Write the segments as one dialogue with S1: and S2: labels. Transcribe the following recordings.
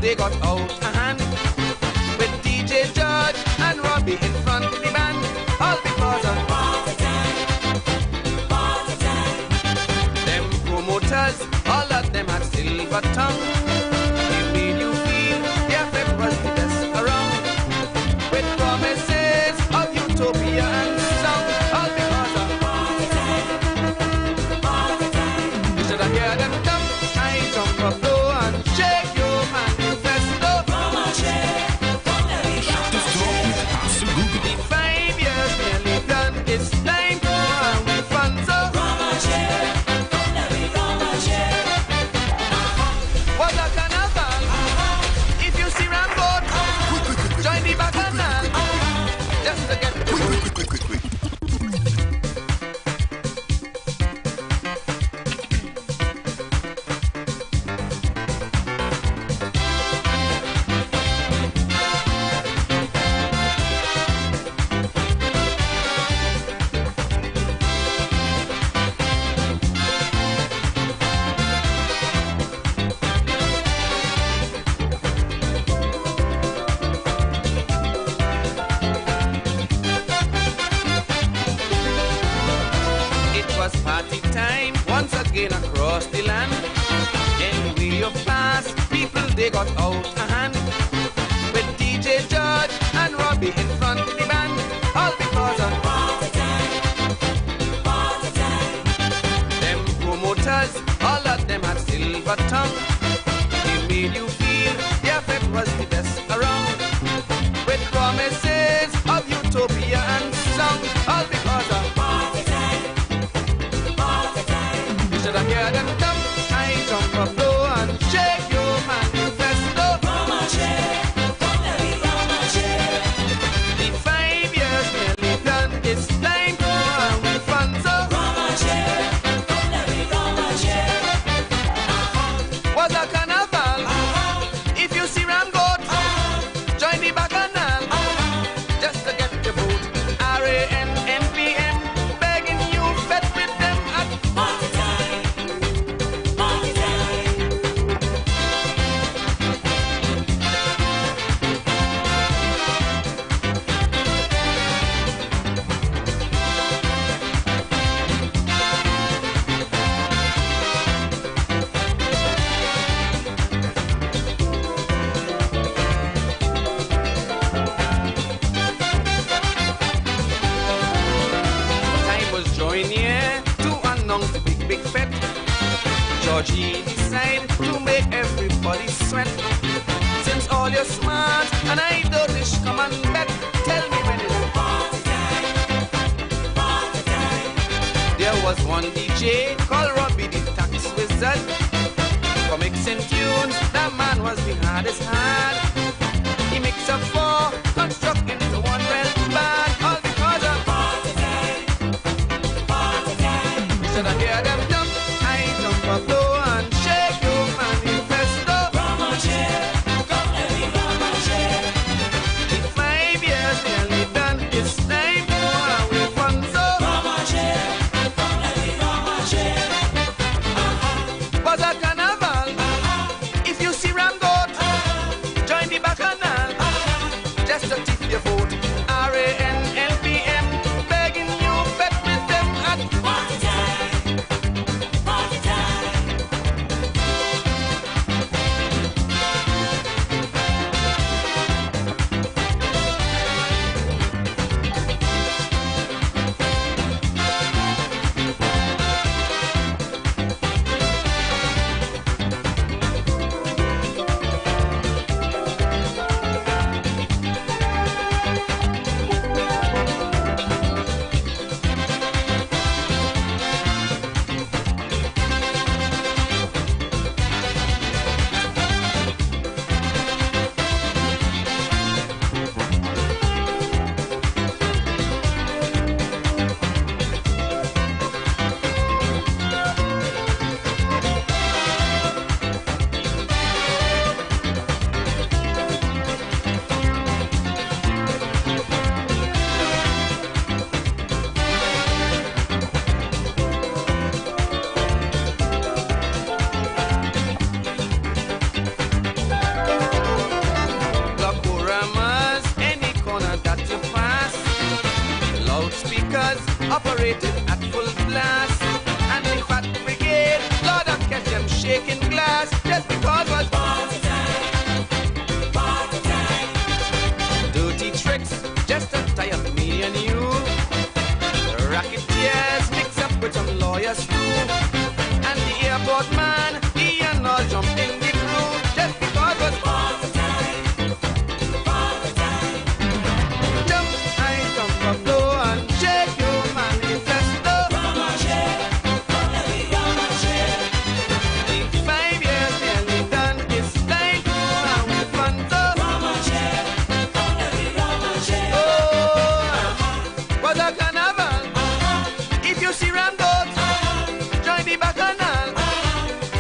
S1: they got out of hand. With DJ Judge and Robbie in front of the band. All because of party time. Them promoters, all of them had silver tongue. They made you feel the effect was the best around. With promises of utopia and song. All because of party time. You should have heard them come. I jump up low and shake your manifesto. Mama shake. The 5 years nearly done, it's time to have we fun. So Rama chair, come let me Rama chair. What a carnival! If you see Rambo, join the bacchanal. Just to get the party time once again across the land. Anyway you pass, people they got out of hand. With DJ Judge and Robbie in front of the band. All because of party time. Them promoters, all of them had silver tongue. They made you feel the effect was the best around. With promises of utopia and song. All because of party time. Should I hear them come? I jump up low and shake your manifesto. Mama chair, come let me Mama chair. The 5 years nearly done, it's time to have we fun. So Mama chair, come let me Mama chair. Was a carnival? If you see Ram Goat, join the bacchanal. Just to get the vote. RANMPM, begging you bet with them at party time. Georgie decide to make everybody sweat. Since all you're smart and I don't dish, come and bet. Tell me when it's party time. There was one DJ called Robbie the Tax Wizard. For mixing tunes, that man was the hardest hard. He mixed up 4, construct into one real band. All because of party time. Should I hear them jump? I jump up low and shake your manifesto. Rama chair, come let me Rama chair. The 5 years nearly done, it's time to have we fun. So Rama chair, come let me Rama chair. Was a carnival? If you see Ram Goat, operated at full blast. And the fat brigade, Lord, I catch them shaking glass just because was party time. Dirty tricks just to tie up me and you. Racketeers mix up with some lawyers too. And the airport man, he and all jump in the crew just because was party time. Jump, I jump up low and shake your manifesto. The 5 years nearly done, it's time to have fun. So oh, was a carnival. If you see Ramboat, join the bacchanal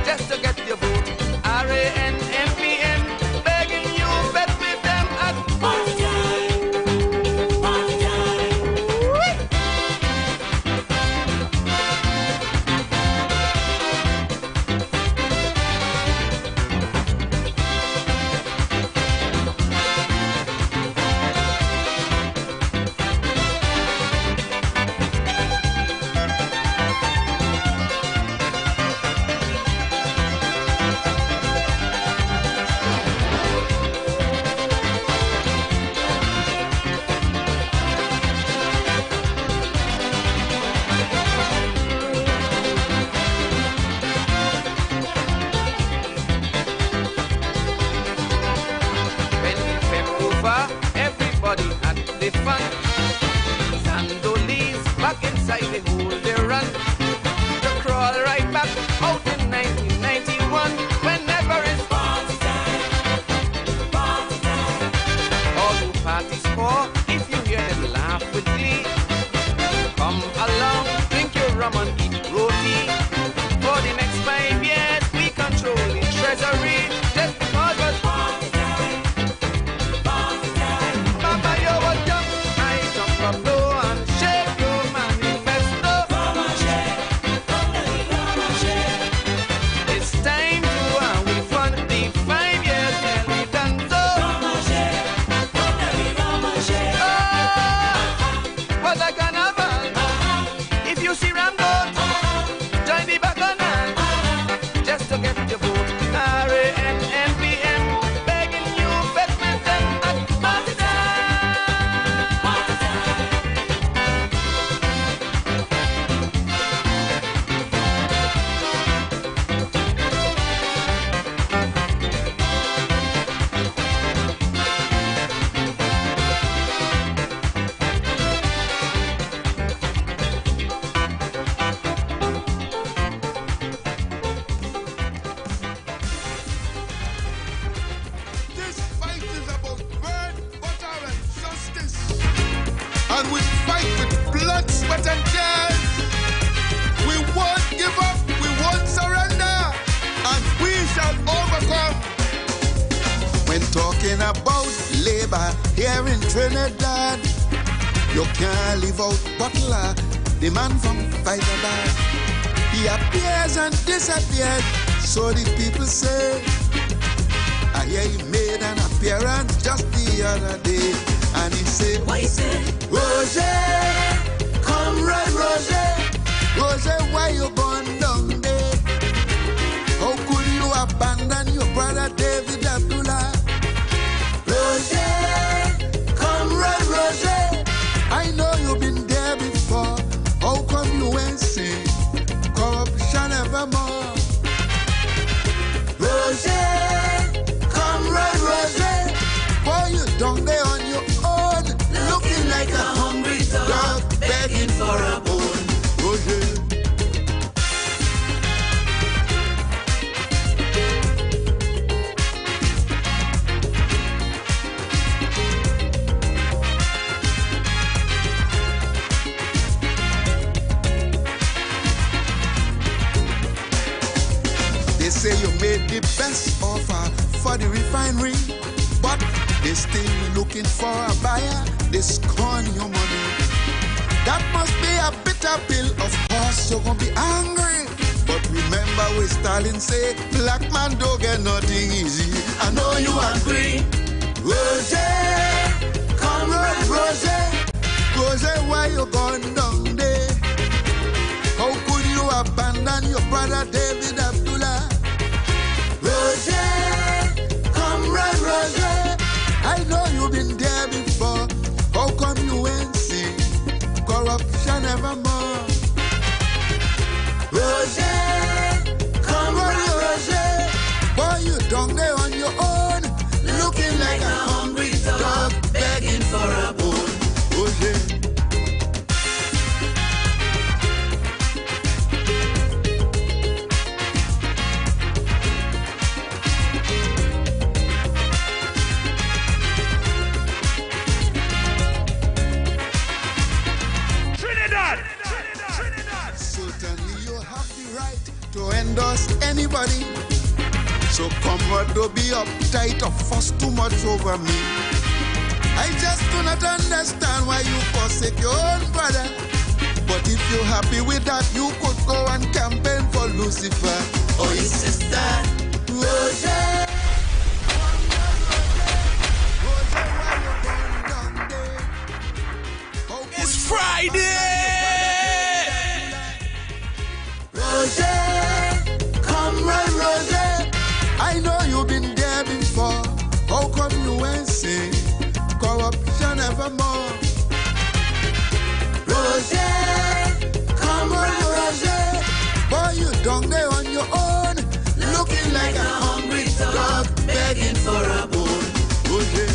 S1: just to get your vote. RANNPM, begging you bet with them at party time. When the fed over, everybody had the fun. Sandolis back inside the hole they run. To crawl right back out in 1991. Whenever it's party time. All who parties for, if you hear them laugh with glee, come along, drink your rum and eat roti. For the next 5 years, we control the treasury just because we're party time. Mama, you a jump, I jump up low and shake your manifesto. It's time to have we fun. The 5 years nearly done. So was a carnival. If you see Ramboat, join the bacchanal just to get your vote. RANNPM, begging you bet with them at party
S2: This fight is about bread, butter, and justice. And we fight with blood, sweat, and tears. We won't give up, we won't surrender, and we shall overcome. When talking about labor here in Trinidad, you can't leave out Butler, the man from Hyderabad. He appears and disappears, so the people say. I hear he made an appearance just the other day, and he said,
S3: What you say?
S2: Roger, comrade Roger, Roger, why you gone down there? How could you abandon your brother David Abdullah? Roger, comrade Roger, I know you've been there before. How come you ain't seen corruption evermore? Roger, comrade Roger, boy, you down there on your own, looking like a hungry dog begging for a bone. Roger. They say you made the best offer for the refinery, but they still looking for a buyer. They scorn your money. That must be a bitter pill. Of course you're gonna be angry, but remember what Stalin said: black man don't get nothing easy. I know you agree. Roger, comrade Roger, Roger, why you gone down there? to be uptight or fuss too much over me. I just do not understand why you forsake your own brother. But if you're happy with that, you could go and campaign for Lucifer. Oh, your sister, Roger.
S1: It's Friday!
S2: Roger, come run, Roger. I know you've been there before. How come you ain't say corruption evermore? Roger, come on, Roger. Boy, you down there on your own, looking like a hungry dog begging for a bone. Roger.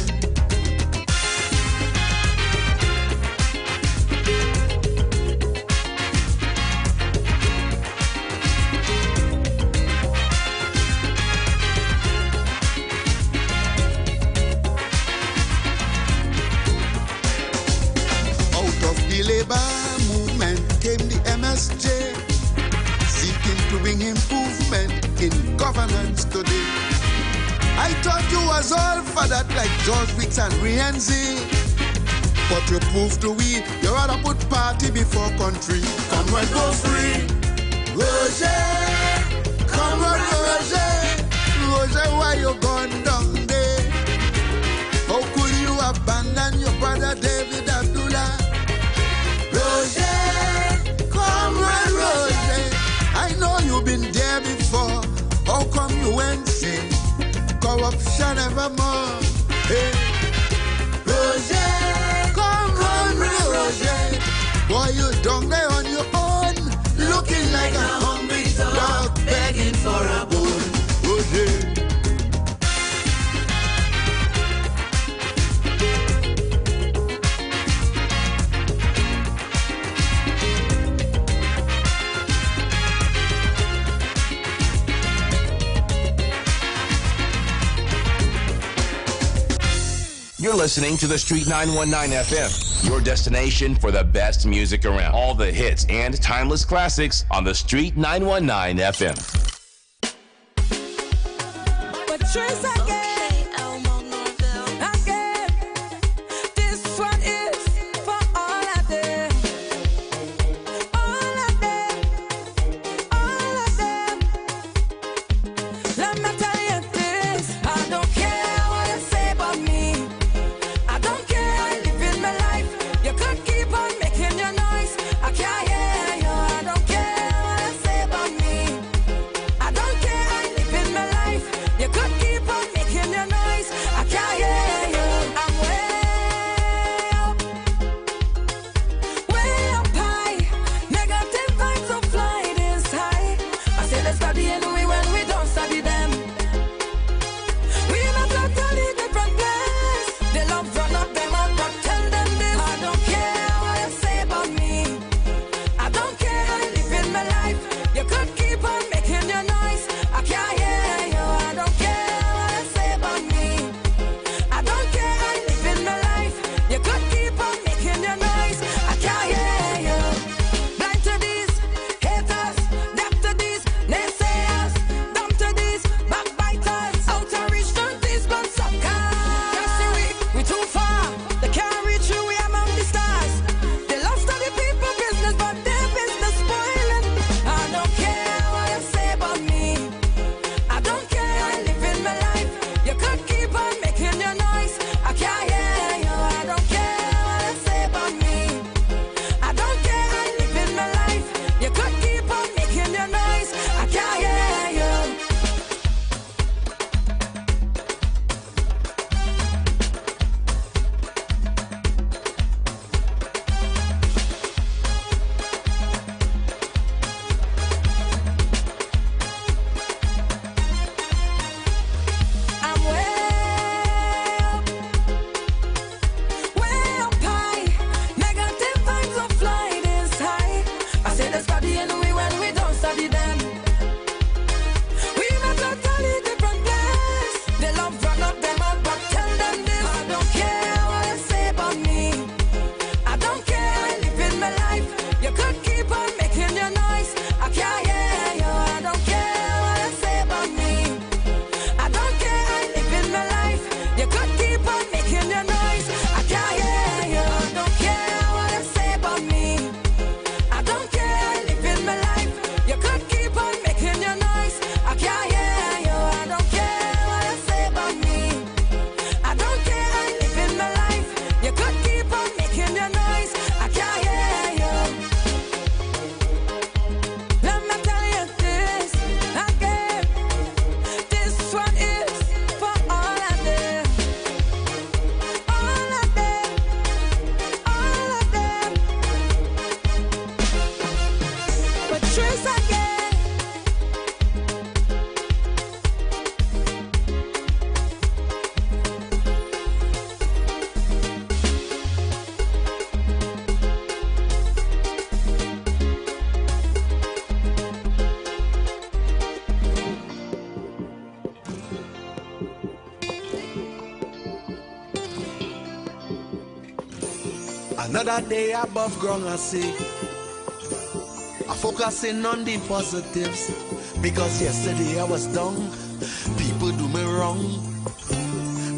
S2: The labor movement came the MSJ, seeking to bring improvement in governance today. I thought you was all for that like George Wicks and Rienzi, but you proved to we you rather put party before country. Come on, go free, Roger. Come on, Roger. Roger, why you gone down there? How could you abandon your brother David Abdullah? Roger, come on, Roger. I know you've been there before. How come you went say corruption evermore? Hey, Roger, come on, Roger. Boy, you down there on your own, looking like a hungry dog begging for a bone. Roger.
S3: You're listening to the Street 919 FM, your destination for the best music around. All the hits and timeless classics on the Street 919 FM.
S4: Patrice again. This one is for all of them. All of them. All of them. Let me tell you this. I don't care what you say about me. I don't care, I live in my life. You could keep on making your noise. I can't hear you. I don't care what you say about me. I don't care, I live in my life. You could keep on making
S5: Another day above ground, I see. I focusing on the positives. Because yesterday I was down. People do me wrong.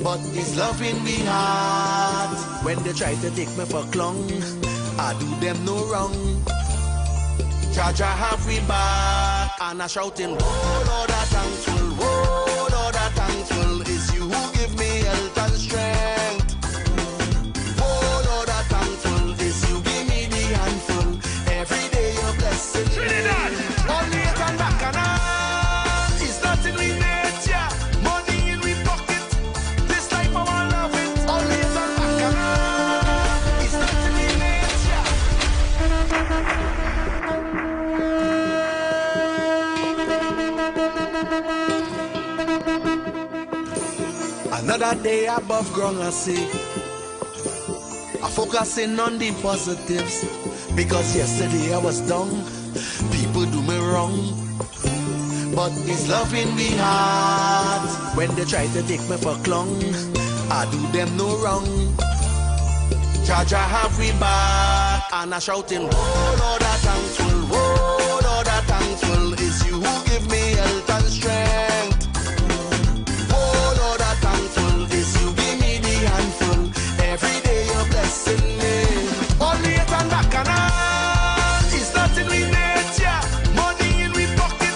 S5: But it's love in me heart. When they try to take me for clown, I do them no wrong. Jaja have me back. And I shouting, oh Lord, I'm thankful. Oh Lord, I'm thankful. It's you who give me health and strength. Oh Lord, I'm thankful. It's you give me the handful. Every day you're blessing me. Only it and back and on. It's not in me nature. Money in me pocket. This life I want love it. Only it and back and on. It's not in me nature. Another day above ground, I see. I focusing on the positives. Because yesterday I was down. People do me wrong. But it's love in me heart. When they try to take me for clown, I do them no wrong. Jaja have me back. And I shouting, oh Lord, I'm thankful. Oh Lord, I'm thankful. It's you who give me health and strength. Oh Lord, I'm thankful. It's you give me the handful. Every day you're blessing me. Only it and back and on. It's not in me nature. Money in me pocket.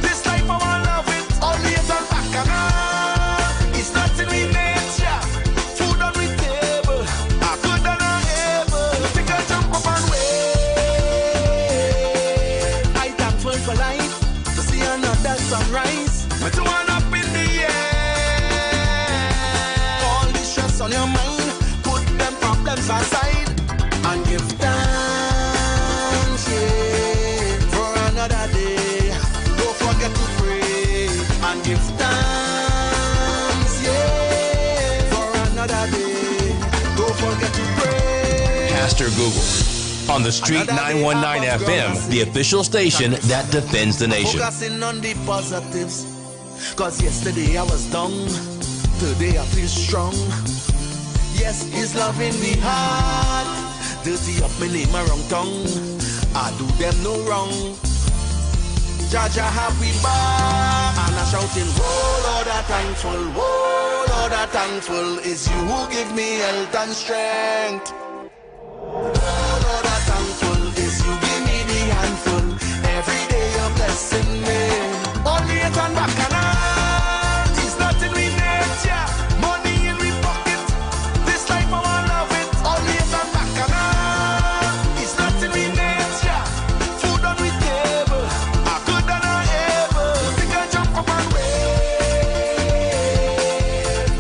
S5: This life I want love it. Only it and back and on. It's not in me nature. Food on me table. I could and I able. Think I jump up and wait. I thankful for life. To see another sunrise. But you want up in the air. All the stress on your mind. Put them problems aside. And give thanks, yeah, for another day. Don't forget to pray. And give thanks, yeah, for another day. Don't forget to pray.
S3: Pastor Google on the Street 919 FM, the official station that defends the nation.
S5: Focusing on the positives. Cause yesterday I was down. Today I feel strong. Yes, His love in me heart. Dirty up my name, my wrong tongue. I do them no wrong. Jaja have we back. And I shouting, oh Lord, I'm thankful. Oh Lord, I'm thankful. It's you who give me health and strength. Oh Lord, I'm thankful. It's you give me the handful. Every day you're blessing me. Only it and back and on. It's not in me nature. Money in me pocket. This life I want love it. Only it and back and on. It's not in me nature. Food on me table. I could and I able. Think I jump up and wait.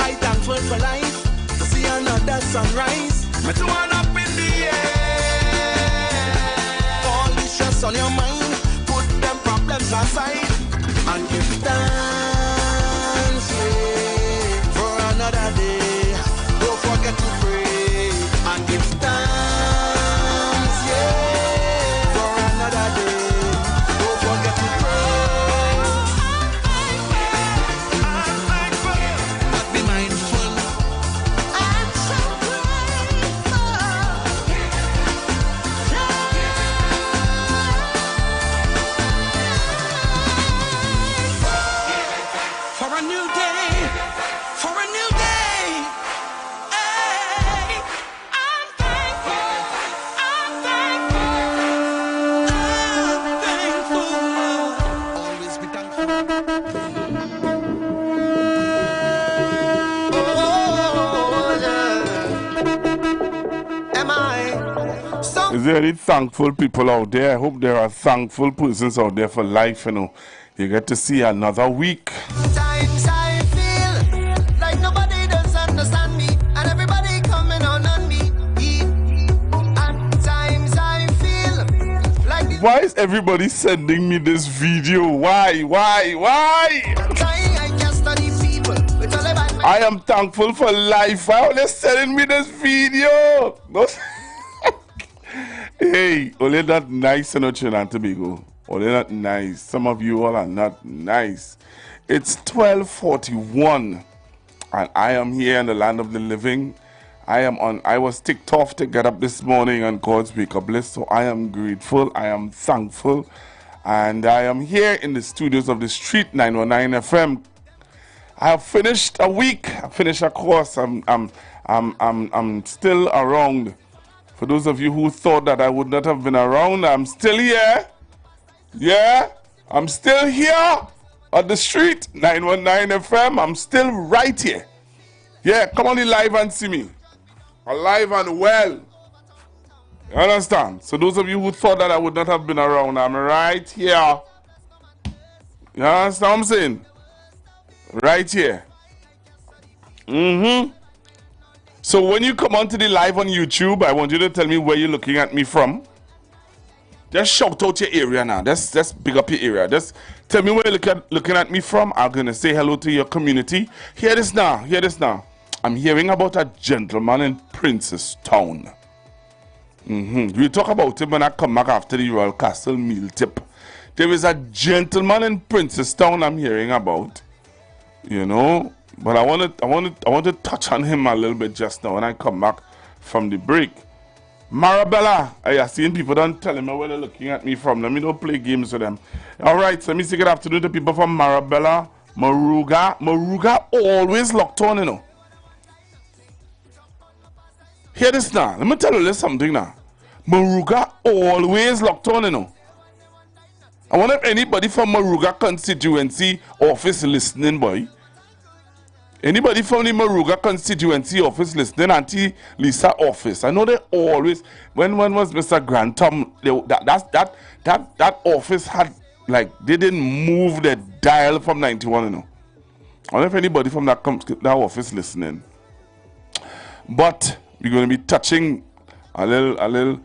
S5: I thankful for life. To see another sunrise. Me too one up in the air. All the stress on your mind. Put them problems aside. And give thanks, yeah, for another day. Don't forget to pray. And give thanks, yeah, for another day. Don't forget to pray. I'm thankful, but be mindful. I'm so grateful. For a new day, for a new day. Hey, I'm thankful, I'm thankful, I'm thankful. Always be thankful. Oh, yeah. Am I so?
S2: Is there any thankful people out there? I hope there are thankful persons out there for life, you know. You get to see another week.
S5: Times I feel like nobody does understand me, and everybody coming on me. At times I feel like
S2: Why is everybody sending me this video? Why?
S5: I just study people.
S2: I am thankful for life. Why are they sending me this video? Hey, only that nice in Trinidad and Tobago. Only not nice. Some of you all are not nice. It's 12:41, and I am here in the land of the living. I was ticked off to get up this morning on God's wake up list, so I am grateful, I am thankful, and I am here in the studios of the Street 919 FM. I have finished a week, I finished a course, I'm still around. For those of you who thought that I would not have been around, I'm still here. Yeah, I'm still here at the Street 919 FM. I'm still right here. Yeah, come on in live and see me. Alive and well. You understand? So those of you who thought that I would not have been around, I'm right here. You understand what I'm saying? Right here. So when you come onto the live on YouTube, I want you to tell me where you're looking at me from. Just shout out your area now. Just pick up your area. Just tell me where you're looking at me from. I'm going to say hello to your community. Hear this now. Hear this now. I'm hearing about a gentleman in Princestown. We'll talk about him when I come back after the Royal Castle meal tip. There is a gentleman in Princestown I'm hearing about. You know, but I want to touch on him a little bit just now when I come back from the break. Marabella, I have seen people don't tell me where they're looking at me from. Let me don't play games with them. Alright, so let me say good afternoon to people from Marabella, Moruga. Moruga always locked on, you know. Hear this now. Let me tell you something now. Moruga always locked on, you know. I wonder if anybody from Moruga constituency office listening, boy. Anybody from the Moruga constituency office listening, Auntie Lisa office. I know they always, when was Mr. Grantham, that office had, like, they didn't move the dial from 91, you know. I wonder if anybody from that office listening. But we're going to be touching a little,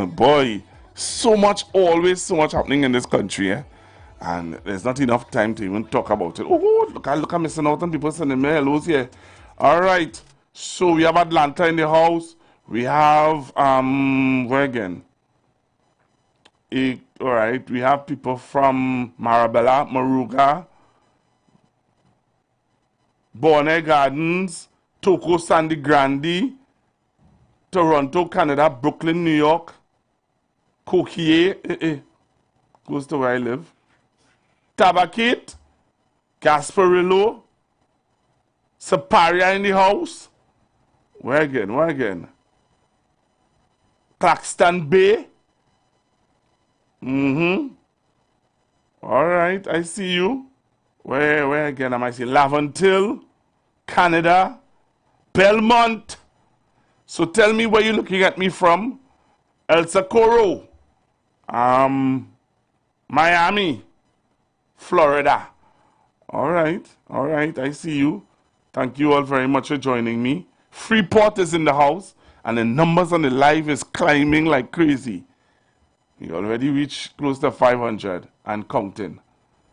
S2: boy, always so much happening in this country, eh? And there's not enough time to even talk about it. Oh, look, I'm missing out on people sending me hellos here. All right. So we have Atlanta in the house. We have, where again? All right. We have people from Marabella, Moruga, Bonnet Gardens, Toko Sandy Grande, Toronto, Canada, Brooklyn, New York, Coquier, close to where I live. Tabakit, Gasparillo, Saparia in the house. Where again? Claxton Bay. All right, I see you. Where again am I seeing? Laventille, Canada, Belmont. So tell me where you're looking at me from. El Socorro, Miami, Florida. All right, I see you. Thank you all very much for joining me. Freeport is in the house, and the numbers on the live is climbing like crazy. We already reached close to 500 and counting.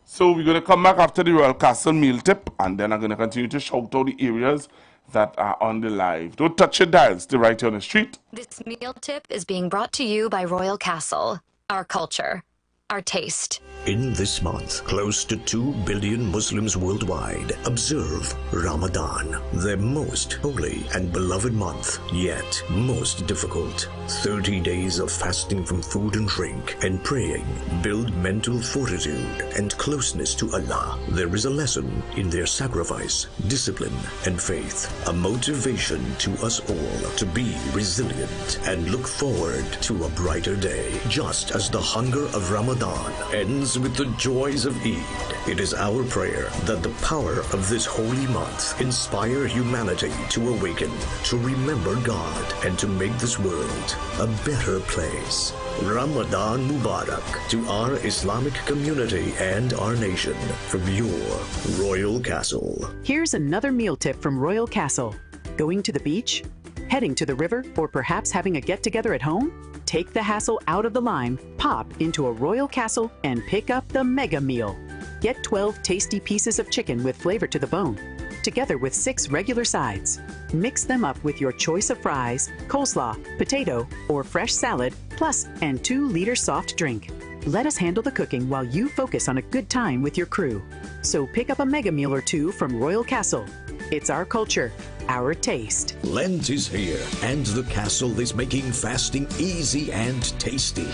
S2: So we're going to come back after the Royal Castle meal tip, and then I'm going to continue to shout out the areas that are on the live. Don't touch your dials, stay right here on the street.
S6: This meal tip is being brought to you by Royal Castle. Our culture, our taste.
S7: In this month, close to 2 billion Muslims worldwide observe Ramadan, their most holy and beloved month, yet most difficult. 30 days of fasting from food and drink and praying build mental fortitude and closeness to Allah. There is a lesson in their sacrifice, discipline, and faith, a motivation to us all to be resilient and look forward to a brighter day. Just as the hunger of Ramadan ends with the joys of Eid, it is our prayer that the power of this holy month inspire humanity to awaken, to remember God, and to make this world a better place. Ramadan Mubarak to our Islamic community and our nation from your Royal Castle.
S8: Here's another meal tip from Royal Castle. Going to the beach? Heading to the river? Or perhaps having a get-together at home? Take the hassle out of the line, pop into a Royal Castle, and pick up the mega meal. Get 12 tasty pieces of chicken with flavor to the bone, together with 6 regular sides. Mix them up with your choice of fries, coleslaw, potato, or fresh salad, plus an 2-liter soft drink. Let us handle the cooking while you focus on a good time with your crew. So pick up a mega meal or two from Royal Castle. It's our culture, our taste.
S7: Lent is here, and the castle is making fasting easy and tasty.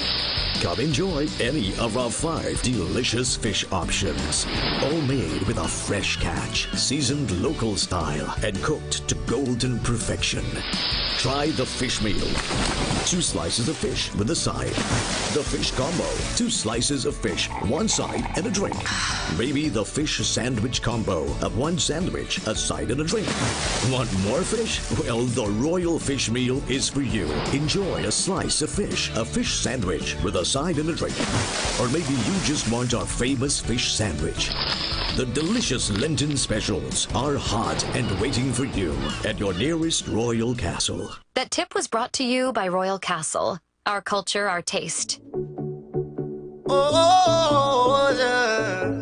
S7: Come enjoy any of our 5 delicious fish options, all made with a fresh catch, seasoned local style, and cooked to golden perfection. Try the fish meal. 2 slices of fish with a side. The fish combo. 2 slices of fish, 1 side, and a drink. Maybe the fish sandwich combo of 1 sandwich, a side, and a drink. Want more fish? Well, the Royal Fish Meal is for you. Enjoy a slice of fish, a fish sandwich with a side and a drink. Or maybe you just want our famous fish sandwich. The delicious Lenten specials are hot and waiting for you at your nearest Royal Castle.
S6: That tip was brought to you by Royal Castle. Our culture, our taste.
S1: Oh, yeah.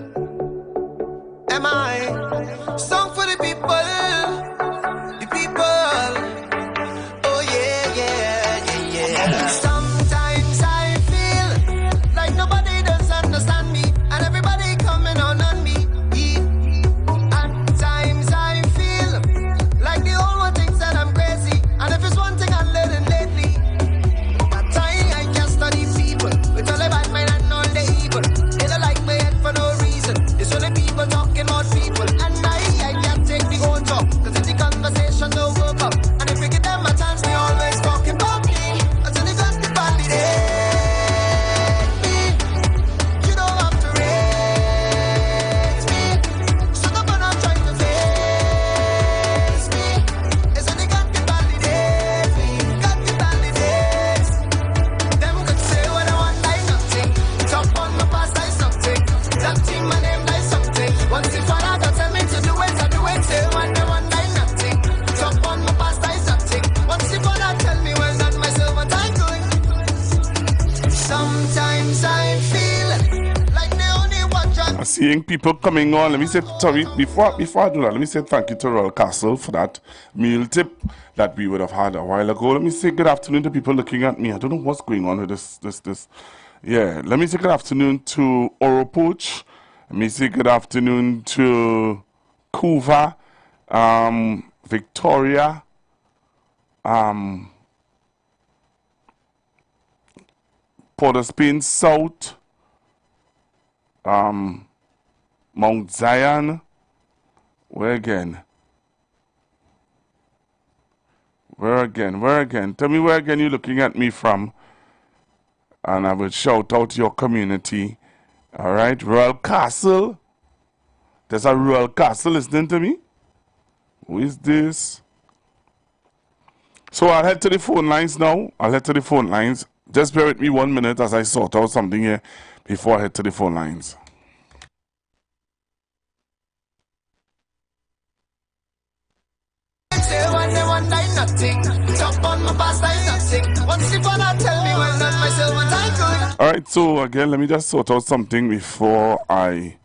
S1: Am I song for the people? The people. Oh, yeah, yeah, yeah, yeah. Sometimes I feel like nobody does understand me, and everybody coming on me. At times I feel like the old one thinks that I'm crazy, and if it's one thing I'm learning lately, that time I can't study people with all the bad mind and all the evil. They don't like my head for no reason. It's only people talking about people, and I can't take the own talk, cause if the conversation don't work out, and if we give them a chance, they always talking about me. Until they got the body there. Me, you don't have to raise me, so no one not trying to face me. It's only got the body there. Got the body there. Them could say when I want like nothing. Talk on my past like something. That team my name like something. Once if I don't tell me to do it, I do it. Say when they want like nothing. Talk on my past like something. Once if I don't tell me well done myself what I'm doing. Sometimes I feel like they only watch on.
S9: I'm seeing people coming on. Let me say, sorry, before I do that, let me say thank you to Royal Castle for that meal tip that we would have had a while ago. Let me say good afternoon to people looking at me. I don't know what's going on with this. Yeah, let me say good afternoon to Oropoch. Let me say good afternoon to Kuva, Victoria, Port of Spain South, Mount Zion. Where again? Where again? Tell me where again you're looking at me from, and I will shout out to your community. All right, Royal Castle. There's a Royal Castle listening to me. Who is this? So I'll head to the phone lines now. Just bear with me 1 minute as I sort out something here before I head to the phone lines.
S1: Say when they want like nothing. Talk on my past like nothing. Once if I not tell me well done myself what I could.
S9: All right, so again, let me just sort out something before I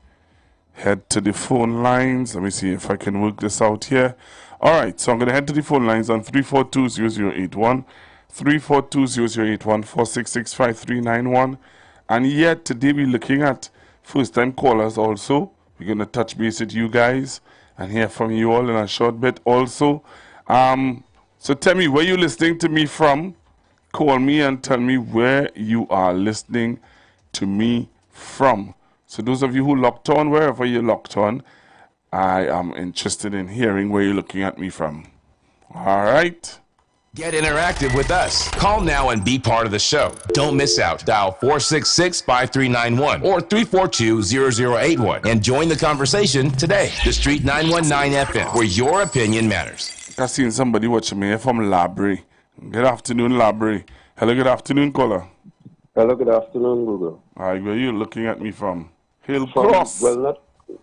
S9: head to the phone lines. Let me see if I can work this out here. All right, so I'm going to head to the phone lines on 342-0081, 342-0081, 466-5391. And yet, today we're looking at first-time callers also. We're going to touch base with you guys and hear from you all in a short bit also. So tell me where you're listening to me from. Call me and tell me where you are listening to me from. So those of you who locked on, wherever you're locked on, I am interested in hearing where you're looking at me from. All right.
S3: Get interactive with us. Call now and be part of the show. Don't miss out. Dial 466-5391 or 342-0081 and join the conversation today. The Street 919 FM, where your opinion matters.
S9: I've seen somebody watching me from Labry. Good afternoon, Labry. Hello, good afternoon, caller.
S10: Hello, good afternoon, Google.
S9: All right, where are you looking at me from? Hillcross.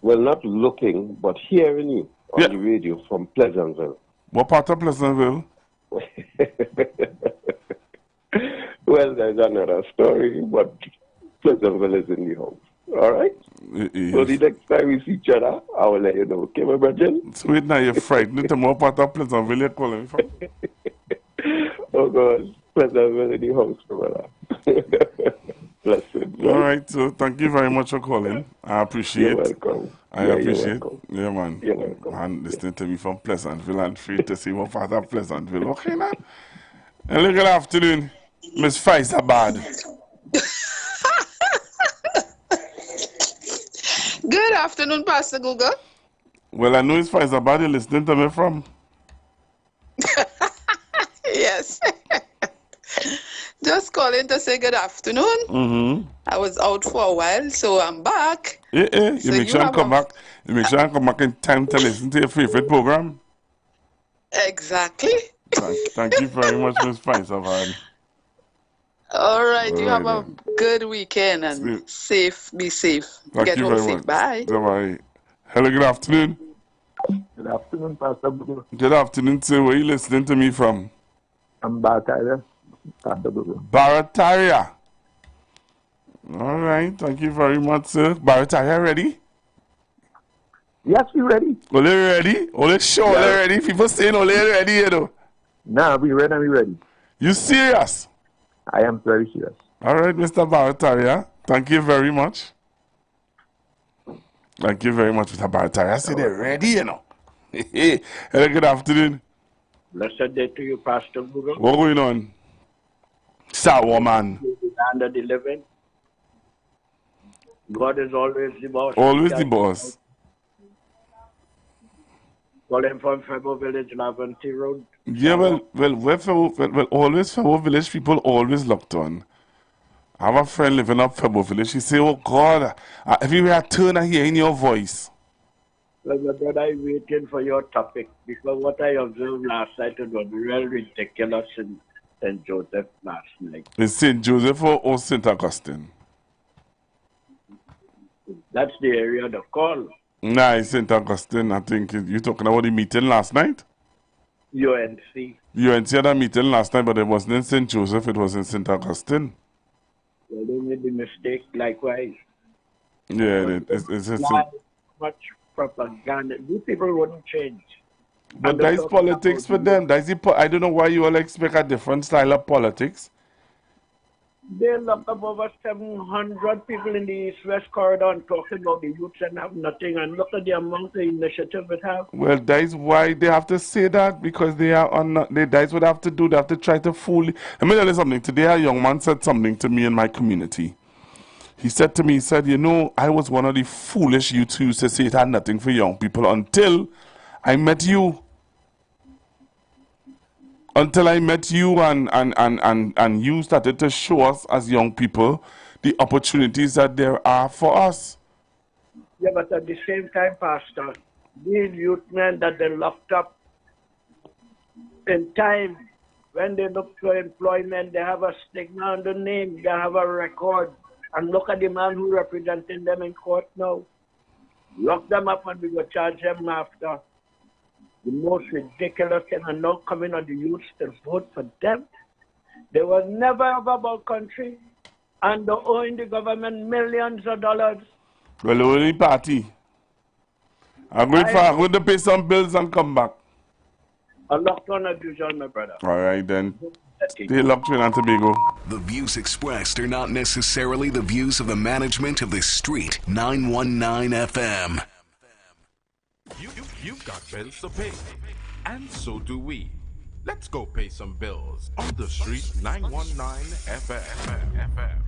S10: Well, not looking, but hearing you on the radio from Pleasantville.
S9: What part of Pleasantville?
S10: Well, there's another story, but Pleasantville is in the house. All right? So the next time we see each other, I will let you know. Okay, my brother?
S9: So wait now, you're frightened to more part of Pleasantville you're calling me from?
S10: Oh, God. Pleasantville in the house, brother. Blessed. Okay.
S9: All right, so thank you very much for calling. I appreciate
S10: You're welcome.
S9: I appreciate. Yeah, man.
S10: You're welcome.
S9: Man, listening to me from Pleasantville and free to see what part of Pleasantville. Okay, now. Hello, good afternoon, Miss Faisabad.
S11: Good afternoon, Pastor Google.
S9: Well, I know it's Faisabad you're listening to me from.
S11: Yes. Just calling to say good afternoon.
S9: Mm-hmm.
S11: I was out for a while, so I'm back.
S9: You
S11: So
S9: make sure I come back. You make sure I come back in time to listen to your favorite program.
S11: Exactly.
S9: Thank you very much, Miss Faisabad.
S11: All right, you have
S9: All
S11: a good weekend and be safe.
S9: Thank
S11: Get
S9: you
S11: home
S9: very
S11: safe.
S9: much.
S11: Bye.
S9: Bye. Hello, good afternoon.
S10: Good afternoon, Pastor Bugu.
S9: Good afternoon, sir. Where are you listening to me from?
S10: I'm Barataria, Pastor Bugu.
S9: Barataria. All right. Thank you very much, sir. Barataria ready?
S10: Yes, we ready.
S9: Ole ready? Ole sure,
S10: Yeah.
S9: ole ready? People saying ole ready, you know.
S10: Nah, we ready.
S9: You serious?
S10: I am very serious.
S9: All right, Mr. Barataria. Thank you very much. Thank you very much, Mr. Barataria. I say they're ready, you know. Hello, good afternoon.
S12: Blessed day to you, Pastor Google.
S9: What going on? Sour man.
S12: Under the living. God is always the boss.
S9: Always the boss.
S12: Calling from Febo Village, Laventry Road.
S9: Yeah, well, always Febo Village people always looked on. I have a friend living up Febo Village. She say, "Oh God, everywhere I turn, I hear in your voice."
S12: Well, my brother, I'm waiting for your topic because what I observed last night it was real ridiculous in St. Joseph last night.
S9: Is St. Joseph or St. Augustine?
S12: That's the area of the call.
S9: Nah, it's St. Augustine. I think you're talking about the meeting last night.
S12: UNC.
S9: UNC had a meeting last night, but it wasn't in St. Joseph. It was in St. Augustine.
S12: Well, they made the mistake likewise.
S9: Yeah, it's
S12: much propaganda. These people wouldn't change.
S9: But that's politics for them. I don't know why you all expect a different style of politics.
S12: They locked up over 700 people in the East-West corridor and talking about the youths and have nothing. And look at the amount of initiative it have.
S9: Well, that's why they have to say that, because they are on. That's what they have to do. They have to try to fool. Let me tell you something. Today, a young man said something to me in my community. He said to me, he said, "You know, I was one of the foolish youths who used to say it had nothing for young people until I met you. Until I met you and you started to show us as young people the opportunities that there are for us."
S12: Yeah, but at the same time, Pastor, these youth men that they locked up in time, when they look for employment, they have a stigma on the name, they have a record. And look at the man who represented them in court now. Lock them up and we will charge them after. The most ridiculous thing, and now coming on the youth to vote for them. They were never ever about country, and they're owing the government millions of dollars.
S9: Well, only party. I'm going to pay some bills and come back.
S12: A locked on abusers, my brother.
S9: All right, then. Stay locked in Tobago.
S13: The views expressed are not necessarily the views of the management of the Street 919 FM.
S14: You've got bills to pay, and so do we. Let's go pay some bills on the Street 919 FM.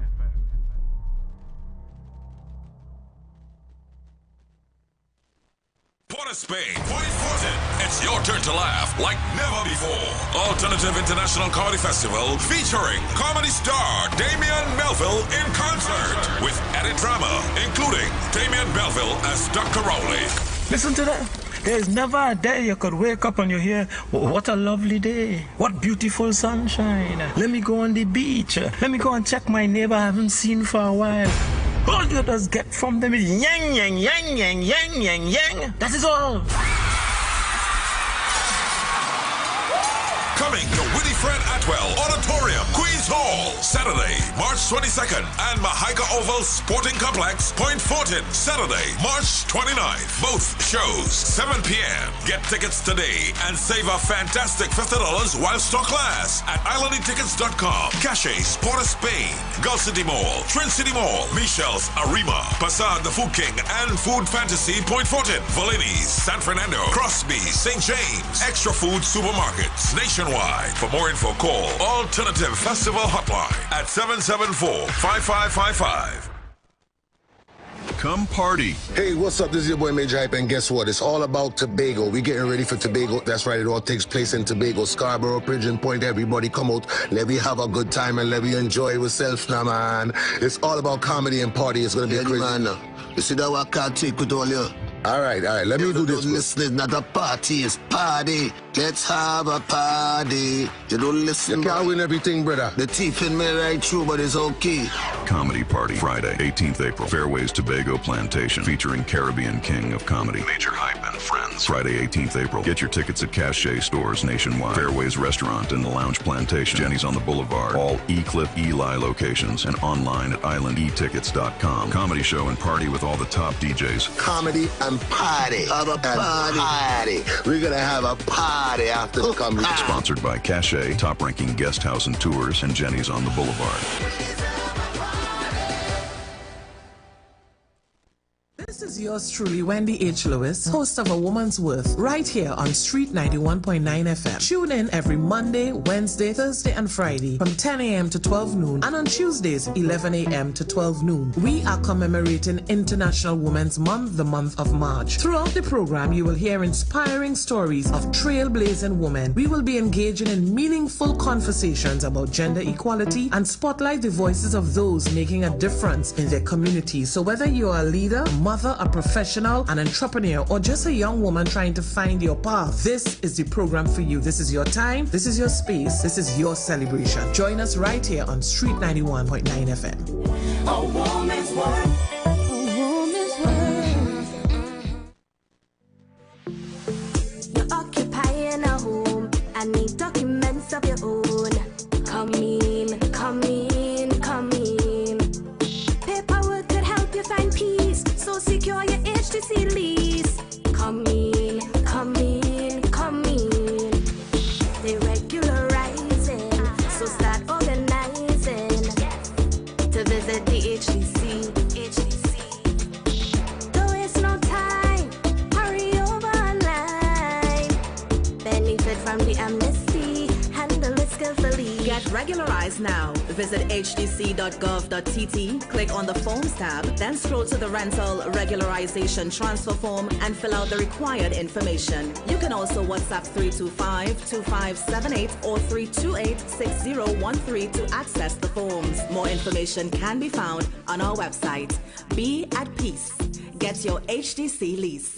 S15: Port of Spain, Point Fortin. It's your turn to laugh like never before. Alternative International Comedy Festival featuring comedy star Damian Melville in concert with added drama, including Damian Melville as Dr. Rowley.
S16: Listen to that. There's never a day you could wake up and you hear, what a lovely day. What beautiful sunshine. Let me go on the beach. Let me go and check my neighbor I haven't seen for a while. All you just get from them is yang, yang, yang, yang, yang, yang, yang. That is all.
S15: Coming to Winifred Atwell Auditorium, Queens Hall, Saturday, March 22nd, and Mahaika Oval Sporting Complex, Point Fortin, Saturday, March 29th. Both shows, 7 p.m. Get tickets today and save a fantastic $50 while stock lasts at islandetickets.com. Cache, Sport of Spain, Gulf City Mall, Trin City Mall, Michelle's Arima, Passad the Food King, and Food Fantasy, Point Fortin, Valini's, San Fernando, Crosby, St. James, Extra Food Supermarkets, nationwide. For more info, call Alternative Festival Hotline at 774-5555.
S17: Come party.
S18: Hey, what's up? This is your boy Major Hype, and guess what? It's all about Tobago. We're getting ready for Tobago. That's right, it all takes place in Tobago, Scarborough, Pigeon Point. Everybody come out, let me have a good time and let me enjoy ourselves now, man. It's all about comedy and party. It's going to be crazy. Man, you see that what I can't take with all you? All right, let me do this.
S5: Listen, it's not a party, it's party. Let's have a party. You don't listen.
S18: You can't win everything, brother.
S5: The teeth in me right through, but it's okay.
S17: Comedy Party, Friday, 18th April. Fairways Tobago Plantation, featuring Caribbean King of Comedy, Major Hype and Friends. Friday, 18th April. Get your tickets at Cache stores nationwide. Fairways Restaurant in the Lounge Plantation. Jenny's on the Boulevard. All E-Clip Eli locations and online at islandetickets.com. Comedy show and party with all the top DJs.
S18: Comedy and party.
S5: Have a party.
S18: We're going to have a party after the comedy.
S17: Sponsored by Cache, top-ranking guest house and tours, and Jenny's on the Boulevard.
S19: This is yours truly, Wendy H. Lewis, host of A Woman's Worth, right here on Street 91.9 FM. Tune in every Monday, Wednesday, Thursday, and Friday from 10 a.m. to 12 noon, and on Tuesdays, 11 a.m. to 12 noon. We are commemorating International Women's Month, the month of March. Throughout the program, you will hear inspiring stories of trailblazing women. We will be engaging in meaningful conversations about gender equality and spotlight the voices of those making a difference in their communities. So whether you are a leader, mother, a professional, an entrepreneur, or just a young woman trying to find your path, this is the program for you. This is your time, this is your space, this is your celebration. Join us right here on Street 91.9 FM.
S4: A woman's worth. A woman's worth. You're occupying a home and need documents of your own. Come in, come in, come in. Paperwork could help you find peace. So secure your HTC lease. Come in, come in, come in. They regularizing, so start organizing to visit the HTC. Don't waste no time, hurry over online. Benefit from the amnesty, handle it skillfully.
S20: Get regularized now. Visit hdc.gov.tt, click on the Forms tab, then scroll to the Rental Regularization Transfer Form and fill out the required information. You can also WhatsApp 325-2578 or 328-6013 to access the forms. More information can be found on our website. Be at peace. Get your HDC lease.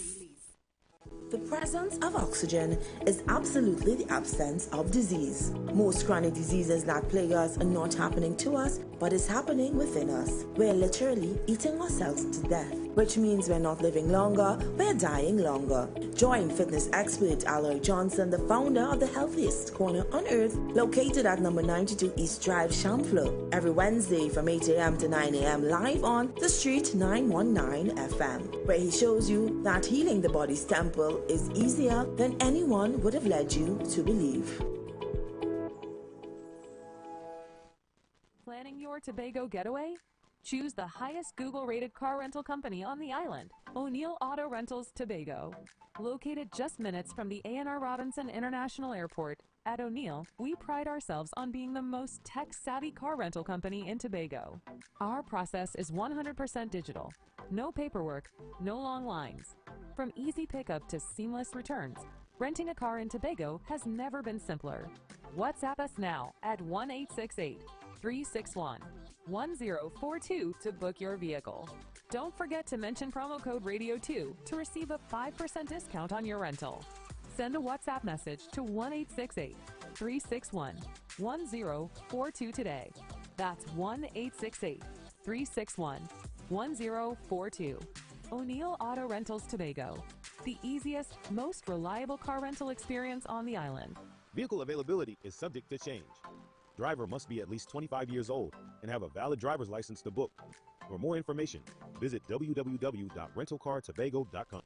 S21: The presence of oxygen is absolutely the absence of disease. Most chronic diseases that plague us are not happening to us, but is happening within us. We're literally eating ourselves to death, which means we're not living longer, we're dying longer. Join fitness expert Aloy Johnson, the founder of the healthiest corner on earth, located at number 92 East Drive, Champlain, every Wednesday from 8 a.m. to 9 a.m. live on the Street 919 FM, where he shows you that healing the body's temple is easier than anyone would have led you to believe.
S22: Planning your Tobago getaway? Choose the highest Google-rated car rental company on the island, O'Neill Auto Rentals Tobago. Located just minutes from the A&R Robinson International Airport, at O'Neill, we pride ourselves on being the most tech-savvy car rental company in Tobago. Our process is 100% digital. No paperwork, no long lines. From easy pickup to seamless returns, renting a car in Tobago has never been simpler. WhatsApp us now at 1-868-361-1042 to book your vehicle. Don't forget to mention promo code RADIO2 to receive a 5% discount on your rental. Send a WhatsApp message to 1-868-361-1042 today. That's 1-868-361-1042. O'Neill Auto Rentals Tobago, the easiest, most reliable car rental experience on the island.
S23: Vehicle availability is subject to change.
S2: driver must be at least 25 years old and have a valid driver's license to book. For more information, visit www.rentalcartobago.com.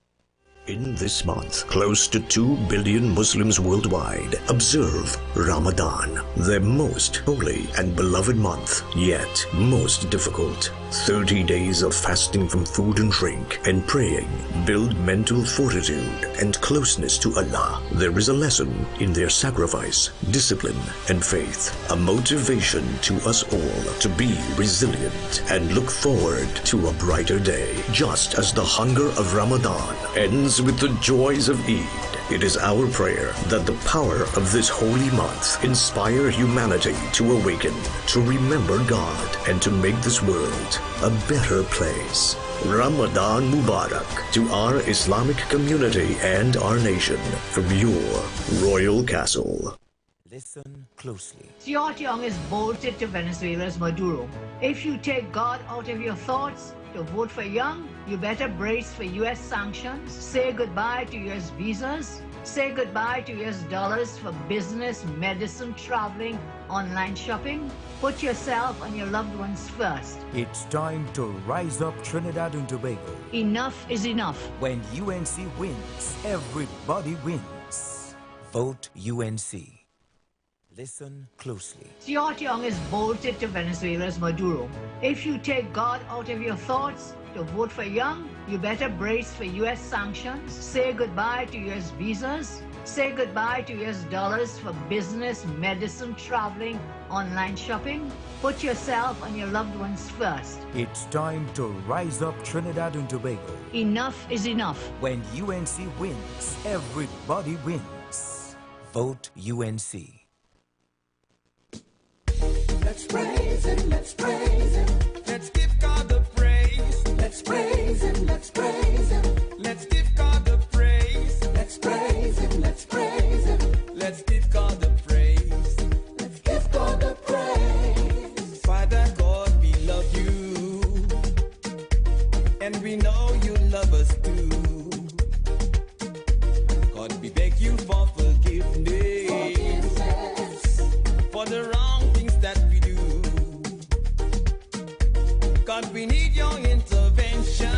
S7: In this month, close to 2 billion Muslims worldwide observe Ramadan, their most holy and beloved month, yet most difficult. 30 days of fasting from food and drink and praying build mental fortitude and closeness to Allah. There is a lesson in their sacrifice, discipline, and faith, a motivation to us all to be resilient and look forward to a brighter day. Just as the hunger of Ramadan ends with the joys of Eid, it is our prayer that the power of this holy month inspire humanity to awaken, to remember God, and to make this world a better place. Ramadan Mubarak to our Islamic community and our nation from your Royal Castle.
S8: Listen closely.
S23: Stuart Young is bolted to Venezuela's Maduro. If you take God out of your thoughts to vote for Young, you better brace for U.S. sanctions, say goodbye to U.S. visas, say goodbye to U.S. dollars for business, medicine, traveling, online shopping. Put yourself and your loved ones first.
S8: It's time to rise up Trinidad and Tobago.
S23: Enough is enough.
S8: When UNC wins, everybody wins. Vote UNC. Listen closely.
S23: Stuart Young is bolted to Venezuela's Maduro. If you take God out of your thoughts to vote for Young, you better brace for U.S. sanctions, say goodbye to U.S. visas, say goodbye to U.S. dollars for business, medicine, traveling, online shopping. Put yourself and your loved ones first.
S8: It's time to rise up Trinidad and Tobago.
S23: Enough is enough.
S8: When UNC wins, everybody wins. Vote UNC.
S4: Let's praise Him, let's praise Him. Let's give God the praise. Let's praise Him, let's praise Him. Let's give God the praise. Let's praise Him, let's praise Him. Let's give God the praise. Let's give God the praise. Father God, we love you, and we know you love us too. God, we beg you for forgiveness for the wrong things that we do. God, we need your intervention.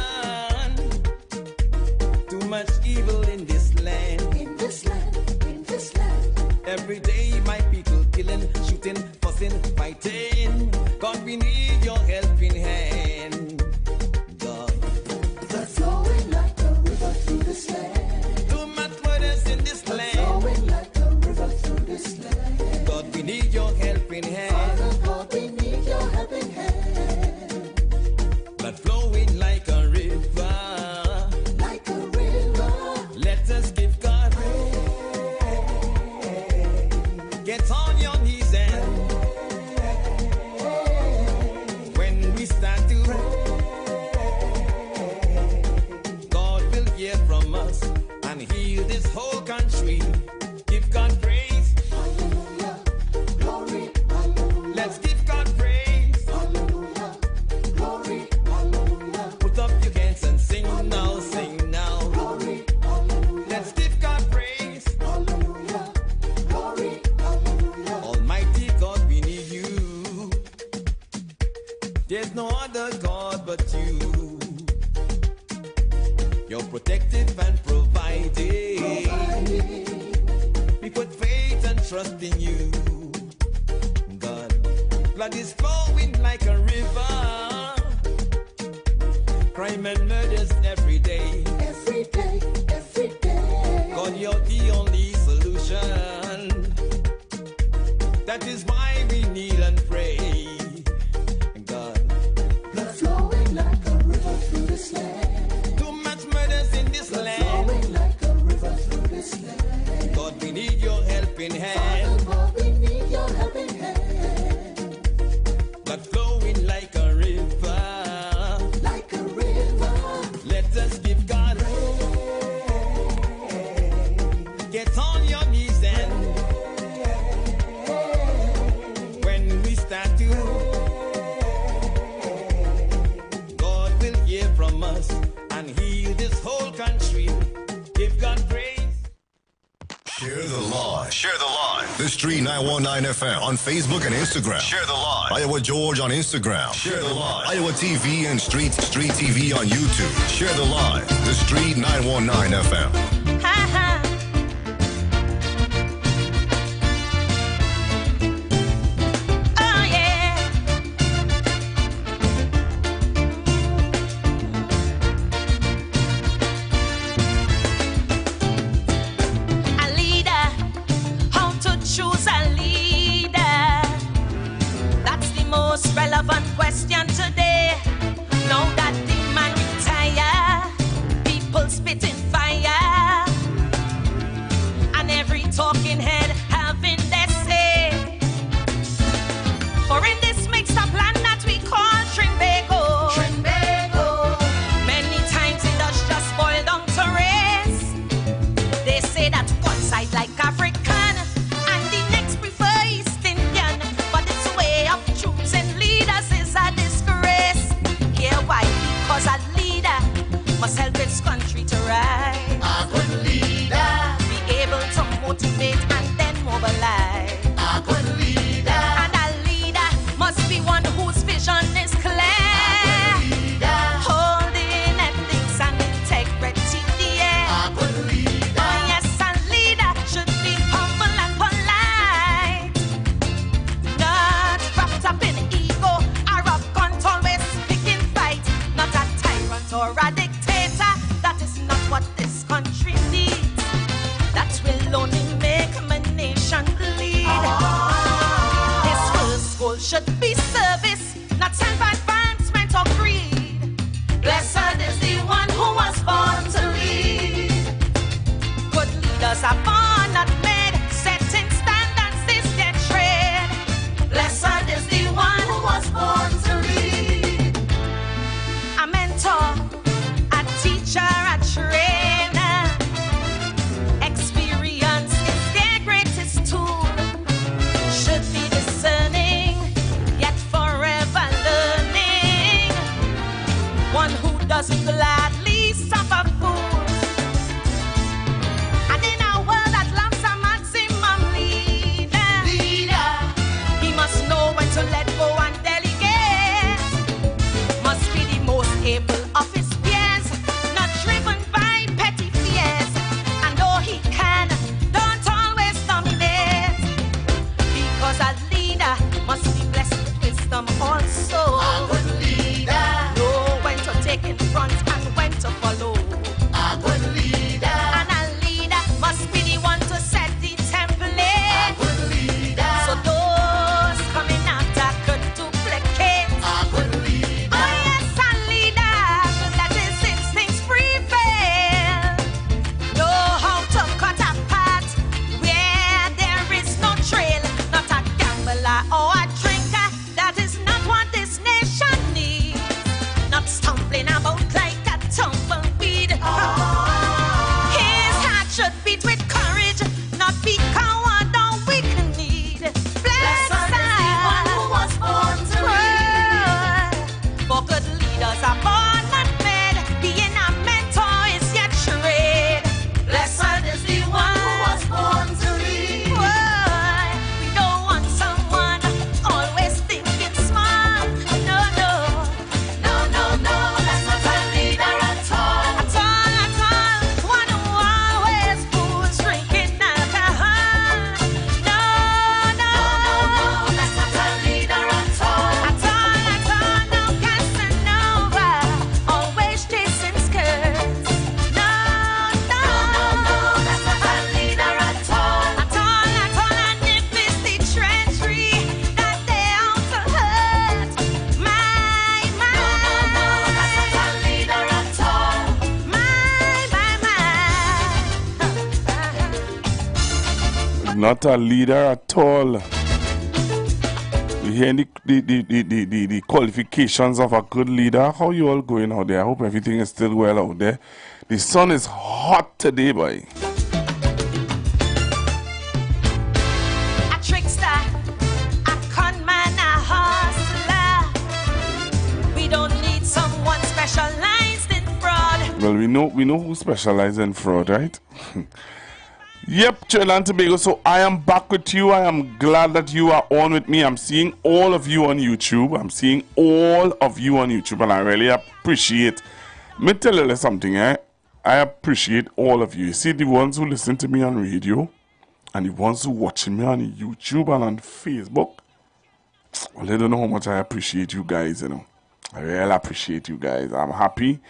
S4: Too much evil in this land. In this land, in this land. Every day my people killing, shooting, fussing, fighting. God, we need your helping hand. God, that's flowing like a river through this land. Too much murders in this land. Flowing like a river through this land. God, we need your helping hand. Father God, we need your helping hand. Blood flowing like a river. Like a river. Let us give God praise. Get on your knees and when we start to God will hear from us and heal this whole country. Give God praise. Hallelujah. Glory. Hallelujah. Let's give God praise. Hallelujah. Glory. Hallelujah. Put up your hands and sing now, sing now. Glory. Hallelujah. Let's give God praise. Hallelujah. Glory. Hallelujah. Almighty God, we need you. There's no other God but you. You're protective and providing. We put faith and trust in you. God, blood is flowing like a river. Crime and murders every day. Every day, every day. God, you're the only solution. That is why we kneel and pray. God, blood flowing like a river through this land. Too much murders in this land. Flowing like a river through this land. God, we need your helping hand. Father God, we need your helping hand. Blood flowing like a river. Like a river. Let us give God praise. Get on your knees and when we start to God will hear from us and heal this whole country. Give God praise.
S15: Share the lawn. Share the lawn.
S1: The Street 919 FM on Facebook and Instagram. Share the live. Iowa George on Instagram. Share the live. Iowa TV and Street TV on YouTube. Share the live. The Street 919 FM.
S3: Relevant question today. Now that the man retire, people spitting fire, and every talking head having their say. For in this mixed up land that we call Trinbago, many times it does just boil down to race. They say that one side like African and the next prefer East Indian, but it's a way of choosing leaders is a disgrace. Yeah, why? Because a leader must help its country to rise. A good leader be able to motivate and then mobilize. A good leader, and a leader must be one whose vision is clear. A good leader, holding ethics and integrity dear. A good leader, oh yes, a leader should be humble and polite, not wrapped up in ego, arrogant, always picking fight. Not a tyrant or a dictator. That is not what this country needs. That will only make my nation bleed. His first goal should be service, not self-advancement or greed. Blessed is the one who was born to lead. Good leaders are born, not made. Setting standards is their trade. Blessed is the one who was born to lead. A mentor, a teacher, a trainer. Experience is their greatest tool. Should be discerning, yet forever learning. One who doesn't gladly suffer fools. And in a world that loves a maximum leader, he must know when to let go and delegate. Must be the most able of his peers, not driven by petty fears. And though he can, don't always dominate, because a leader must be blessed with wisdom also. A good leader know when to take in front and when to follow. A good leader, and a leader must be the one to set the template. A good leader, so those coming after could duplicate. A good leader, oh yes, a leader should let his instincts prevail. Know how to cut a path where there is no trail. Not a gambler or a drinker. That is not what this nation needs. Not stumbling about like a tumbleweed. His heart should beat with courage, not be coward or weak-kneed. Blessed is the one who was born to lead. For good leaders are born, not made. Being a mentor is yet trade. Blessed is the one who was born to lead. We don't want someone always thinking smart. No, no, no, no, no. That's not a leader at all. At all, at all. One who always fools drinking alcohol. No, no, no, no. That's not a leader at all. At all, at all. No Casanova, always chasing skirts. No, no, no, no. That's not a leader at all. At all, at all. And if it's the treachery that they out to hurt, my, no, no, no. That's not a leader at all.
S9: Not a leader at all. You hear the qualifications of a good leader? How you all going out there? I hope everything is still well out there. The sun is hot today, boy.
S3: A trickster, a conman, a hustler. We don't need someone specialized in fraud.
S9: Well, we know who specializes in fraud, right? Yep, Trinidad and Tobago. So I am back with you. I am glad that you are on with me. I'm seeing all of you on YouTube. I'm seeing all of you on YouTube, and I really appreciate. Let me tell you something, I appreciate all of you. You see, the ones who listen to me on radio, and the ones who watching me on YouTube and on Facebook. Well, they don't know how much I appreciate you guys, you know. I really appreciate you guys. I'm happy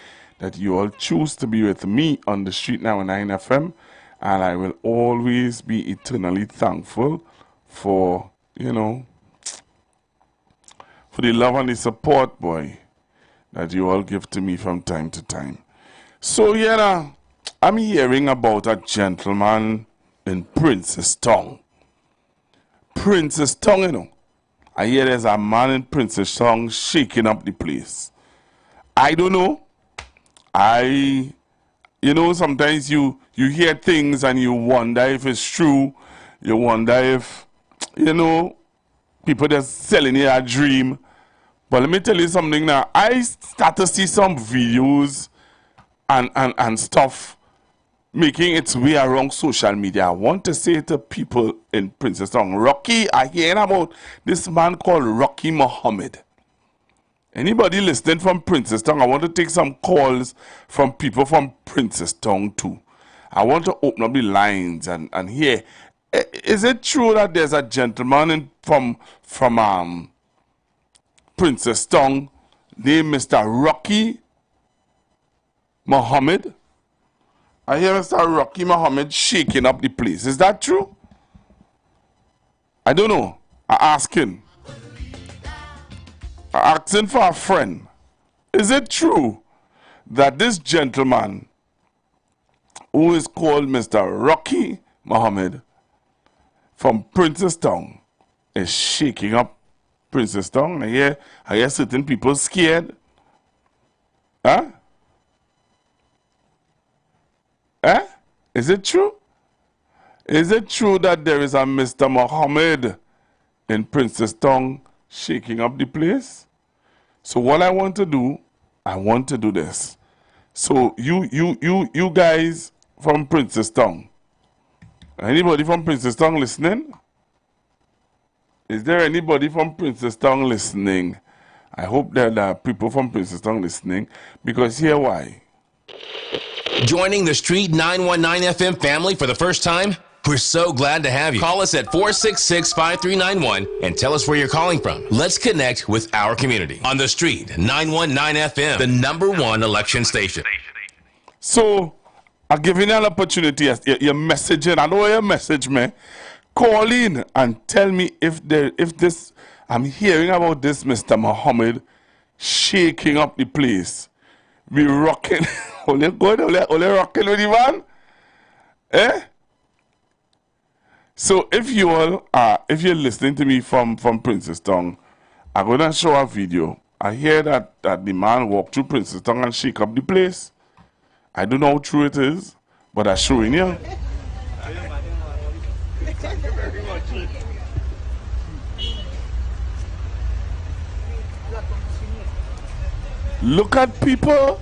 S9: that you all choose to be with me on the Street 99 FM. And I will always be eternally thankful for, you know, for the love and the support, boy, that you all give to me from time to time. So, yeah, I'm hearing about a gentleman in Princess Tongue. Princess Tongue, you know. I hear there's a man in Princess Tongue shaking up the place. I don't know. You know, sometimes you hear things and you wonder if it's true. You wonder if, you know, people just selling you a dream. But let me tell you something now. I start to see some videos and stuff making its way around social media. I want to say to people in Princess Tongue, Rocky, I hear about this man called Rocky Muhammad. Anybody listening from Princess Tongue, I want to take some calls from people from Princess Tongue too. I want to open up the lines and hear. Is it true that there's a gentleman from Princess Tongue named Mr. Rocky Muhammad? I hear Mr. Rocky Muhammad shaking up the place. Is that true? I don't know. I'm asking for a friend. Is it true that this gentleman who is called Mr. Rocky Muhammad from Princess Tongue is shaking up Princess Tongue? I hear certain people scared. Huh? Eh? Is it true? Is it true that there is a Mr. Muhammad in Princess Tongue shaking up the place? So what I want to do this. So you guys from Princess Tongue, anybody from Princess Tongue listening? Is there anybody from Princess Tongue listening? I hope there are people from Princess Tongue listening, because here why.
S6: Joining the Street 919 FM family for the first time? We're so glad to have you. Call us at 466-5391 and tell us where you're calling from. Let's connect with our community on the Street 919 FM, the #1 election station.
S9: So, I'm giving you an opportunity. You're messaging. I know you message me. Call in and tell me if this. I'm hearing about this Mr. Muhammad shaking up the place. We rocking. Only good. Only rocking with the man. Eh? So if you're listening to me from Princess Tongue, I'm gonna show a video. I hear that the man walked through Princess Tongue and shake up the place. I don't know how true it is, but I'm showing you. Look at people.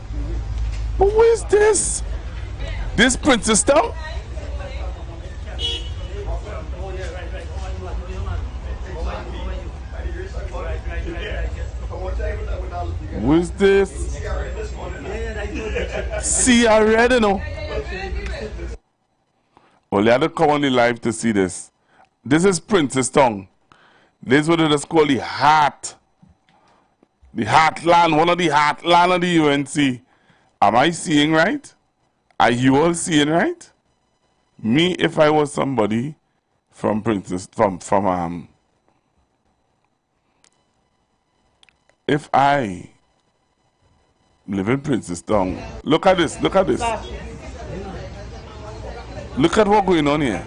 S9: Who is this? This Princess Tongue? Who is this? See, I read it, no? Well, you had to come on the live to see this. This is Princess Tongue. This is what it is called the heart. The heartland, one of the heartland of the UNC. Am I seeing right? Are you all seeing right? Me, if I was somebody from if I live in Princess Tongue, look at this, look at this. Look at what's going on here.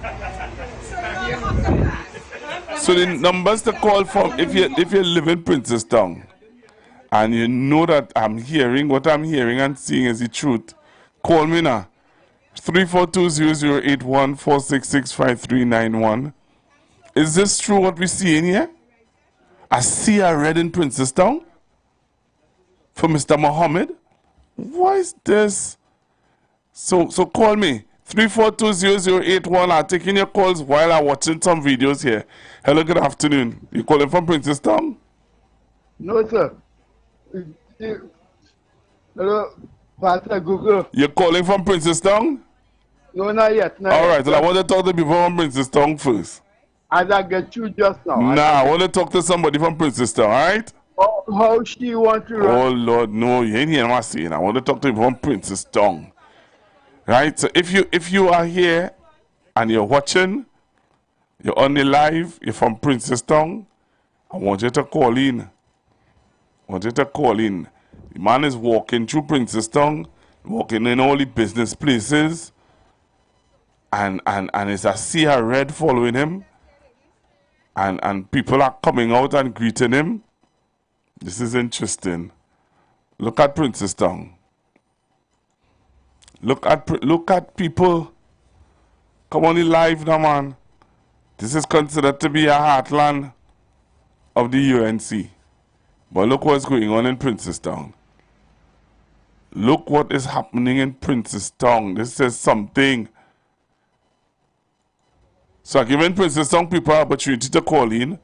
S9: So the numbers to call from, if you live in Princess Tongue and you know that I'm hearing, what I'm hearing and seeing is the truth, call me now. 342-0081 466-5391. Is this true what we see in here? I see a red in Princess Tongue for Mr. Muhammad. What is this? So call me 3420081. I'm taking your calls while I'm watching some videos here. Hello, good afternoon. You calling from Princess Town?
S10: No, sir. Hello, Pastor Google.
S9: You're calling from Princess Town?
S10: No, not yet. Not
S9: All
S10: yet.
S9: right, well, I want to talk to people from Princess Town first.
S10: As I get you just now.
S9: Nah, I want to talk to somebody from Princess Town, all right?
S10: How she want to run?
S9: Oh, Lord, no, you ain't hearing what I'm saying. I want to talk to people from Princess Town. Right? So if you are here and you're watching, you're on the live, you're from Princess Town, I want you to call in. I want you to call in. The man is walking through Princess Town, walking in all the business places, and it's a sea of red following him, and people are coming out and greeting him. This is interesting. Look at Princess Town. Look at people. Come on the live now, man. This is considered to be a heartland of the UNC. But look what's going on in Princess Town. Look what is happening in Princess Town. This is something. So I'm giving Princess Town people an opportunity to call in.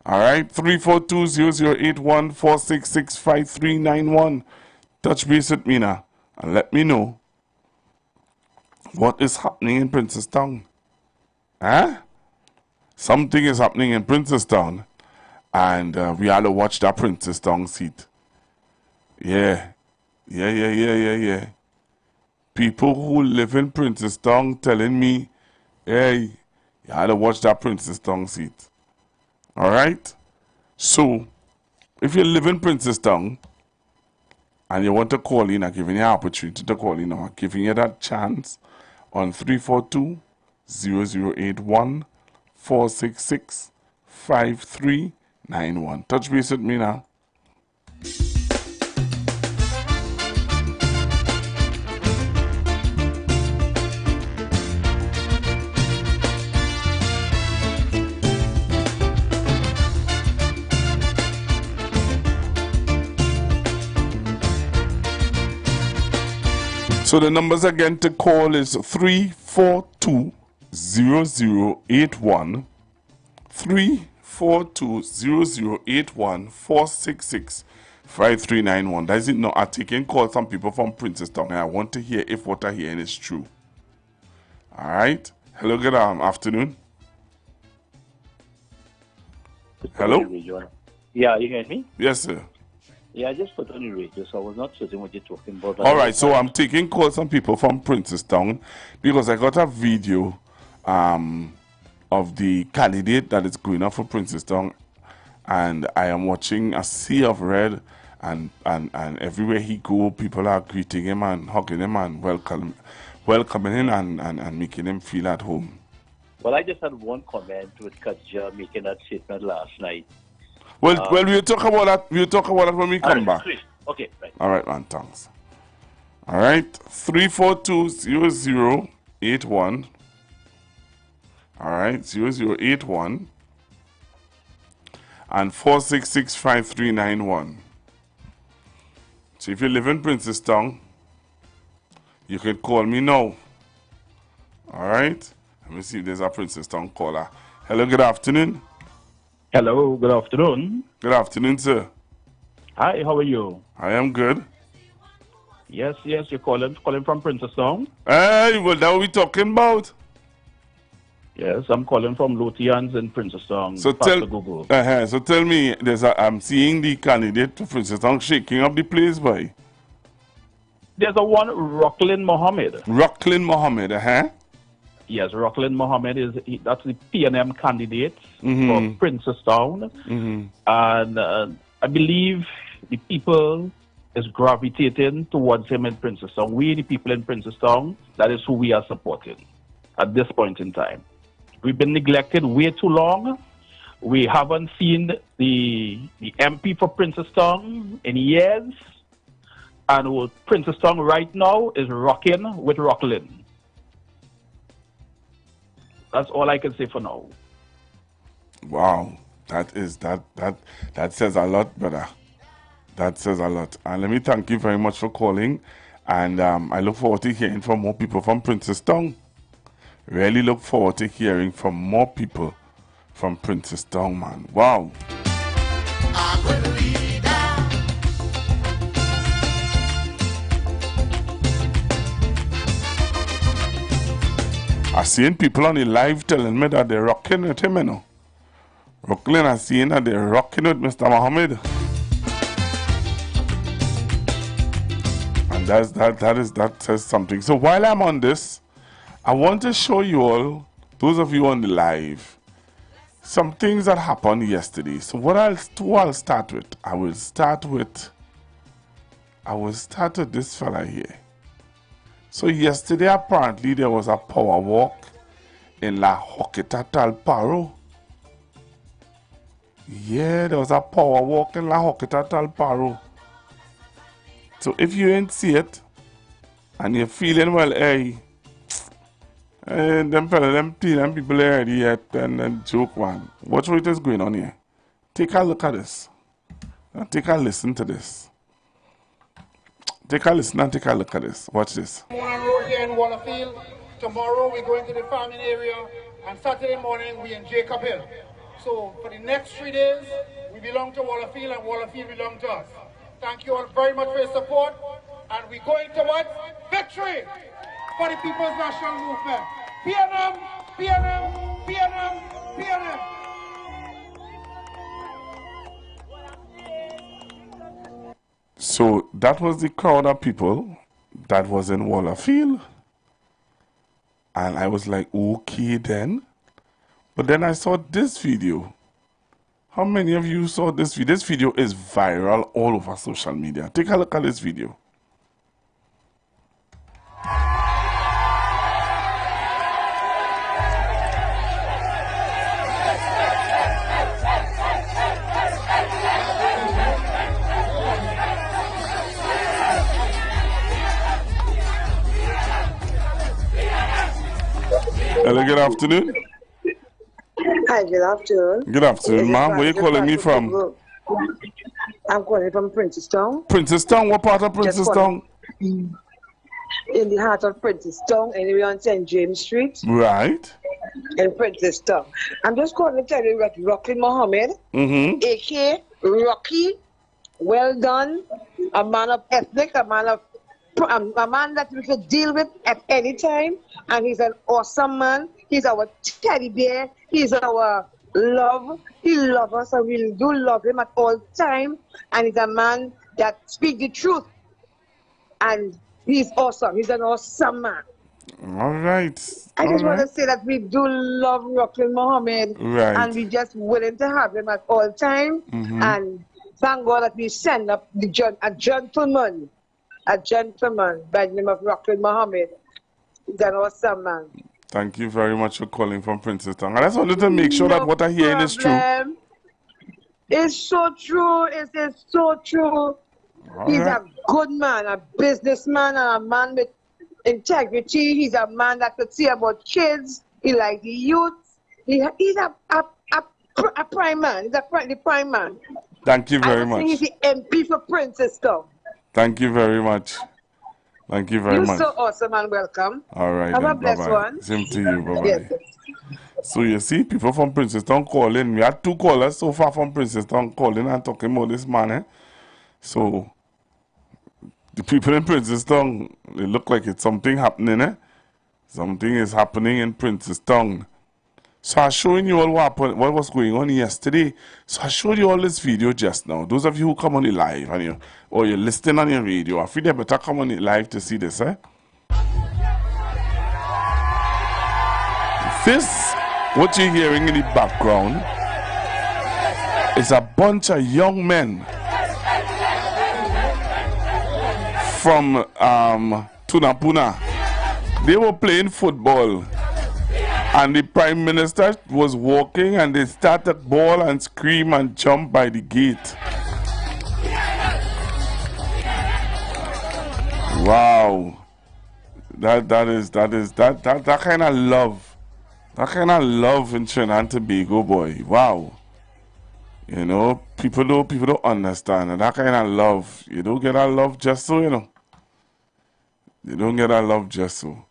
S9: All right, 3420081 4665391. Touch base with me now and let me know what is happening in Princess Town. Huh? Something is happening in Princess Town, and we have to watch that Princess Town seat. Yeah. People who live in Princess Town telling me, hey, you have to watch that Princess Town seat. All right? So, if you live in Princess Town and you want to call in, I'm giving you an opportunity to call in. I'm giving you that chance on 342-0081 466-5391. Touch base with me now. So the numbers again to call is 342-0081 342-0081 466-5391. That is it. No, I'm taking calls from people from Princess Town, and I want to hear if what I'm hearing is true. All right. Hello, good afternoon. Hello?
S11: Yeah, you hear me?
S9: Yes, sir.
S11: Yeah, I just put on the radio, so I was not certain what you're talking about.
S9: All right, so I'm taking calls from people from Princess Town because I got a video of the candidate that is going up for Princess Town, and I am watching a sea of red, and everywhere he go, people are greeting him and hugging him and welcoming him and making him feel at home.
S11: Well, I just had one comment with Katja making that statement last night.
S9: Well, we'll talk about that. We'll talk about that when we come back.
S11: Okay, right.
S9: All right, man. Thanks. All right, 342-0081. All right, 0081 and 466-5391. So if you live in Princess Town, you can call me now. All right. Let me see if there's a Princess Town caller. Hello, good afternoon.
S12: Hello, good afternoon.
S9: Good afternoon, sir.
S12: Hi, how are you?
S9: I am good.
S12: Yes, you're calling from Princess Town?
S9: Hey, well, that what we talking about?
S12: Yes, I'm calling from Lotians in Princess Town.
S9: So
S12: Google.
S9: So tell me, I'm seeing the candidate to Princess Town shaking up the place, boy.
S12: There's a one, Rocklin Mohammed.
S9: Rocklin Mohammed,
S12: Yes, Rocklin Mohammed that's the PNM candidate for Princess Town. And I believe the people is gravitating towards him in Princess Town. We, the people in Princess Town, that is who we are supporting at this point in time. We've been neglected way too long. We haven't seen the MP for Princess Town in years. And Princess Town right now is rocking with Rocklin. That's all I can say for now.
S9: Wow, that says a lot, brother. That says a lot. And let me thank you very much for calling. And I look forward to hearing from more people from Princess Town. Really look forward to hearing from more people from Princess Town, man. Wow. I seen people on the live telling me that they're rocking with him, you know. Brooklyn, I seen that they're rocking with Mr. Muhammad. And that says something. So while I'm on this, I want to show you all, those of you on the live, some things that happened yesterday. So I'll start with? I will start with this fella here. So yesterday apparently there was a power walk in La Hoqueta Talparo. Yeah, there was a power walk in La Hoqueta Talparo. So if you ain't see it and you're feeling well, hey, them people already yet and joke one. Watch what is going on here. Take a look at this. And take a listen to this. Take a listen and take a look at this. Watch this.
S13: Morning road here in Wallafield. Tomorrow we go into the farming area, and Saturday morning we in Jacob Hill. So for the next 3 days, we belong to Wallafield and Wallafield belong to us. Thank you all very much for your support, and we going towards victory for the People's National Movement. PNM, PNM, PNM, PNM.
S9: So that was the crowd of people that was in Wallafield. And I was like, okay then. But then I saw this video. How many of you saw this video? This video is viral all over social media. Take a look at this video. Hello, good afternoon.
S14: Hi, good afternoon.
S9: Good afternoon, ma'am. Where are you calling me from?
S14: I'm calling from Princess Town.
S9: Princess Town? What part of Princess Town?
S14: In the heart of Princess Town, anyway on St. James Street.
S9: Right.
S14: In Princess Town. I'm just calling to tell you that Rocky Mohammed, a.k.a. Rocky, well done, a man of ethnic, a man that we could deal with at any time, and he's an awesome man. He's our teddy bear. He's our love. He loves us, and we do love him at all time. And he's a man that speaks the truth. And he's awesome. He's an awesome man.
S9: All right.
S14: I just want to say that we do love Rockland Mohammed.
S9: Right.
S14: And we're just willing to have him at all time. And thank God that we send up a gentleman by the name of Rockland Mohammed. He's an awesome man.
S9: Thank you very much for calling from Princess Town. I just wanted to make sure that what I hear is true.
S14: It's so true. It is so true. He's a good man, a businessman, and a man with integrity. He's a man that could see about kids. He likes the youth. He's a prime man. He's the prime man.
S9: Thank you very much.
S14: He's the MP for Princess Town.
S9: Thank you very much. Thank you very much.
S14: You're so awesome and welcome.
S9: All right.
S14: Have
S9: then.
S14: a blessed one.
S9: Same to you. Bye-bye.
S14: Yes.
S9: So you see, people from Princess Town calling. We had 2 callers so far from Princess Town calling and talking about this man. So the people in Princess Town, they look like it's something happening. Something is happening in Princess Town. So I'm showing you all what was going on yesterday. So I showed you all this video just now. Those of you who come on the live and you're listening on your radio, I feel you better come on the live to see this. This, what you're hearing in the background, is a bunch of young men from Tunapuna. They were playing football. And the Prime Minister was walking and they started ball and scream and jump by the gate. Wow. That kind of love. That kind of love in Trinidad and Tobago, boy. Wow. You know, people don't understand. And that kind of love, you don't get that love just so, They don't get our love just so.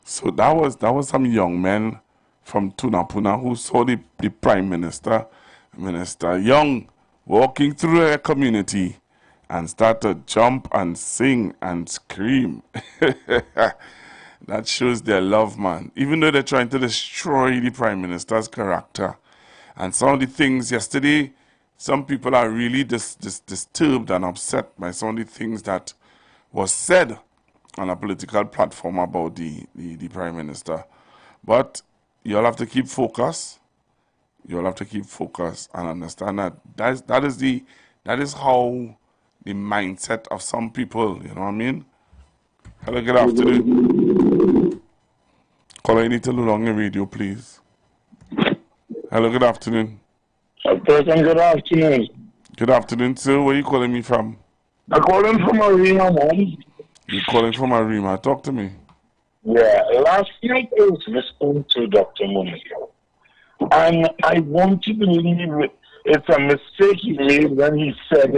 S9: So that was some young men from Tunapuna who saw the Prime Minister, Minister Young, walking through their community and start to jump and sing and scream. That shows their love, man. Even though they're trying to destroy the Prime Minister's character. And some of the things yesterday, some people are really disturbed and upset by some of the things that was said on a political platform about the Prime Minister. But you'll have to keep focus. You'll have to keep focus and understand that that is how the mindset of some people, you know what I mean? Hello, good afternoon. Caller, you need to look on your radio, please. Hello, good afternoon.
S5: Good afternoon.
S9: Good afternoon, sir. Where are you calling me from?
S5: I'm calling from Arima, man.
S9: You're calling from Arima. Talk to me.
S5: Yeah, last night I was listening to Dr. Monica, and I want to believe it's a mistake he made when he said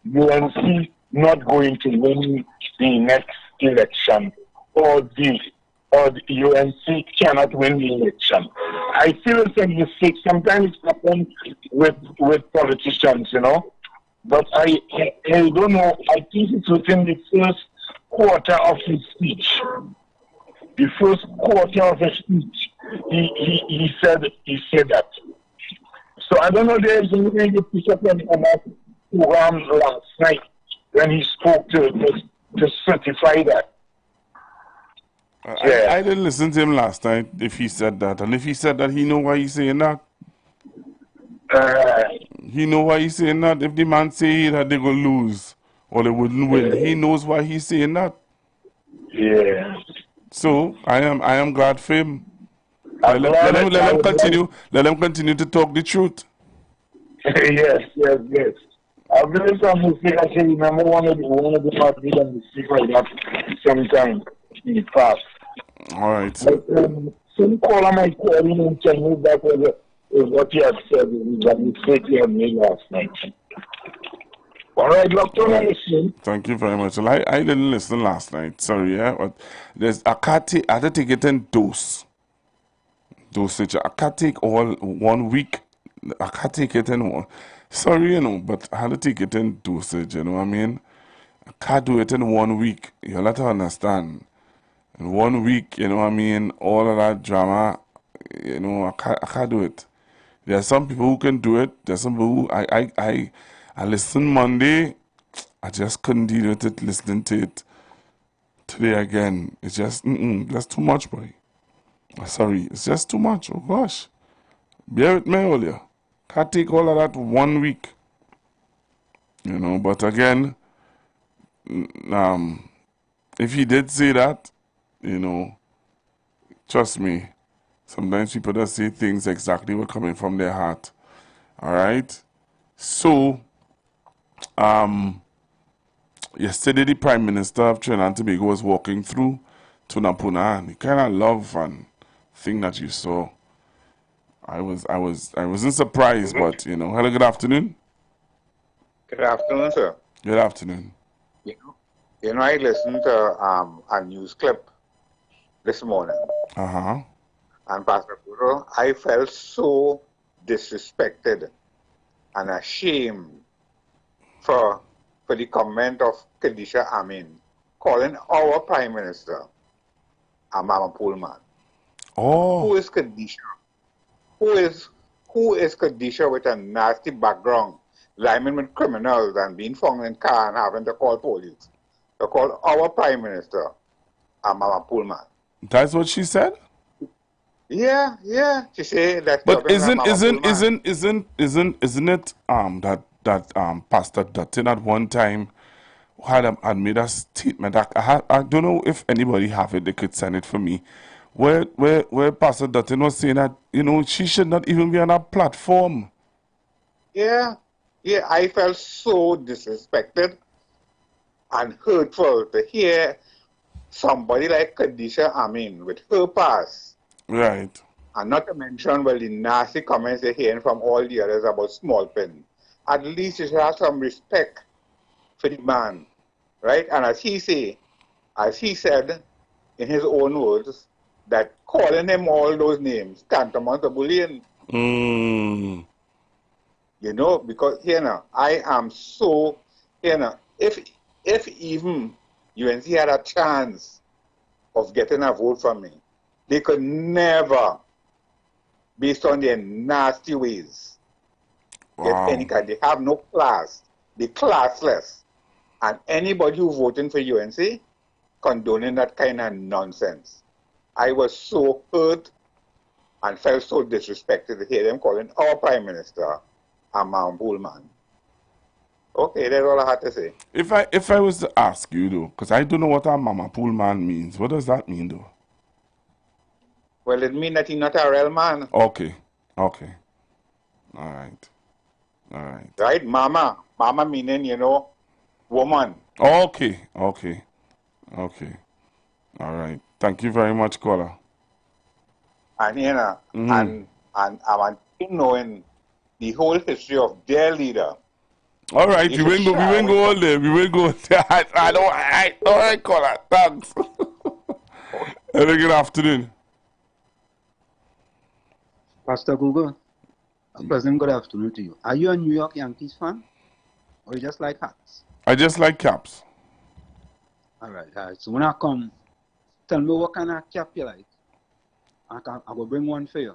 S5: UNC not going to win the next election, or the UNC cannot win the election. I feel it's a mistake. Sometimes it happens with politicians, you know. But I don't know. I think it's within the first quarter of his speech. The first quarter of his speech, he said that. So I don't know. There's anything to pick up on that program last night when he spoke to certify that.
S9: I didn't listen to him last night if he said that. And if he said that, he know why he's saying that. He know why he's saying that. If the man say that they go lose or they wouldn't win, he knows why he's saying that.
S5: Yeah.
S9: So I am glad for him. Let him continue. Let him continue to talk the truth.
S5: Yes. I've been some mistake. I can remember one of the parties and mistake like that sometime in the past.
S9: All right.
S5: Some caller might call in and tell me that was what you had said was a mistake you had made last night. All right, Dr. Nelson.
S9: Thank you very much. Well, I didn't listen last night. Sorry, yeah. But there's I had to take it in dosage. I can't take all 1 week. I can't take it in one. Sorry, you know, but I had to take it in dosage, you know what I mean? I can't do it in 1 week. You'll have to understand. In 1 week, you know what I mean? All of that drama, you know, I can't do it. There are some people who can do it. There's some people who I listened Monday. I just couldn't deal with it, listening to it today again. It's just, that's too much, boy. Sorry, it's just too much. Oh, gosh. Bear with me earlier. Can't take all of that 1 week. You know, but again, if he did say that, you know, trust me, sometimes people just say things exactly what coming from their heart. All right? So, yesterday the Prime Minister of Trinidad and Tobago was walking through Tunapuna, and the kind of love and thing that you saw, I wasn't surprised, but you know. Hello, good afternoon.
S16: Good afternoon, sir.
S9: Good afternoon.
S16: You know, I listened to a news clip this morning. And Pastor Guru, I felt so disrespected and ashamed for the comment of Khadijah Amin calling our Prime Minister a Mama Pullman.
S9: Oh.
S16: Who is Khadijah? Who is Khadijah with a nasty background, lying with criminals and being found in car and having to call police? To call our Prime Minister a Mama Pullman.
S9: That's what she said?
S16: Yeah. She said that.
S9: But isn't it that Pastor Dutton at one time had made a statement? I don't know if anybody have it. They could send it for me. Where Pastor Dutton was saying that, you know, she should not even be on a platform.
S16: Yeah. I felt so disrespected and hurtful to hear somebody like Khadijah Amin with her past.
S9: Right.
S16: And not to mention, well, the nasty comments they're hearing from all the others about small pen. At least you should have some respect for the man, right? And as he say, as he said in his own words, that calling him all those names tantamount to bullying.
S9: Mm.
S16: You know, because, I am so, if even UNC had a chance of getting a vote from me, they could never, based on their nasty ways, get any kind. They have no class. They're classless. And anybody who voting for UNC condoning that kind of nonsense. I was so hurt and felt so disrespected to hear them calling our Prime Minister a man-bull man. Okay, that's all I had to say.
S9: If I was to ask you though, because I don't know what a mama pool man means, what does that mean though?
S16: Well, it means that he's not a real man.
S9: Okay. All right.
S16: Right? Mama meaning, woman.
S9: Okay. All right. Thank you very much, caller.
S16: And and I want to know the whole history of their leader.
S9: All right, we will go all there. We will go there. All right, caller. Thanks. Have a good afternoon.
S17: Pastor Google, President, good afternoon to you. Are you a New York Yankees fan? Or you just like hats?
S9: I just like caps.
S17: All right. So when I come, tell me what kind of cap you like. I will bring one for you.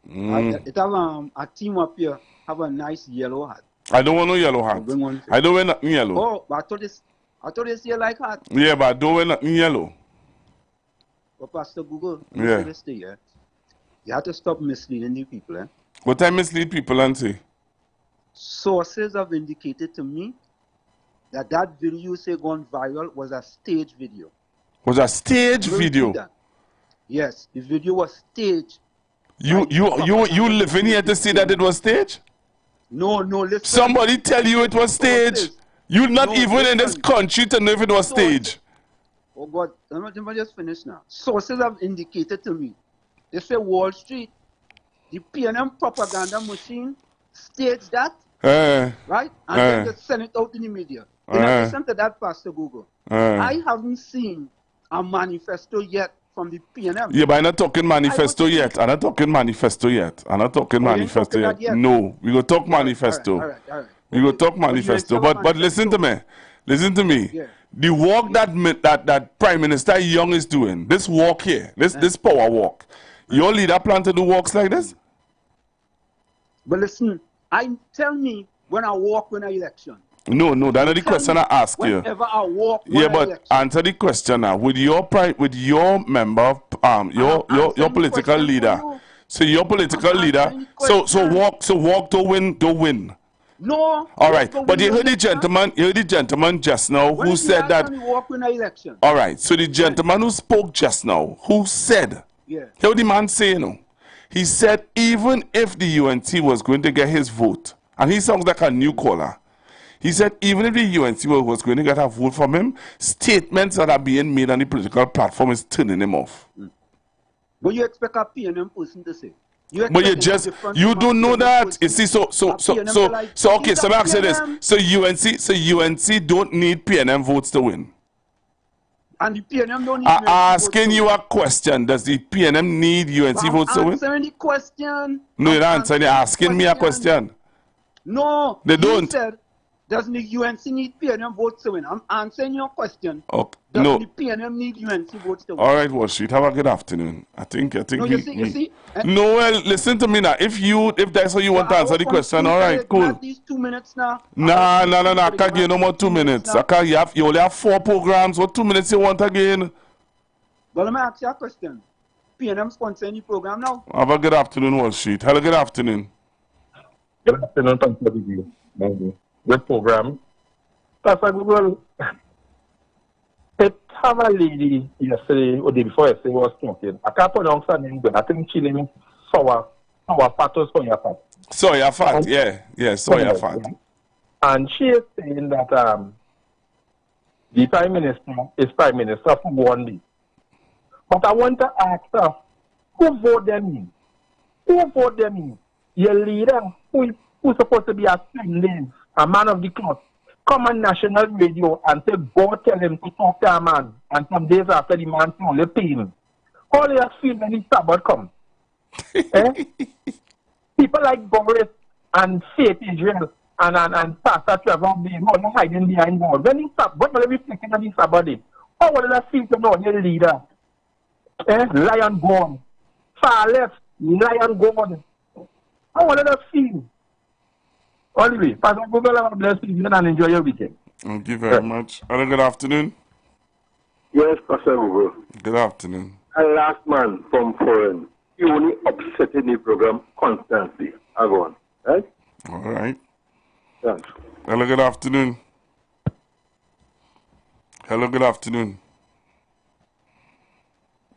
S17: It have a team up here have a nice yellow hat.
S9: I don't want no yellow hat. I don't wear nothing yellow.
S17: Oh, but I thought this you like hat.
S9: Yeah, but I don't wear nothing yellow.
S17: But Pastor Google,
S9: yeah.
S17: This day, you have to stop misleading the people.
S9: What I mislead people and say?
S17: Sources have indicated to me that video say gone viral was a stage video.
S9: Was a stage video?
S17: Yes, the video was staged.
S9: You living here to see that it was staged?
S17: No, listen.
S9: Somebody tell you it was staged. You're not even in this country to know if it was staged.
S17: Oh God, let me just finish now. Sources have indicated to me. They say Wall Street, the PNM propaganda machine staged that, right? And then they send it out in the media. In addition to that, Pastor Google, I haven't seen a manifesto yet from the PNM.
S9: Yeah, but I'm not talking manifesto yet. I'm not talking manifesto yet. No, we go talk manifesto.
S17: All right.
S9: We go talk manifesto. But listen to me.
S17: Yeah.
S9: The walk that Prime Minister Young is doing, this walk here, this power walk, your leader plan to do walks like this?
S17: But listen, tell me when I walk when I election.
S9: No, that's not the question I ask you.
S17: Whenever I walk when
S9: yeah,
S17: I
S9: but
S17: election.
S9: answer the question now. With your member, your political leader. So your political leader. So walk to win.
S17: No.
S9: All right, but you heard the gentleman just now who said that.
S17: Walk when I election.
S9: All right, so the gentleman who spoke just now, who said, hear the man say, he said even if the UNC was going to get his vote, and he sounds like a new caller. He said even if the UNC was going to get a vote from him, statements that are being made on the political platform is turning him off.
S17: But you expect a PNM person to say?
S9: But you don't know that. You see, so okay, so let me ask you this. So UNC don't need PNM votes to win.
S17: And the PNM don't need
S9: I'm asking you a question. Does the PNM need UNC votes to win?
S17: I'm answering the question.
S9: No, you're not answering. You're asking me a question.
S17: No.
S9: They don't.
S17: You said, doesn't the UNC need PNM votes to win? I'm answering your question.
S9: Okay.
S17: Doesn't the PNM need UNC votes to win?
S9: All right, Wall Street. Have a good afternoon. I think.
S17: No, you see?
S9: No, well, listen to me now. If that's how you want to answer the question, all right, cool.
S17: These 2 minutes now.
S9: Nah. I can't give no more 2 minutes. You only have 4 programs. What 2 minutes you want again?
S17: Well, let me ask you a question. PNM sponsor any program now?
S9: Have a good afternoon, Wall Street. Have a good afternoon.
S12: Good afternoon. Thanks for the video. Good program. Pastor Google, it have a lady yesterday or the day before yesterday was talking. I can't pronounce her name, but I think she named sour patos for your fat.
S9: Soya fat, yeah, soya fat.
S12: And she is saying that the Prime Minister is Prime Minister for 1 day. But I want to ask her, who vote them in? Who vote them in? Your leader, who's supposed to be a standing, a man of the cloth,
S18: come on national radio and say, go tell him to talk to a man. And some days after the man told the pain. How do you feel when the Sabbath come? Eh? People like Boris and Faith Israel and Pastor Trevor being all hiding behind God. When he Sabbath, what will they be thinking on the Sabbath day? How will they feel to know their leader? Eh? Lion gone. Far left, lion gone. How will they feel? Anyway, Pastor Google, have a blessed evening and enjoy your weekend.
S9: Thank you very much. Hello, good afternoon.
S19: Yes, Pastor Google.
S9: Good afternoon.
S19: A last man from foreign. You only upsetting the program constantly. I go on. Right?
S9: All right.
S19: Thanks.
S9: Hello, good afternoon. Hello, good afternoon.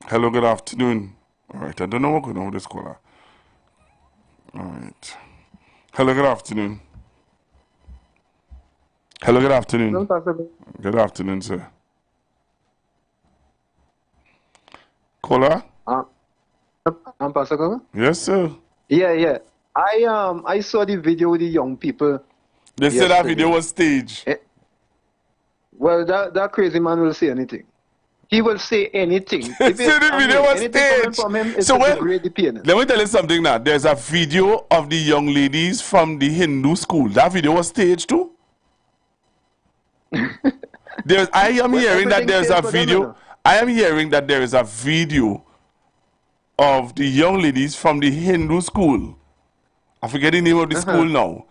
S9: Hello, good afternoon. All right, I don't know what's going on with this caller. All right. Hello, good afternoon. Hello, good afternoon. Good afternoon, sir. Caller?
S20: I'm Pastor Cover?
S9: Yes, sir.
S20: Yeah. I saw the video with the young people.
S9: They said that video was staged.
S20: Well, that crazy man will say anything. He will say anything.
S9: They said the video was staged.
S20: From him is
S9: So
S20: to degrade the piano.
S9: let me tell you something now. There's a video of the young ladies from the Hindu school. That video was staged too. I am hearing that there's a video. I am hearing that there is a video of the young ladies from the Hindu school. I forget the name of the school now.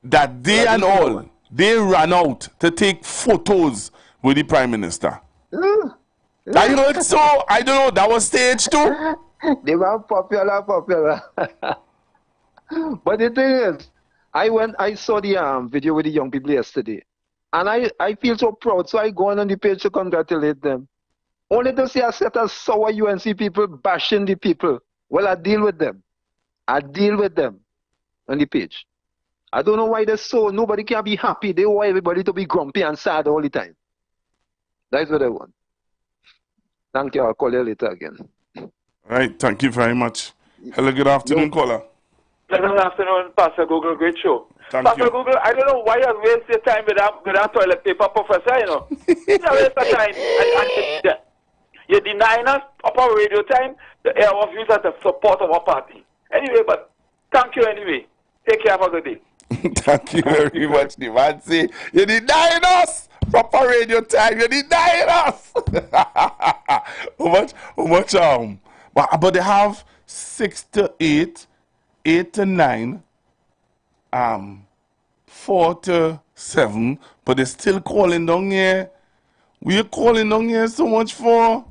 S9: That they and all, they ran out to take photos with the Prime Minister. I don't know, that was staged too.
S20: They were popular. But the thing is, I saw the video with the young people yesterday. And I feel so proud, so I go on the page to congratulate them. Only to see a set of sour UNC people bashing the people. Well, I deal with them on the page. I don't know why they're so, nobody can be happy. They want everybody to be grumpy and sad all the time. That's what I want. Thank you. I'll call you later again.
S9: All right. Thank you very much. Hello, good afternoon, caller.
S24: Good afternoon, Pastor Google. Great show.
S9: Pastor
S24: Google, I don't know why you waste your time with that toilet paper professor, you know. You waste your time. And you're denying us proper radio time. The air of you as the support of our party. Anyway, but thank you anyway. Take care. Have a good day.
S9: Thank you very much, the man say, you're denying us proper radio time, you're denying us. How much but they have 6 to 8, 8 to 9, 4 to 7, but they're still calling down here. We're calling down here so much for.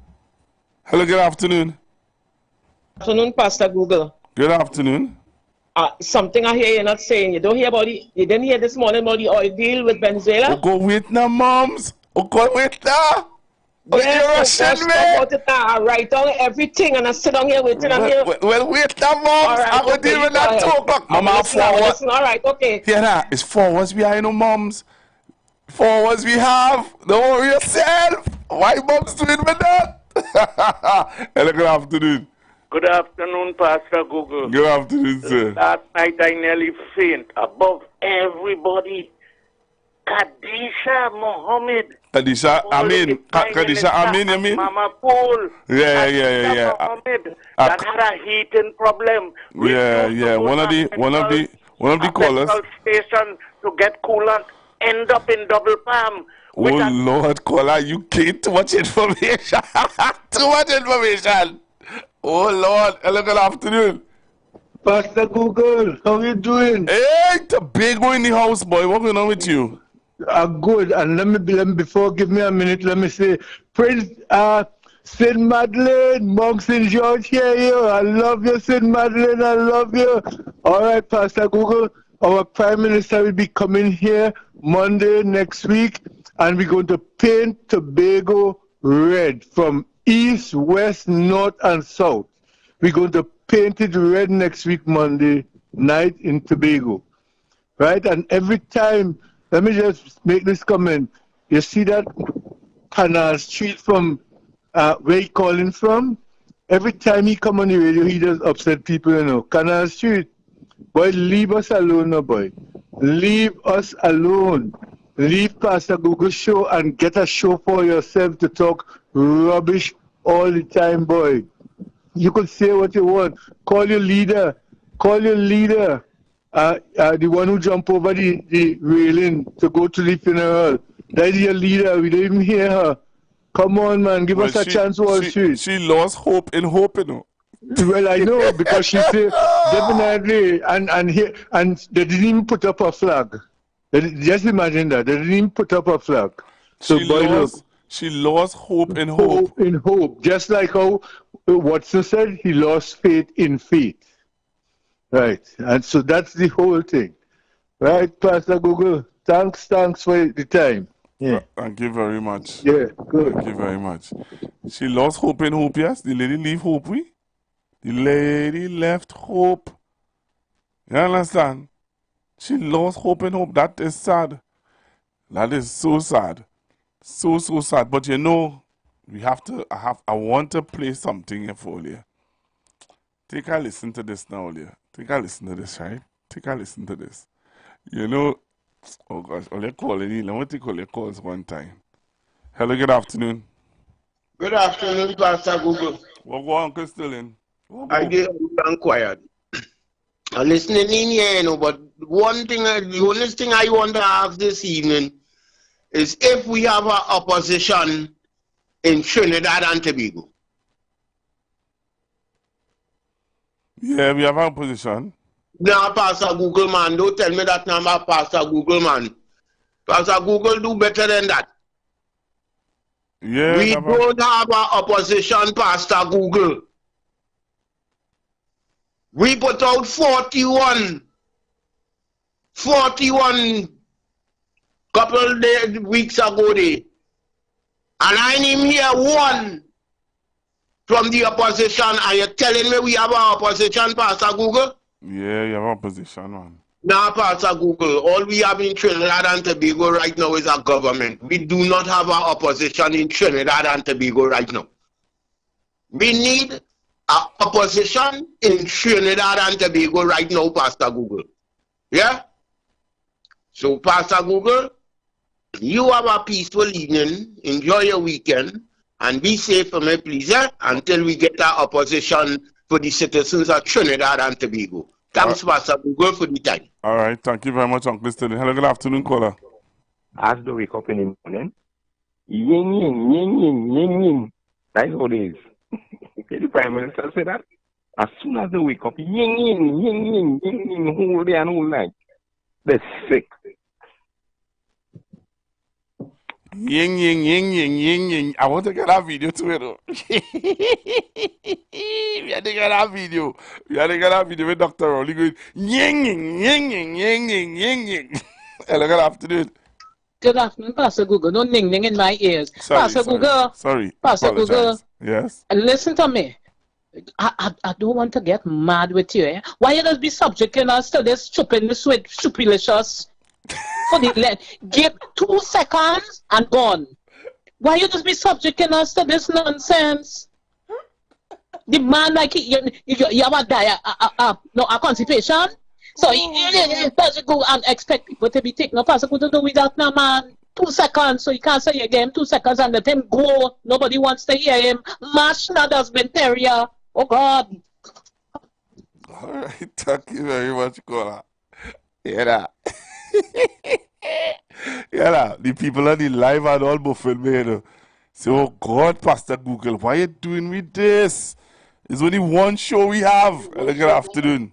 S9: Hello, good afternoon.
S25: Afternoon, Pastor Google.
S9: Good afternoon.
S25: Something I hear you're not saying. You don't hear about it. You didn't hear this morning about the oil deal with Venezuela?
S9: Go wait now, moms. Go wait now.
S25: Yes, I write down everything and I sit down here waiting.
S9: Well, wait now, moms. I'm going to deal with that 2 o'clock. Mama, 4 hours.
S25: All right, okay.
S9: Yeah, nah, it's 4 hours behind, no, moms. 4 hours we have. Don't worry yourself. Why moms doing with that? Hello, good afternoon.
S24: Good afternoon, Pastor Google.
S9: Good afternoon, sir.
S24: Last night I nearly faint. Above everybody, Kadisha Mohammed.
S9: Kadisha Amin, you mean?
S24: Mama Paul.
S9: Yeah.
S24: Mohammed that had a heating problem.
S9: Yeah. One of the callers.
S24: Station to get coolant end up in Double Palm.
S9: Oh Lord, caller, you get too much information. Too much information. Oh Lord, hello, good afternoon.
S10: Pastor Google, how you doing?
S9: Hey, Tobago in the house, boy. What's going on with you?
S10: Good. And let me before give me a minute, let me say, Prince St. Madeleine, Monk St. George here. I love you, St. Madeleine. I love you. All right, Pastor Google, our Prime Minister will be coming here Monday next week, and we're going to paint Tobago red from east, west, north, and south. We're going to paint it red next week, Monday night in Tobago. Right? And every time, let me just make this comment. You see that Canal Street from where he calling from? Every time he come on the radio, he just upset people, you know. Canal Street. Boy, leave us alone, no boy. Leave us alone. leave Pastor Google show and get a show for yourself to talk rubbish all the time, boy. You could say what you want. Call your leader. Call your leader. The one who jumped over the railing to go to the funeral. That's your leader. We don't even hear her. Come on, man. Give us a chance, Wall Street.
S9: She lost hope in hope, you know.
S10: Well, I know, because she said definitely, and they didn't even put up a flag. Just imagine that. They didn't even put up a flag. So,
S9: she lost hope in hope.
S10: Hope in hope. Just like how Watson said, he lost faith in faith. Right. And so that's the whole thing. Right, Pastor Google? Thanks for the time. Yeah.
S9: Thank you very much.
S10: Yeah, good.
S9: Thank you very much. She lost hope in hope, yes? The lady leave hope, we? The lady left hope. You understand? She lost hope in hope. That is sad. That is so sad. So sad. But you know, I want to play something here for you. Take a listen to this now, Leah. Take a listen to this, right? Take a listen to this. You know, oh gosh, all your calling in. I want to call your calls one time. Hello, good afternoon.
S2: Good afternoon, Pastor Google.
S9: What go on, Uncle Stilling?
S2: I get quiet. I'm listening in here, you know, but the only thing I want to ask this evening is if we have an opposition in Trinidad and Tobago.
S9: Yeah, we have an opposition.
S2: Now, Pastor Google, man, don't tell me that now, Pastor Google, man. Pastor Google do better than that.
S9: Yeah,
S2: we don't have an opposition, Pastor Google. We put out 41 couple weeks ago there. And I didn't hear one from the opposition. Are you telling me we have an opposition, Pastor Google?
S9: Yeah, you have an opposition, man.
S2: Now, Pastor Google, all we have in Trinidad and Tobago right now is a government. We do not have an opposition in Trinidad and Tobago right now. We need an opposition in Trinidad and Tobago right now, Pastor Google. Yeah? So, Pastor Google, you have a peaceful evening, enjoy your weekend, and be safe for me, please, until we get our opposition for the citizens of Trinidad and Tobago. Thanks, Pastor Google, for the time.
S9: All right, thank you very much, Uncle Sterling. Hello, good afternoon, caller.
S7: As they wake up in the morning, ying, ying, ying, ying, ying, ying. That's how it is. Okay, the Prime Minister said that. As soon as they wake up, ying, ying, ying, ying, ying, ying, whole day and whole night. They're sick.
S9: Ying, ying, ying, ying, ying, ying. I want to get that video too, you know. We had to get that video. We had to get that video with Dr. Rowley going, ying, ying, ying, ying, ying, ying, ying, ying. Hello, good afternoon.
S21: Good afternoon, Pastor Google. No ning-ning in my ears. Pastor Google.
S9: Sorry.
S21: Pastor Google.
S9: Yes?
S21: Listen to me. I don't want to get mad with you, eh? Why you just be subjecting us to this stupidlicious for the land? Give 2 seconds and gone. Why you just be subjecting us to this nonsense? The man like you have a constipation. So you go and expect people to be taking up. Pastor Google, don't do that now, man. 2 seconds, so you can't say again 2 seconds and let him go. Nobody wants to hear him. Mash not husband terrier. Oh God.
S9: All right, thank you very much, caller. Yeah, yeah, the people on the live and all buffing me, you know. So, oh God, Pastor Google, why are you doing with this? It's only one show we have. Good afternoon.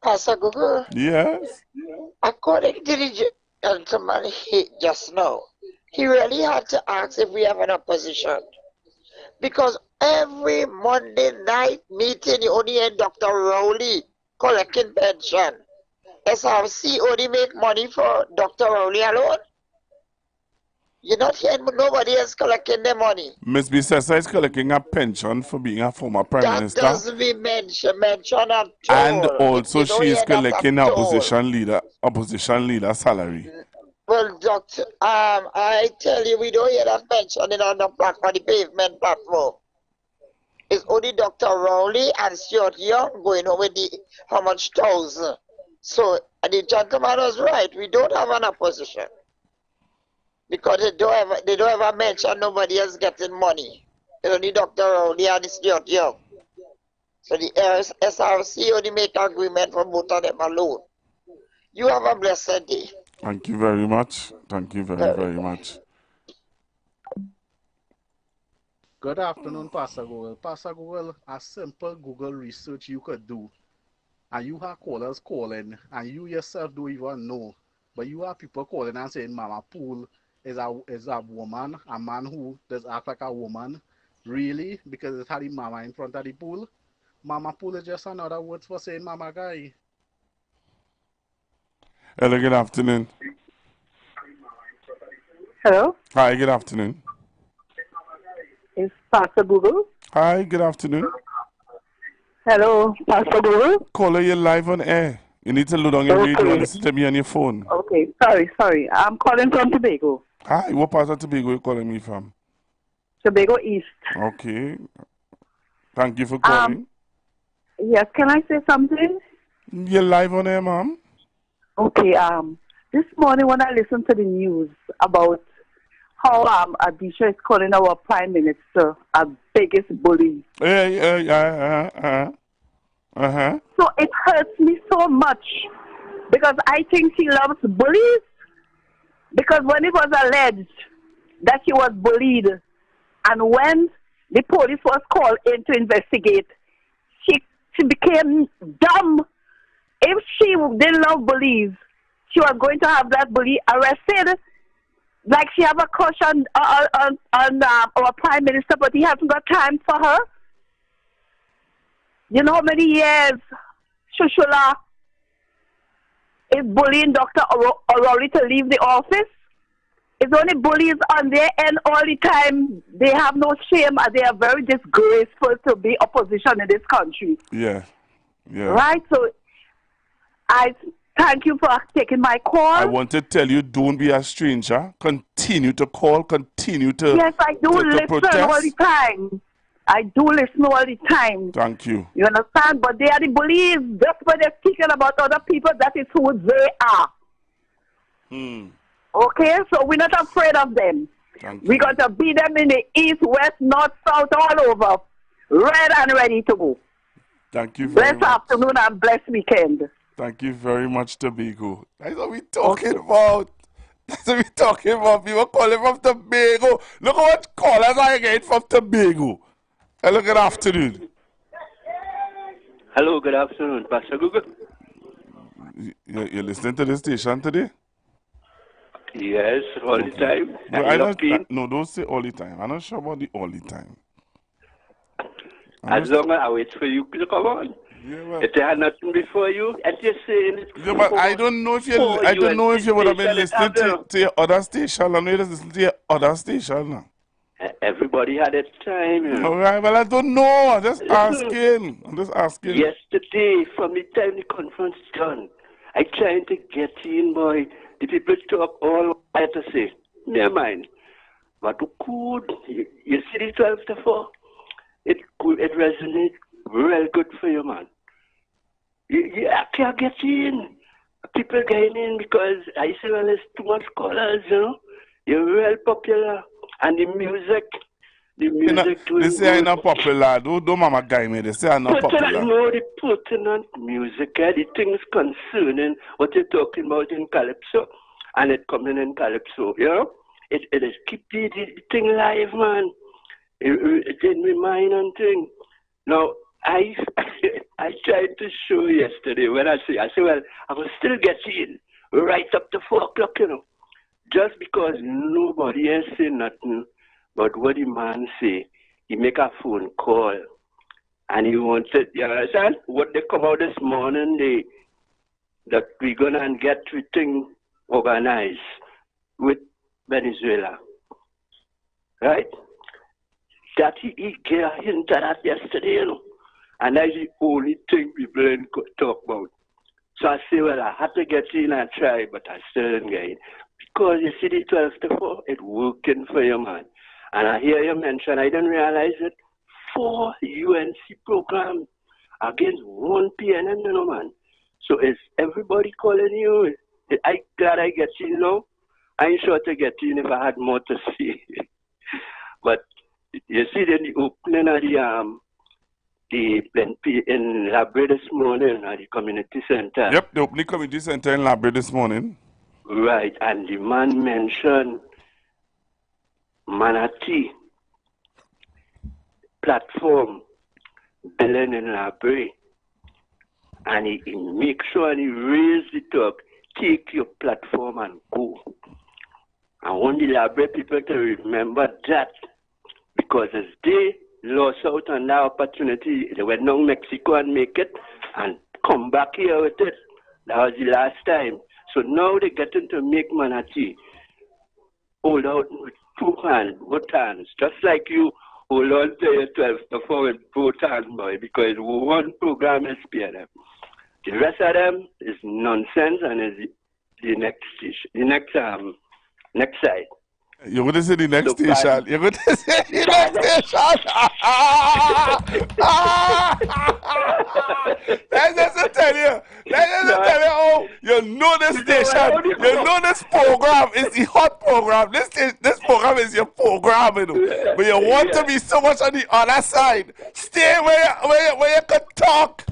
S22: Pastor Google?
S9: Yes?
S22: According to the gentleman just now, he really had to ask if we have an opposition. Because every Monday night meeting, you only hear Dr. Rowley collecting pension. SRC only make money for Dr. Rowley alone. You're not hearing nobody else collecting their money.
S9: Ms. Bissessa is collecting a pension for being a former Prime Minister.
S22: That doesn't be mentioned at all.
S9: And also she is collecting opposition leader salary.
S22: Well, Doctor, I tell you, we don't hear that mentioned on the platform, the pavement platform. It's only Dr. Rowley and Stuart Young going over the how much thousand. So And the gentleman was right. We don't have an opposition. Because they don't ever mention nobody else getting money. It's only Dr. Rowley and it's Stuart Young. So the SRC only make agreement for both of them alone. You have a blessed day.
S9: Thank you very much. Thank you very much.
S1: Good afternoon, Pastor Google. Pastor Google, a simple Google research you could do, and you have callers calling, and you yourself don't even know, but you have people calling and saying Mama Pool is a woman, a man who does act like a woman. Really? Because it had the mama in front of the pool? Mama Pool is just another word for saying Mama Guy.
S9: Hello, good afternoon.
S4: Hello?
S9: Hi, good afternoon.
S4: It's Pastor Google.
S9: Hi, good afternoon.
S4: Hello, Pastor Google.
S9: Caller, you're live on air. You need to load on your radio and listen to me on your phone.
S4: Okay, sorry. I'm calling from Tobago.
S9: Hi, what part of Tobago are you calling me from?
S4: Tobago East.
S9: Okay. Thank you for calling.
S4: Yes, can I say something?
S9: You're live on air, ma'am.
S4: Okay, this morning when I listened to the news about how Adisha is calling our Prime Minister a biggest bully. So it hurts me so much because I think she loves bullies. Because when it was alleged that she was bullied, and when the police was called in to investigate, she became dumb. If she didn't love bullies, she was going to have that bully arrested. Like she have a crush on our Prime Minister, but he hasn't got time for her. You know how many years Shushula is bullying Dr. O'Rourke to leave the office? It's only bullies on their end all the time. They have no shame and they are very disgraceful to be opposition in this country.
S9: Yeah.
S4: Right? So I thank you for taking my call.
S9: I want to tell you, don't be a stranger. Continue to call, continue to
S4: Yes, I do listen
S9: protest.
S4: all the time. I do listen all the time.
S9: Thank you.
S4: You understand? But they are the bullies. That's why they're speaking about other people. That is who they are. Okay? So we're not afraid of them. We're going to beat them in the east, west, north, south, all over. Red and ready to go.
S9: Thank you very much.
S4: Blessed afternoon and blessed weekend.
S9: Thank you very much, Tobago. That's what we're talking about. That's what we're talking about. People calling from Tobago. Look at what callers I get from Tobago. Hello, good afternoon.
S8: Hello, good afternoon, Pastor Google.
S9: You're listening to the station today?
S8: Yes, all the time.
S9: No, don't say all the time. I'm not sure about the all the time.
S8: As long as I wait for you to come on.
S9: Yeah, well.
S8: If there had nothing before you, and you're saying it.
S9: Yeah, but I don't know if you would have been listening to your other station. I know you listen to your other station now.
S8: Everybody had its time, you know.
S9: All right, well, I don't know. I'm just asking.
S8: Yesterday, from the time the conference done, I trying to get in, boy. The people talk all I had to say. Never mind. But you see the 12 to 4? It resonates real good for you, man. You can't get in. People getting in because I say, well, there's too much callers, you know. You're real popular. And the music too.
S9: They say I'm not popular. Don't mama guy me. They say I'm not popular.
S8: No, the pertinent music, the things concerning what you're talking about in Calypso. And it coming in Calypso, you know. It is keep the thing live, man. It in my mind and thing. Now, I tried to show yesterday when I say, well, I will still get in right up to 4 o'clock, you know. Just because nobody else say nothing, but what the man say, he make a phone call, and he wanted, you understand? What they come out this morning, that we're gonna get everything organized with Venezuela, right? That he gave a hint at that yesterday, you know, and that's the only thing people talk about. So I say, well, I had to get in and try, but I still didn't get in. Because you see the 12 to 4, it's working for you, man. And I hear you mention, I didn't realize it, 4 UNC programs against 1 PNM, you know, man. So is everybody calling you? I glad I get you now. I ain't sure to get in if I had more to say. But you see the opening of the plenty in Labrie this morning at the community center.
S9: Yep, the opening community center in Labrie this morning.
S8: Right, and the man mentioned Manatee platform building in Labrie. And he make sure and he raise the talk, take your platform and go. I want the Labrie people to remember that, because as they lost out on that opportunity, they went down Mexico and make it and come back here with it. That was the last time. So now they're getting to make Manatee. Hold out with both hands, just like you hold on to your 12 to 4 with both hands, boy, because one program is PNM. The rest of them is nonsense and is the next next side.
S9: You're going to say the next station. You're going to say the next station. Let's just tell you. Oh, you know this station. You know this program is the hot program. This program is your program, you know. But you want to be so much on the other side. Stay where you can talk.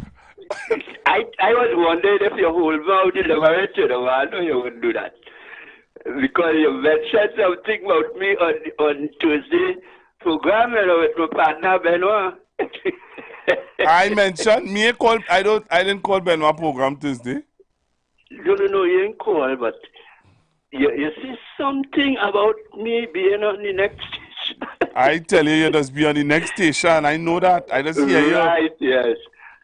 S8: I was wondering if your whole mouth deliver it to the one. I know you wouldn't do that. Because you mentioned something about me on Tuesday program with my partner Benoit.
S9: I mentioned I didn't call Benoit program Tuesday.
S8: No, you didn't call, but you see something about me being on the next station.
S9: I tell you just be on the next station. I know that. I just hear you.
S8: Right, yes.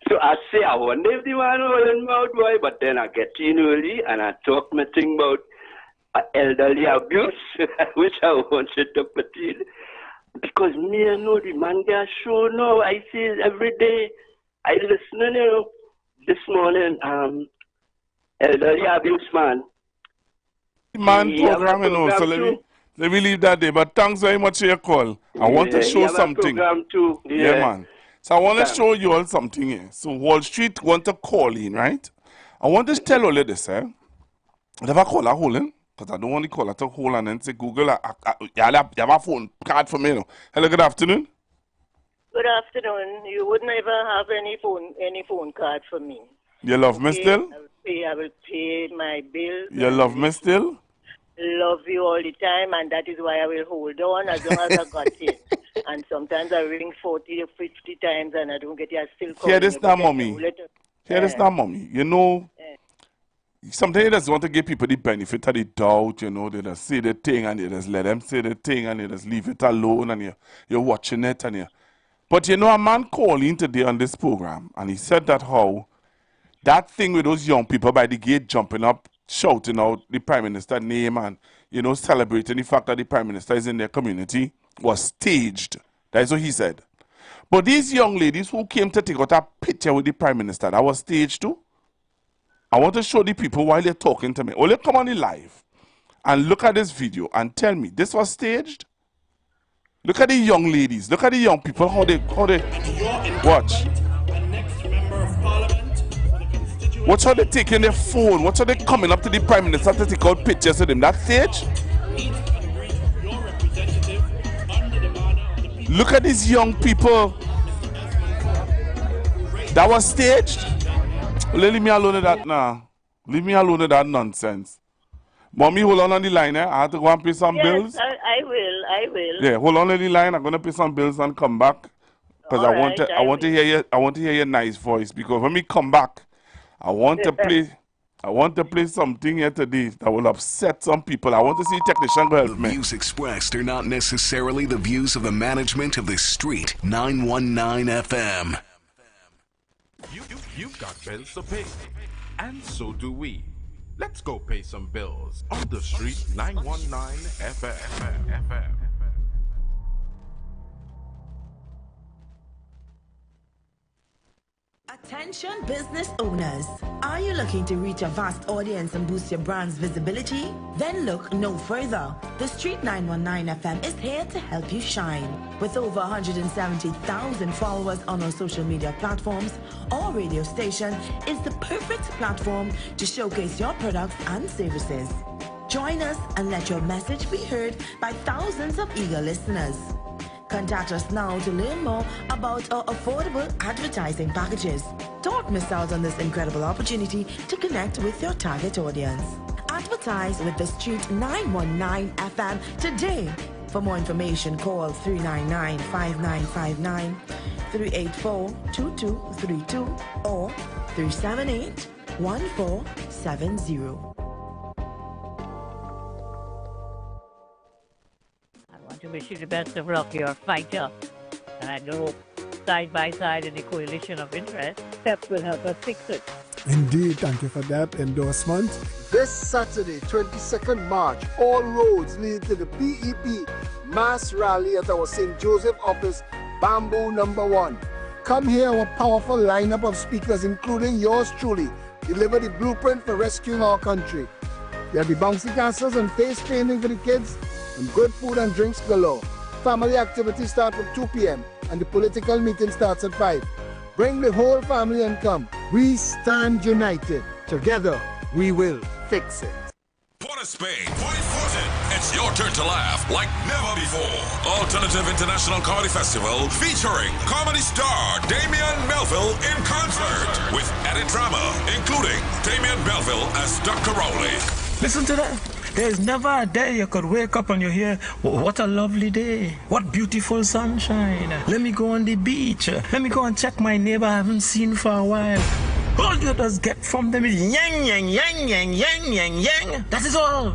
S8: So I say I wonder if the one holding mouth boy, but then I get in early and I talk my thing about elderly abuse, which I wanted to put in. Because me, I know the man get show now. I see it every day. I listen, you know, this morning, elderly abuse man.
S9: Man program, you know, so let me leave that there. But thanks very much for your call. I want to show something.
S8: Program too.
S9: Yeah, man. So I want to show you all something here. So Wall Street want to call in, right? I want to tell all of this, eh? Never call a hole in, because I don't want to call at a hole and then say, Google, you have a phone card for me, you know. Hello, good afternoon.
S3: Good afternoon. You would never have any phone card for me.
S9: You love me still?
S3: I will pay my bills.
S9: You love me still?
S3: Love you all the time, and that is why I will hold on as long as I got it. And sometimes I ring 40 or 50 times and I don't get it. I still call.
S9: Hear this now, mommy. Hear this now, mommy. You know, sometimes you just want to give people the benefit of the doubt, you know. They just say the thing and you just let them say the thing and you just leave it alone and you're watching it and you. But you know, a man called in today on this program and he said that how that thing with those young people by the gate jumping up, shouting out the Prime Minister's name and, you know, celebrating the fact that the Prime Minister is in their community was staged. That is what he said. But these young ladies who came to take out a picture with the Prime Minister, that was staged too. I want to show the people while they're talking to me. Only come on the live and look at this video and tell me, this was staged? Look at the young ladies. Look at the young people, how they watch. Watch how they taking their phone. Watch how they coming up to the Prime Minister to take out pictures of them. That stage? Look at these young people. That was staged? Leave me alone with that now. Leave me alone with that nonsense. Mommy, hold on the line. I have to go and pay some bills.
S3: I will.
S9: Yeah, hold on the line. I'm going to pay some bills and come back. Because I want to hear your nice voice. Because when we come back, I want to play something here today that will upset some people. I want to see technician go help me.
S6: The views expressed are not necessarily the views of the management of the Street 919 FM.
S11: You've got bills to pay, and so do we. Let's go pay some bills on the Street 919 FM.
S15: Attention business owners. Are you
S5: looking to reach a vast audience and boost your brand's visibility? Then look no further. The Street 919 FM is here to help you shine. With over 170,000 followers on our social media platforms, our radio station is the perfect platform to showcase your products and services. Join us and let your message be heard by thousands of eager listeners. Contact us now to learn more about our affordable advertising packages. Don't miss out on this incredible opportunity to connect with your target audience. Advertise with the Street 919 FM today. For more information, call 399-5959, 384-2232, or 378-1470.
S13: To wish you the best of luck. You're a fighter. And I know side by side in the coalition of interest, steps will help us fix it.
S14: Indeed, thank you for that endorsement.
S15: This Saturday, 22nd March, all roads lead to the PEP mass rally at our St. Joseph office, Bamboo number 1. Come hear our powerful lineup of speakers, including yours truly, deliver the blueprint for rescuing our country. There'll be bouncy castles and face painting for the kids, and good food and drinks galore. Family activities start from 2 p.m. and the political meeting starts at 5. Bring the whole family and come. We stand united. Together, we will fix it.
S23: Port of Spain, Point Fortin. It's your turn to laugh like never before. Alternative International Comedy Festival featuring comedy star Damian Melville in concert with added drama, including Damian Melville as Dr. Rowley.
S26: Listen to that. There's never a day you could wake up and you hear, what a lovely day. What beautiful sunshine. Let me go on the beach. Let me go and check my neighbor I haven't seen for a while. All you just get from them is yang, yang, yang, yang, yang, yang, yang. That is all.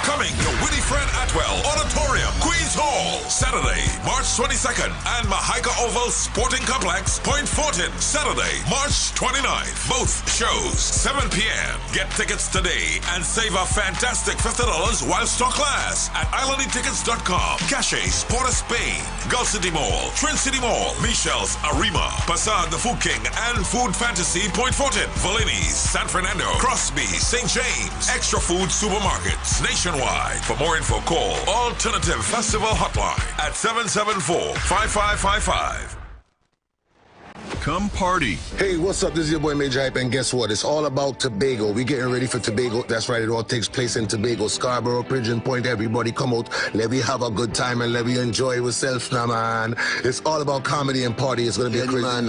S23: Coming to Winifred Atwell Auditorium, Queens Hall, Saturday, March 22nd, and Mahaika Oval Sporting Complex, Point Fortin, Saturday, March 29th. Both shows, 7 p.m. Get tickets today and save a fantastic $50 while stock lasts at islandetickets.com. Cache, Port of Spain, Gulf City Mall, Trin City Mall, Michelle's Arima, Passad the Food King, and Food Fantasy, Point Fortin, Valini's, San Fernando, Crosby, St. James, Extra Food Supermarkets, nationwide. For more info, call Alternative Festival Hotline at 774-5555.
S27: Come party.
S28: Hey, what's up? This is your boy Major Hype, and guess what? It's all about Tobago. We're getting ready for Tobago. That's right, it all takes place in Tobago, Scarborough, Pigeon Point. Everybody come out. Let me have a good time and let me enjoy ourselves now, man. It's all about comedy and party. It's going to be crazy. Man,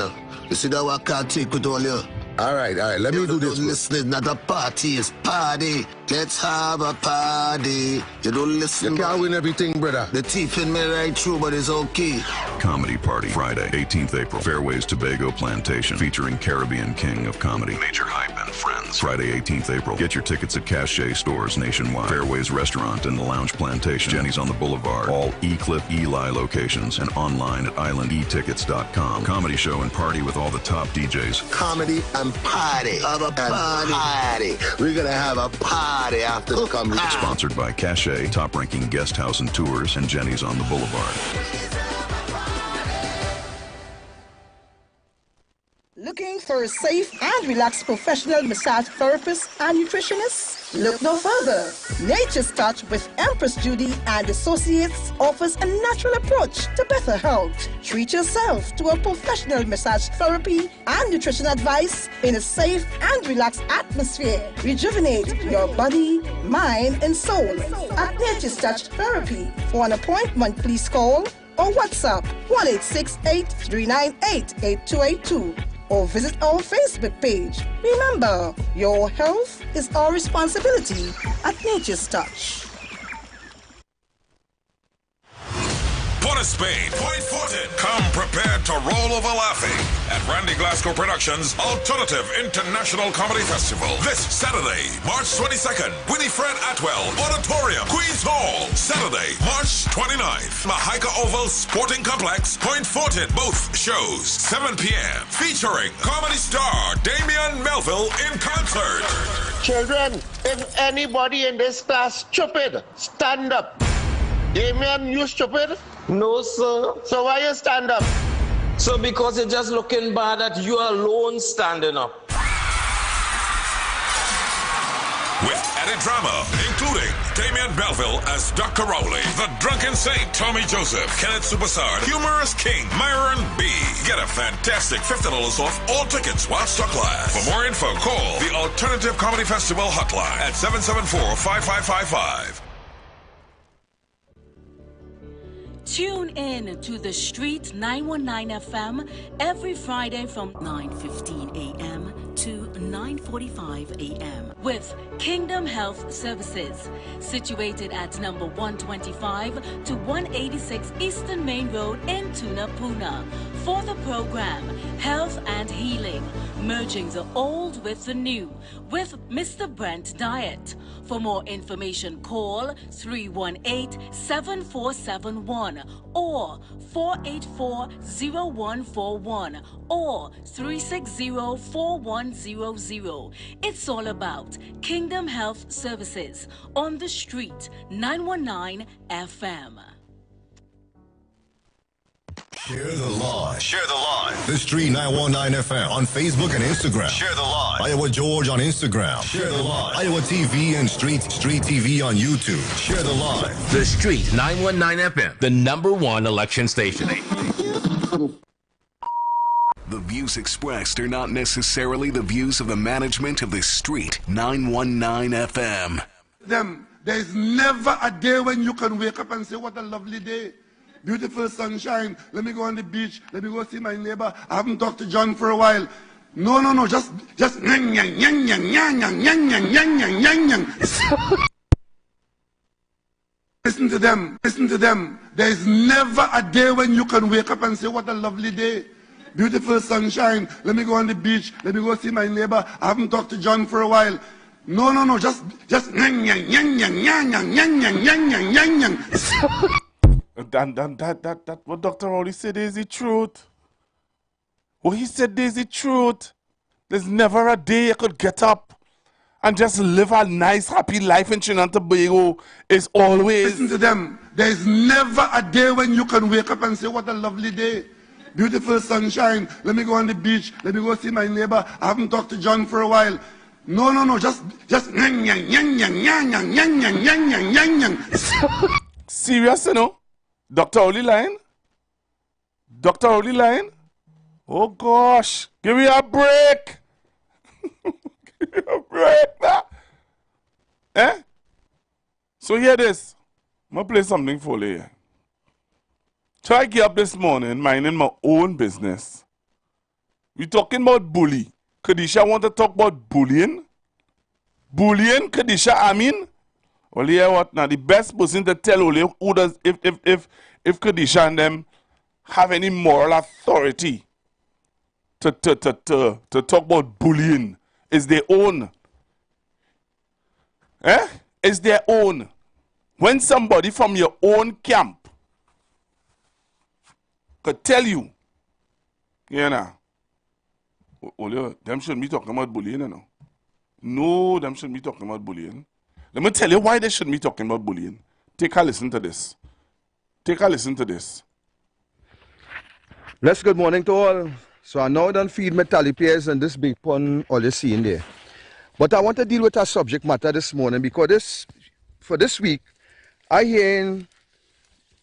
S28: you see that I can't take with all you. All right. Let me do this. Listen, it's not a party, it's party. Let's have a party. You don't listen. You can't win everything, brother. The teeth in me right through, but it's okay.
S27: Comedy Party, Friday, 18th April. Fairways Tobago Plantation, featuring Caribbean King of Comedy, Major Hype and Friends. Friday, 18th April. Get your tickets at Cache stores nationwide. Fairways Restaurant and the Lounge Plantation. Jenny's on the Boulevard. All E-Clip Eli locations and online at islandetickets.com. Comedy show and party with all the top DJs.
S28: Comedy and party. Have a party. We're going to have a party after the comedy.
S27: Sponsored by Cache, top-ranking guest house and tours, and Jenny's on the Boulevard.
S29: Looking for a safe and relaxed professional massage therapist and nutritionist? Look no further. Nature's Touch with Empress Judy and Associates offers a natural approach to better health. Treat yourself to a professional massage therapy and nutrition advice in a safe and relaxed atmosphere. Rejuvenate your body, mind, and soul at Nature's Touch Therapy. For an appointment, please call or WhatsApp 1-868-398-8282. Or visit our Facebook page. Remember, your health is our responsibility at Nature's Touch.
S23: Port of Spain, Point Fortin. Come prepared to roll over laughing at Randy Glasgow Productions' Alternative International Comedy Festival. This Saturday, March 22nd, Winifred Atwell Auditorium, Queens Hall. Saturday, March 29th, Mahaika Oval Sporting Complex, Point Fortin. Both shows, 7 p.m. Featuring comedy star Damian Melville in concert.
S2: Children, if anybody in this class stupid, stand up. Damian, you stupid?
S28: No, sir.
S2: So why you stand up?
S10: So because you're just looking bad that you alone standing up.
S23: With added drama, including Damian Belleville as Dr. Rowley, the drunken saint Tommy Joseph, Kenneth Superstar, humorous king Myron B. Get a fantastic $50 off all tickets while stock lasts. For more info, call the Alternative Comedy Festival hotline at 774-5555.
S12: Tune in to The Street 919 FM every Friday from 9:15 a.m. to 9:45 a.m. with Kingdom Health Services, situated at number 125 to 186 Eastern Main Road in Tunapuna. For the program, Health and Healing, merging the old with the new, with Mr. Brent Diet. For more information, call 318-7471 or 484-0141 or 360-4100. It's all about Kingdom Health Services on The Street 919 FM.
S16: Share the live. Share the live. The Street 919 FM on Facebook and Instagram. Share the live. Iowa George on Instagram. Share the live. Iowa TV and Street TV on YouTube. Share the live.
S17: The Street 919 FM, the #1 election station.
S6: The views expressed are not necessarily the views of the management of the Street 919 FM.
S18: There's never a day when you can wake up and say, what a lovely day. Beautiful sunshine. Let me go on the beach. Let me go see my neighbor. I haven't talked to John for a while. No. Just yang. Listen to them. There's never a day when you can wake up and say, what a lovely day. Beautiful sunshine. Let me go on the beach. Let me go see my neighbor. I haven't talked to John for a while. No. Just yang.
S9: That what Dr. Rowley said is the truth. What he said is the truth. There's never a day you could get up and just live a nice, happy life in Trinidad and Tobago. It's always...
S18: Listen to them. There's never a day when you can wake up and say, what a lovely day. Beautiful sunshine. Let me go on the beach. Let me go see my neighbor. I haven't talked to John for a while. No. Just yang.
S9: Serious, you know? Dr. Rowley lying? Dr. Rowley lying? Oh gosh, give me a break. Give me a break now. So hear this. I'm going to play something for you here. So I get up this morning minding my own business. We talking about bully. Kadisha want to talk about bullying? Bullying, Kadisha, I mean? Well, you hear what? Now, the best person to tell Ole who does, if Kadisha and them have any moral authority to talk about bullying is their own. Is their own. When somebody from your own camp could tell you, Ole, them shouldn't be talking about bullying, you know. No, them shouldn't be talking about bullying. Let me tell you why they shouldn't be talking about bullying. Take a listen to this.
S19: Let's good morning to all. So I now don't feed my tally pairs and this big pun all you see in there. But I want to deal with a subject matter this morning because for this week, I hear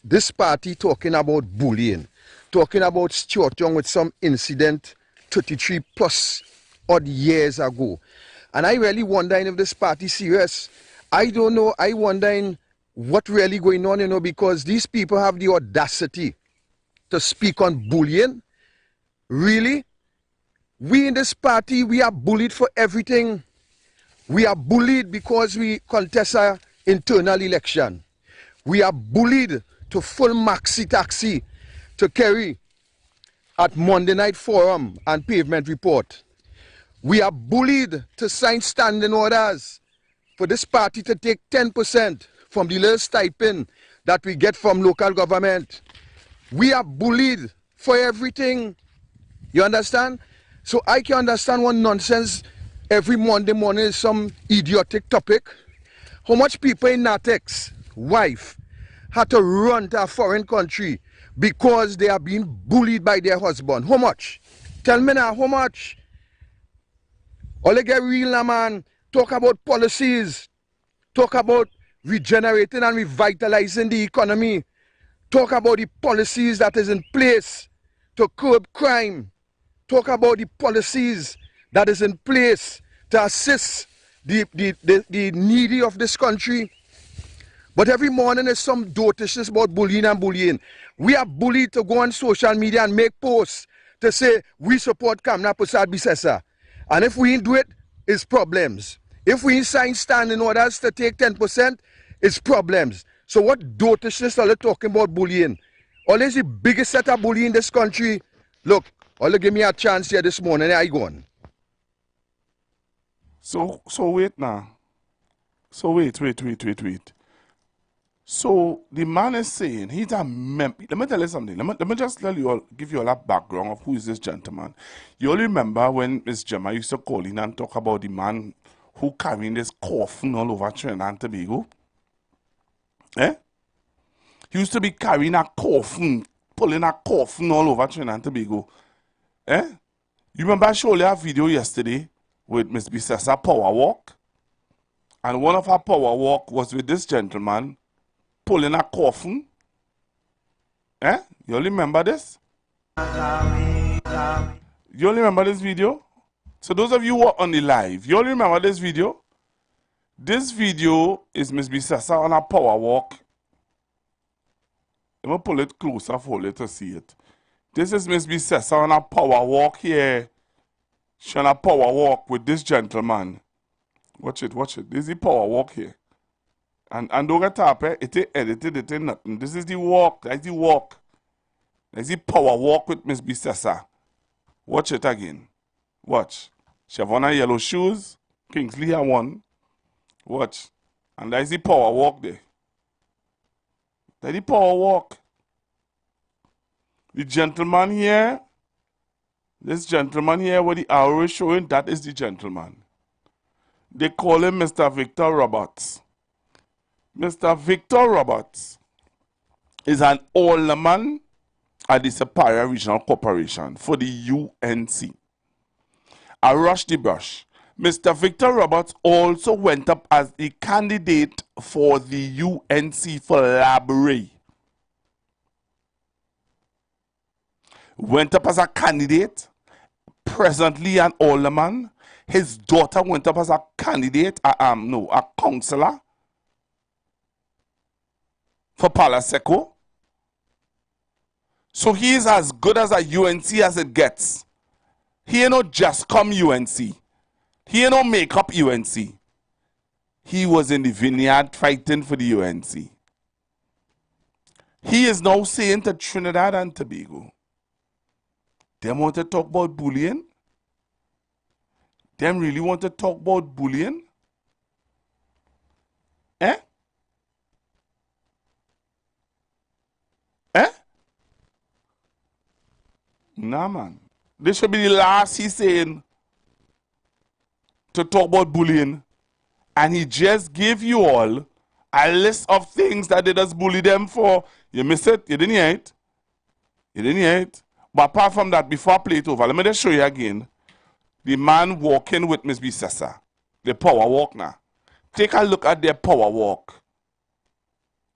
S19: this party talking about bullying, talking about Stuart Young with some incident 33 plus odd years ago. And I really wondering if this party serious. I don't know. I wondering what really going on, you know, because these people have the audacity to speak on bullying. Really? We in this party, we are bullied for everything. We are bullied because we contest an internal election. We are bullied to full maxi taxi to carry at Monday Night Forum and Pavement Report. We are bullied to sign standing orders for this party to take 10% from the little stipend that we get from local government. We are bullied for everything. You understand? So I can understand one nonsense every Monday morning is some idiotic topic. How much people in Natex, wife, had to run to a foreign country because they are being bullied by their husband. How much? Tell me now, how much? All they get real now, man. Talk about policies. Talk about regenerating and revitalizing the economy. Talk about the policies that is in place to curb crime. Talk about the policies that is in place to assist the needy of this country. But every morning there's some dotishness about bullying and bullying. We are bullied to go on social media and make posts to say we support Kamna Prasad Bisesa. And if we ain't do it, it's problems. If we ain't sign standing orders to take 10%, it's problems. So what dotishness are they talking about bullying? Always the biggest set of bullying in this country. Look, all give me a chance here this morning. I go on.
S9: So wait now. So wait. So the man is saying he's a member. Let me tell you something. Let me just tell you all, give you all a background of who is this gentleman. You all remember when Miss Gemma used to call in and talk about the man who carrying this coffin all over Trinidad and Tobago? Eh? He used to be carrying a coffin, pulling a coffin all over Trinidad and Tobago. Eh? You remember I showed you a video yesterday with Miss Bisesa power walk? And one of her power walk was with this gentleman pulling a coffin. Eh? You all remember this? You all remember this video? So those of you who are on the live, you all remember this video? This video is Miss Bisesa on a power walk. Let me pull it closer for you to see it. This is Miss Bisesa on a power walk here. She on a power walk with this gentleman. Watch it. This is the power walk here. And don't get up, it ain't edited, it ain't nothing. This is the walk. That's the walk. That's the power walk with Miss Bisesa. Watch it again. Watch. She have on her yellow shoes. Kingsley have one. Watch. And that's the power walk there. That's the power walk. The gentleman here, this gentleman here where the arrow is showing, that is the gentleman. They call him Mr. Victor Roberts. Mr. Victor Roberts is an alderman at the Superior Regional Corporation for the UNC. I rush the brush. Mr. Victor Roberts also went up as the candidate for the UNC for Library. Went up as a candidate, presently an alderman. His daughter went up as a candidate, a councillor for Palaseco. So he is as good as a UNC as it gets. He ain't no just come UNC. He ain't no make up UNC. He was in the vineyard fighting for the UNC. He is now saying to Trinidad and Tobago, them want to talk about bullying? Them really want to talk about bullying? Eh? Eh? Nah, man. This should be the last he's saying to talk about bullying. And he just gave you all a list of things that they just bully them for. You missed it? You didn't hear it? You didn't hear it? But apart from that, before I play it over, let me just show you again. The man walking with Miss Bisesa. The power walk now. Take a look at their power walk.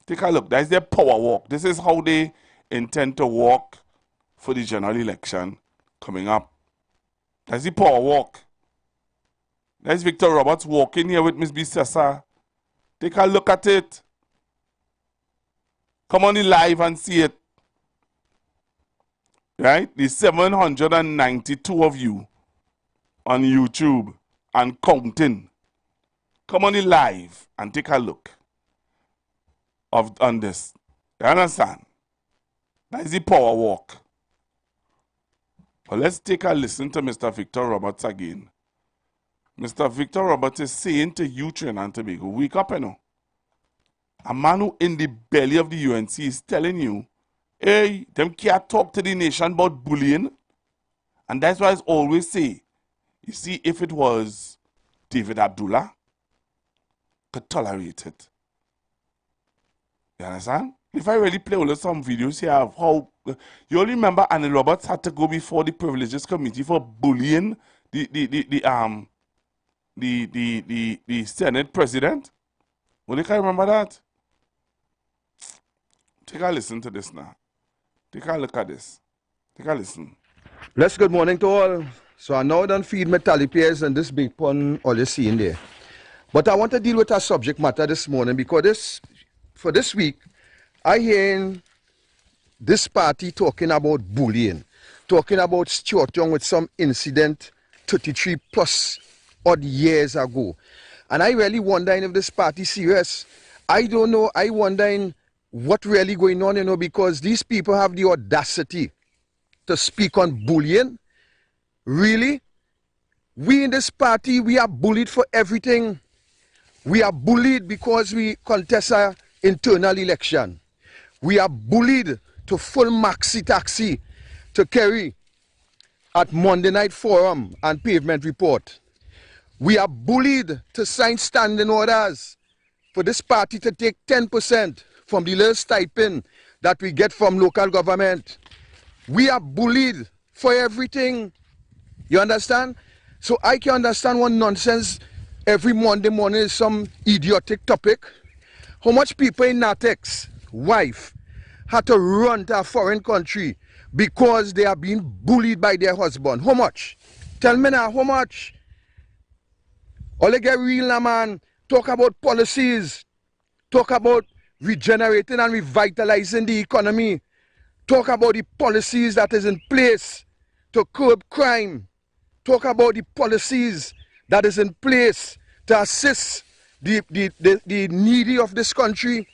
S9: Take a look. That's their power walk. This is how they intend to walk for the general election coming up. That's the power walk. That's Victor Roberts walking here with Miss Bisesa. Take a look at it. Come on in live and see it. Right? The 792 of you on YouTube and counting. Come on in live and take a look on this. You understand? That is the power walk. But let's take a listen to Mr. Victor Roberts again. Mr. Victor Roberts is saying to you, Trinidad and Tobago, wake up, you know. A man who in the belly of the UNC is telling you, hey, them can't talk to the nation about bullying. And that's why I always say, you see, if it was David Abdullah, could tolerate it. You understand? If I really play all of some videos here of how you only remember Annie Roberts had to go before the Privileges Committee for bullying the Senate president. Well, you can remember that. Take a listen to this now. Take a look at this. Take a listen.
S19: Let's good morning to all. So I now don't feed my tally pairs and this big pun all you see in there. But I want to deal with a subject matter this morning because for this week, I hear this party talking about bullying, talking about Stuart Young with some incident 33 plus odd years ago. And I really wondering if this party serious. I don't know. I wondering what really going on, because these people have the audacity to speak on bullying. Really? We in this party, we are bullied for everything. We are bullied because we contest an internal election. We are bullied to full maxi taxi to carry at Monday Night Forum and Pavement Report. We are bullied to sign standing orders for this party to take 10% from the little stipend that we get from local government. We are bullied for everything. You understand? So I can understand one nonsense every Monday morning is some idiotic topic. How much people in Natex, wife, had to run to a foreign country because they are being bullied by their husband? How much? Tell me now, how much? All they get real now, man. Talk about policies. Talk about regenerating and revitalizing the economy. Talk about the policies that is in place to curb crime. Talk about the policies that is in place to assist the needy of this country.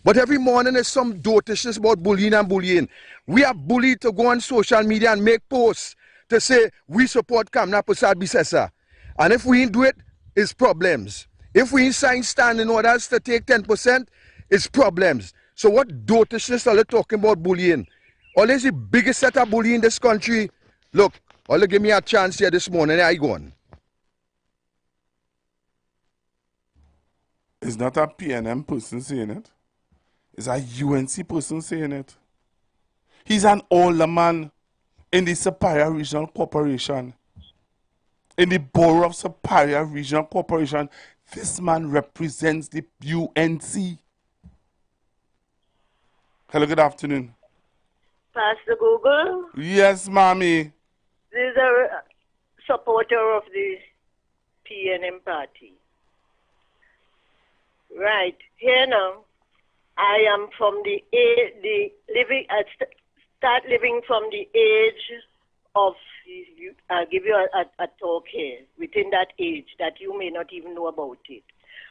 S19: But every morning there's some dotishness about bullying and bullying. We are bullied to go on social media and make posts to say we support Kamna Prasad Bisesa. And if we do it, it's problems. If we sign standing orders to take 10%, it's problems. So what dotishness are they talking about bullying? Always the biggest set of bullying in this country. Look, all give me a chance here this morning, I go on.
S9: It's not a PNM person saying it. It's a UNC person saying it. He's an older man in the Superior Regional Corporation. In the borough of Superior Regional Corporation, this man represents the UNC. Hello, good afternoon.
S3: Pastor Google?
S9: Yes, mommy.
S3: This is a supporter of the PNM party. Right. Here now, I am from start living from the age of, I'll give you a talk here, within that age that you may not even know about it.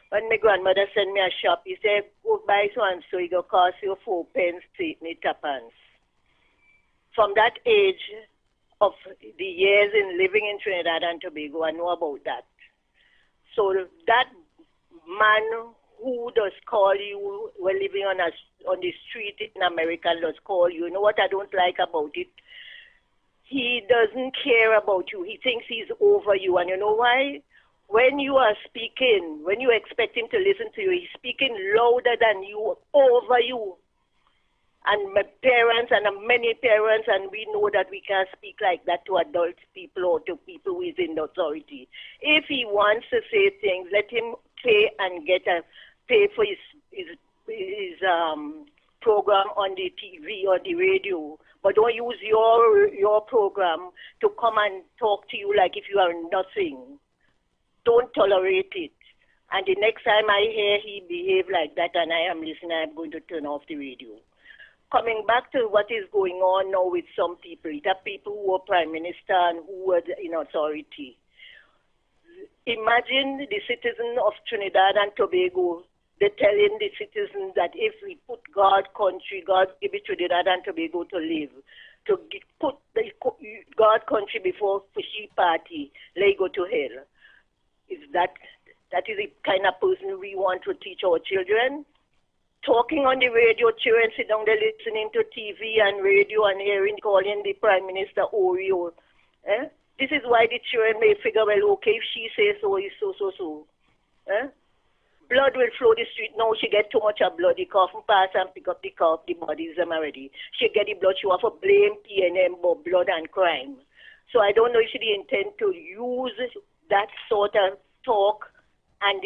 S3: When my grandmother sent me a shop, he said, go buy so and so, it will cost you 4 pence, 3 pence. From that age of the years in living in Trinidad and Tobago, I know about that. So that man who does call you, we're living on the street in America, does call you. You know what I don't like about it? He doesn't care about you. He thinks he's over you. And you know why? When you are speaking, when you expect him to listen to you, he's speaking louder than you, over you. And my parents and many parents, and we know that we can't speak like that to adult people or to people who is in authority. If he wants to say things, let him pay and pay for his program on the TV or the radio. But don't use your program to come and talk to you like if you are nothing. Don't tolerate it. And the next time I hear he behave like that and I am listening, I'm going to turn off the radio. Coming back to what is going on now with some people, the people who were prime minister and who were in authority. Imagine the citizen of Trinidad and Tobago, they're telling the citizens that if we put God country, God give it Trinidad and Tobago to live, to put the God country before fishy party, they go to hell. Is that is the kind of person we want to teach our children? Talking on the radio, children sit down there listening to TV and radio and hearing, calling the Prime Minister Oreo. This is why the children may figure, well, okay, if she says so, it's so. blood will flow the street. Now she get too much of blood. The coffin pass and pick up the bodies them already. She get the blood. She want to blame PNM for blood and crime. So I don't know if she intend to use that sort of talk and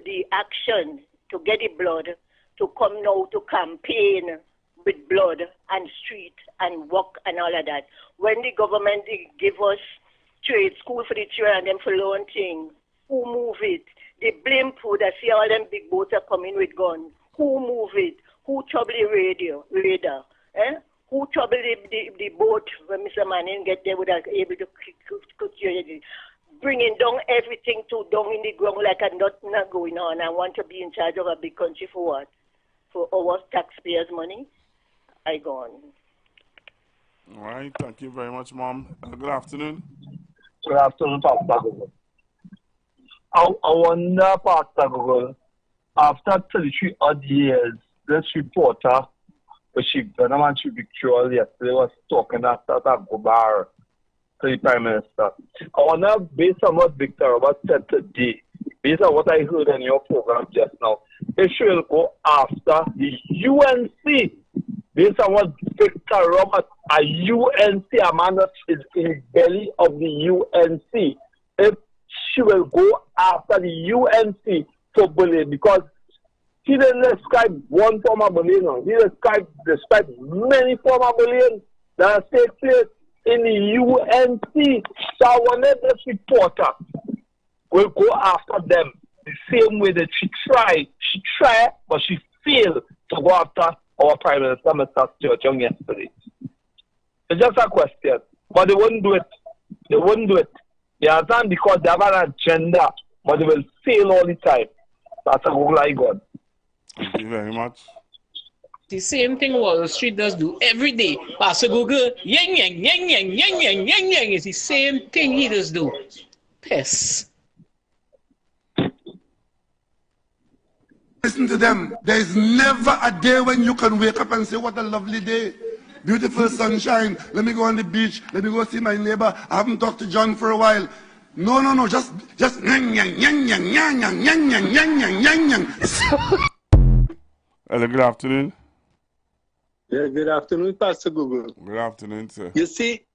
S3: the action to get the blood to come now to campaign with blood and street and walk and all of that. When the government give us trade school for the children and them for learn things, who move it? They blame food. I see all them big boats are coming with guns. Who move it? Who trouble the radar? Who trouble the boat when Mr. Manning get there without able to bringing down everything down in the ground like nothing going on. I want to be in charge of a big country for what? For our taxpayers' money? I go on.
S9: All right. Thank you very much, Mom. Good afternoon.
S1: Good afternoon, Pastor Google. I wonder, Pastor Google, after 33 odd years, this reporter, she Victoria yesterday was talking after that Gobar to the Prime Minister. I wonder, based on what Victor Robert said today, based on what I heard in your program just now, if she will go after the UNC, based on what Victor Robert, a UNC, a man that is in the belly of the UNC, if she will go after the UNC for bullying, because he didn't describe one form of bullying, he described many forms of bullying that take place in the UNC. So I wonder if this reporter will go after them the same way that she tried, but she failed to go after our Prime Minister, Mr. Stuart Young, yesterday. It's just a question, but they wouldn't do it. They wouldn't do it. They are done because they have an agenda, but they will fail all the time. That's a whole lot of God.
S9: Thank you very much.
S10: The same thing Wall Street does do every day. Pastor Google, yang, yang, yang, yang, yang, yang, yang, yang. It's the same thing he does do. Piss.
S18: Listen to them. There is never a day when you can wake up and say, what a lovely day. Beautiful sunshine. Let me go on the beach. Let me go see my neighbor. I haven't talked to John for a while. No. Just yang, yang, yang, yang, yang, yang, yang, yang, yang, yang, yang.
S9: Hello, good afternoon.
S4: Yeah, good afternoon, Pastor Google.
S9: Good afternoon, sir.
S4: You see,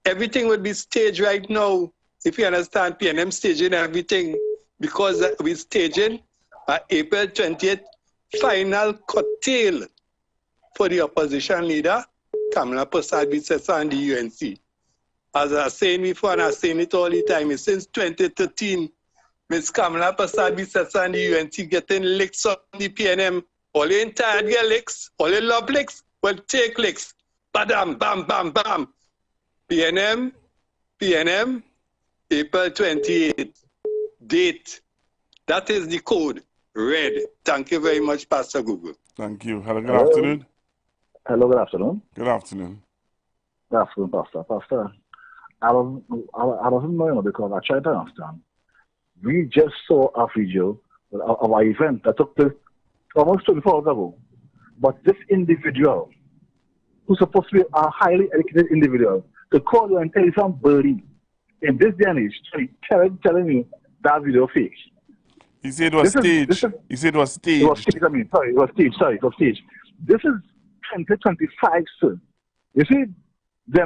S4: everything would be staged right now, if you understand, PNM staging everything, because we're staging April 20th final curtail for the opposition leader, Kamala Persad-Bissessar and the UNC. As I was saying before, and I'm saying it all the time, since 2013, Ms. Kamala Persad-Bissessar and the UNC getting licks on the PNM. All they tired get licks, all they love licks, well, take licks. Badam, bam, bam, bam. PNM, April 28th. Date. That is the code. Red. Thank you very much, Pastor Google.
S9: Thank you. Hello, good afternoon.
S7: Hello, good afternoon.
S9: Good afternoon.
S7: Good afternoon, Pastor. Pastor, I doesn't know, because I tried to understand. We just saw a video of an event that took place almost 24 hours ago. But this individual, who's supposed to be a highly educated individual, to call you and tell you some birdie in this day and age, telling you that video fake.
S9: He said it was staged. He said it was staged.
S7: It was staged, it was staged. Sorry, it was staged. This is 2025, sir. You see, they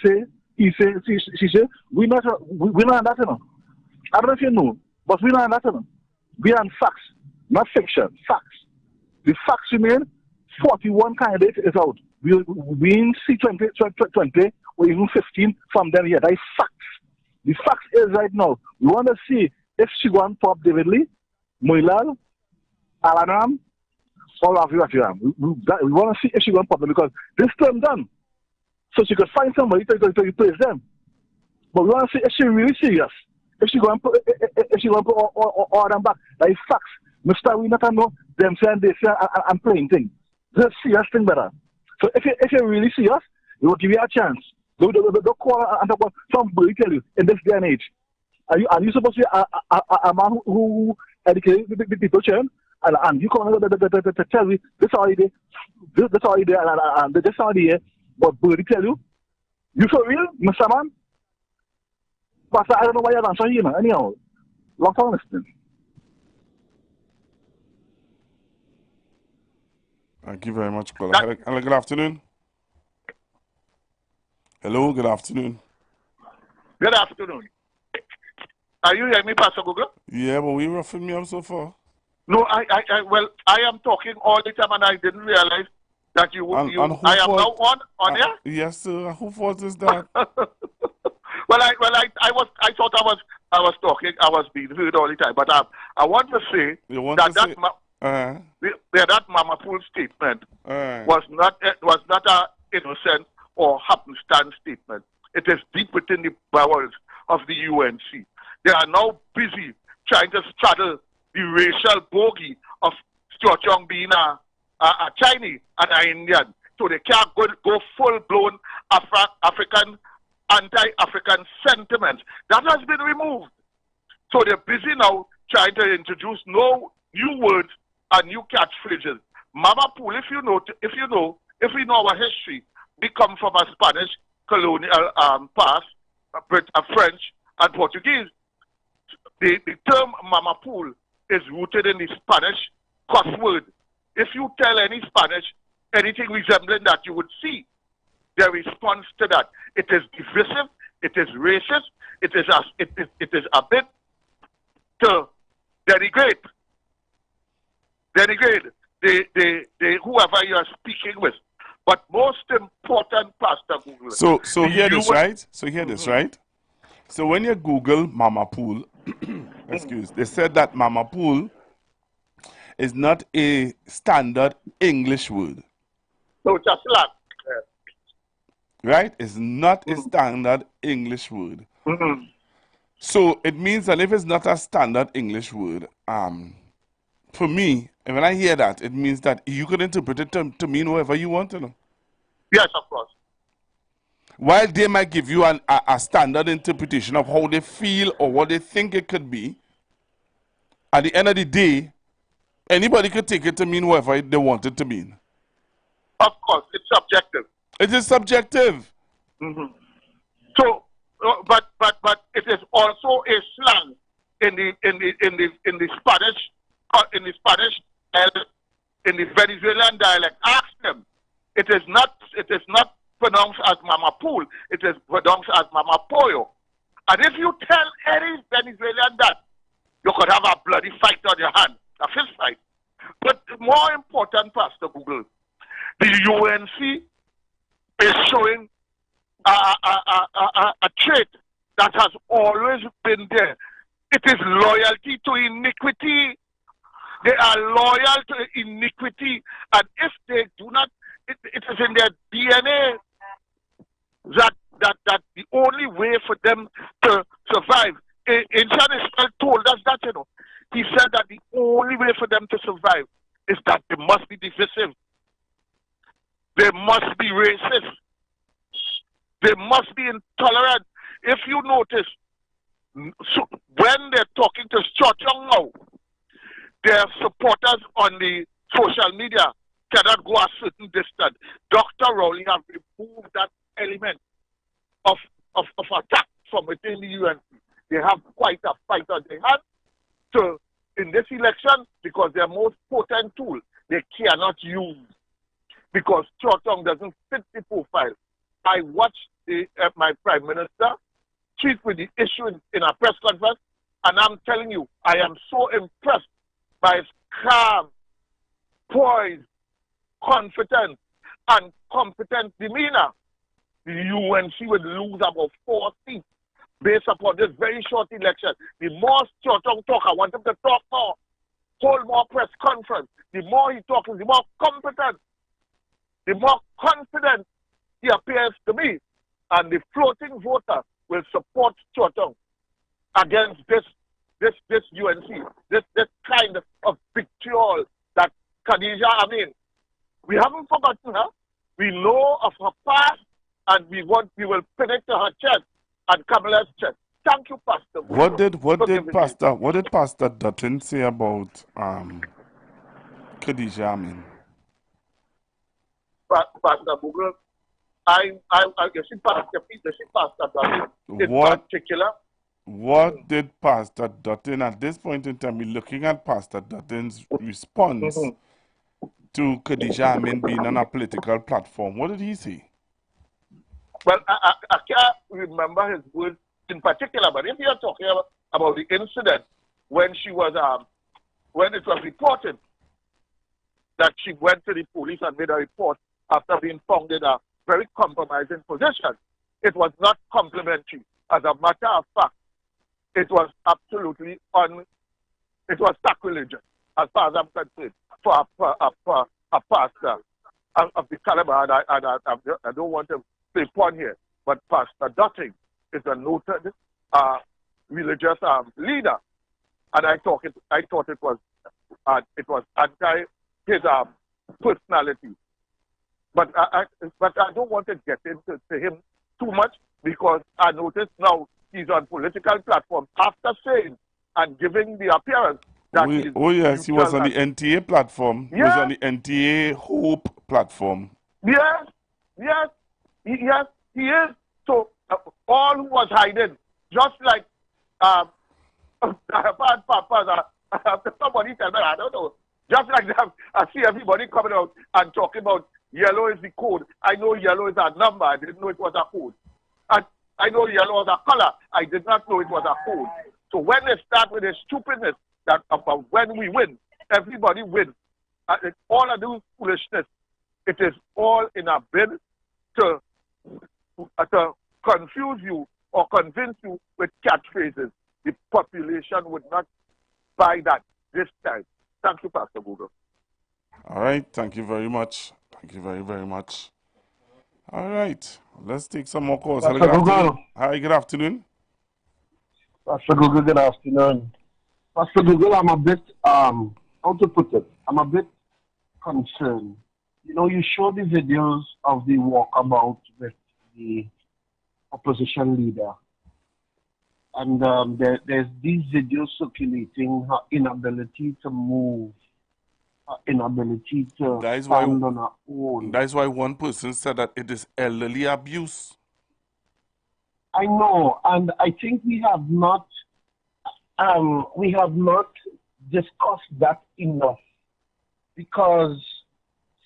S7: say, she said, we're not that, you know. I don't know if you know, but we're not that, you know. We are on facts, not fiction, facts. The facts remain, 41 candidates is out. We in C20 or even 15 from them here. That is facts. The facts is right now, we want to see if she wants Pop David Lee, Moilal, Alanam, or Rafi Rafiram. We want to see if she wants Pop them, because this term done. So she could find somebody to replace them. But we want to see if she's really serious. If she going to put all them back. That is facts. Mr. We not know them saying they say I'm playing things. This is a serious thing better. So if you're really serious, it will give you a chance. Don't call and talk about somebody tell you in this day and age. Are you supposed to be a man who educates the people, Chairman? And you come to tell me this already, and this already, but Birdie tell you, you for real, Mr. Man? Pastor, I don't know why you're answering you, man. Anyhow, long time listening.
S9: Thank you very much, caller. Hello, good afternoon. Hello, good afternoon.
S7: Good afternoon. Are you hearing me, Pastor Google?
S9: Yeah, but we roughing me up so far.
S7: No, well, I am talking all the time, and I didn't realize that I am now on here.
S9: Yes, sir. Who fault is that?
S7: I thought I was talking, I was being heard all the time, but I want to say that Mama Pool statement was not a innocent or happenstance statement. It is deep within the bowels of the UNC. They are now busy trying to straddle the racial bogey of Chong being a Chinese and an Indian. So they can't go full-blown African, anti-African sentiment. That has been removed. So they're busy now trying to introduce new words and new catchphrases. Mama Pool, if we know our history, we come from a Spanish colonial past, a French and Portuguese. The term Mama Pool is rooted in the Spanish cuss word. If you tell any Spanish anything resembling that, you would see their response to that. It is divisive, it is racist, it is a bit to denigrate the whoever you are speaking with. But most important, Pastor Google.
S9: So hear this, right? So hear this, right? So when you Google Mama Pool, they said that Mama Pool is not a standard English word.
S7: No, just slang.
S9: Right? It's not a standard English word. So it means that if it's not a standard English word, for me, and when I hear that, it means that you could interpret it to mean whatever you want to know.
S7: Yes, of course.
S9: While they might give you a standard interpretation of how they feel or what they think it could be, at the end of the day, anybody could take it to mean whatever they want it to mean.
S7: Of course, it's subjective.
S9: It is subjective.
S7: So, but it is also a slang in the Spanish in the Venezuelan dialect. Ask them. It is not pronounced as Mama Pool. It is pronounced as Mama Pollo. And if you tell any Venezuelan that, you could have a bloody fight on your hand, a fist fight. But more important, Pastor Google, the UNC is showing a trait that has always been there. It is loyalty to iniquity. They are loyal to iniquity. And if they do not, it is in their DNA that the only way for them to survive. Ancient Israel told us that, He said that the only way for them to survive is that they must be divisive. They must be racist. They must be intolerant. If you notice, so when they're talking to Chong now, their supporters on the social media cannot go a certain distance. Dr. Rowley has removed that element of attack from within the UNC. They have quite a fight on their hands. So in this election, because their most potent tool, they cannot use because Chong doesn't fit the profile. I watched my Prime Minister treat with the issue in a press conference, and I'm telling you, I am so impressed by his calm, poised, confident, and competent demeanor. The UNC would lose about 4 seats based upon this very short election. The more Chong talk, I want him to talk more, hold more press conference. The more he talks, the more competent, the more confident he appears to me. And the floating voter will support Chong against this UNC, this kind of victorial that Khadija, we haven't forgotten her. We know of her past, and we will pin it to her chest and Kamala's chest. Thank you, Pastor.
S9: What did Pastor Dutton say about Khadija?
S7: Pastor Google, you see Pastor Dutton in particular.
S9: What did Pastor Dutton, at this point in time, we're looking at Pastor Dutton's response to Khadija Amin being on a political platform. What did he say?
S1: Well, I can't remember his words in particular, but if you're talking about the incident when she was, when it was reported that she went to the police and made a report after being found in a very compromising position, it was not complimentary. As a matter of fact, it was absolutely it was sacrilegious, as far as I'm concerned, for a pastor of the caliber, and I don't want to say one here, but Pastor Dutting is a noted religious leader, and I thought it was anti his personality. But I don't want to get into him too much, because I noticed now he's on political platforms after saying and giving the appearance that
S9: he was on the NTA platform.
S1: Yeah.
S9: He was on the NTA Hope platform.
S1: Yes, he is. So all who was hiding, just like I have had papas, somebody tell me, I don't know, just like that, I see everybody coming out and talking about yellow is the code. I know yellow is a number. I didn't know it was a code. And I know yellow is a color. I did not know it was a code. So when they start with their stupidness that about when we win, everybody wins. It's all of this foolishness. It is all in a bid to confuse you or convince you with catchphrases. The population would not buy that this time. Thank you, Pastor Google.
S9: All right. Thank you very much. Thank you very, very much. All right. Let's take some more calls. Hello, good afternoon. Hi, good afternoon.
S5: Pastor Google, good afternoon. Pastor Google, I'm a bit, how to put it, I'm a bit concerned. You know, you show the videos of the walkabout with the opposition leader. And there's these videos circulating, her inability to move, her inability to stand on her own.
S9: That is why one person said that it is elderly abuse.
S5: I know, and I think we have not discussed that enough, because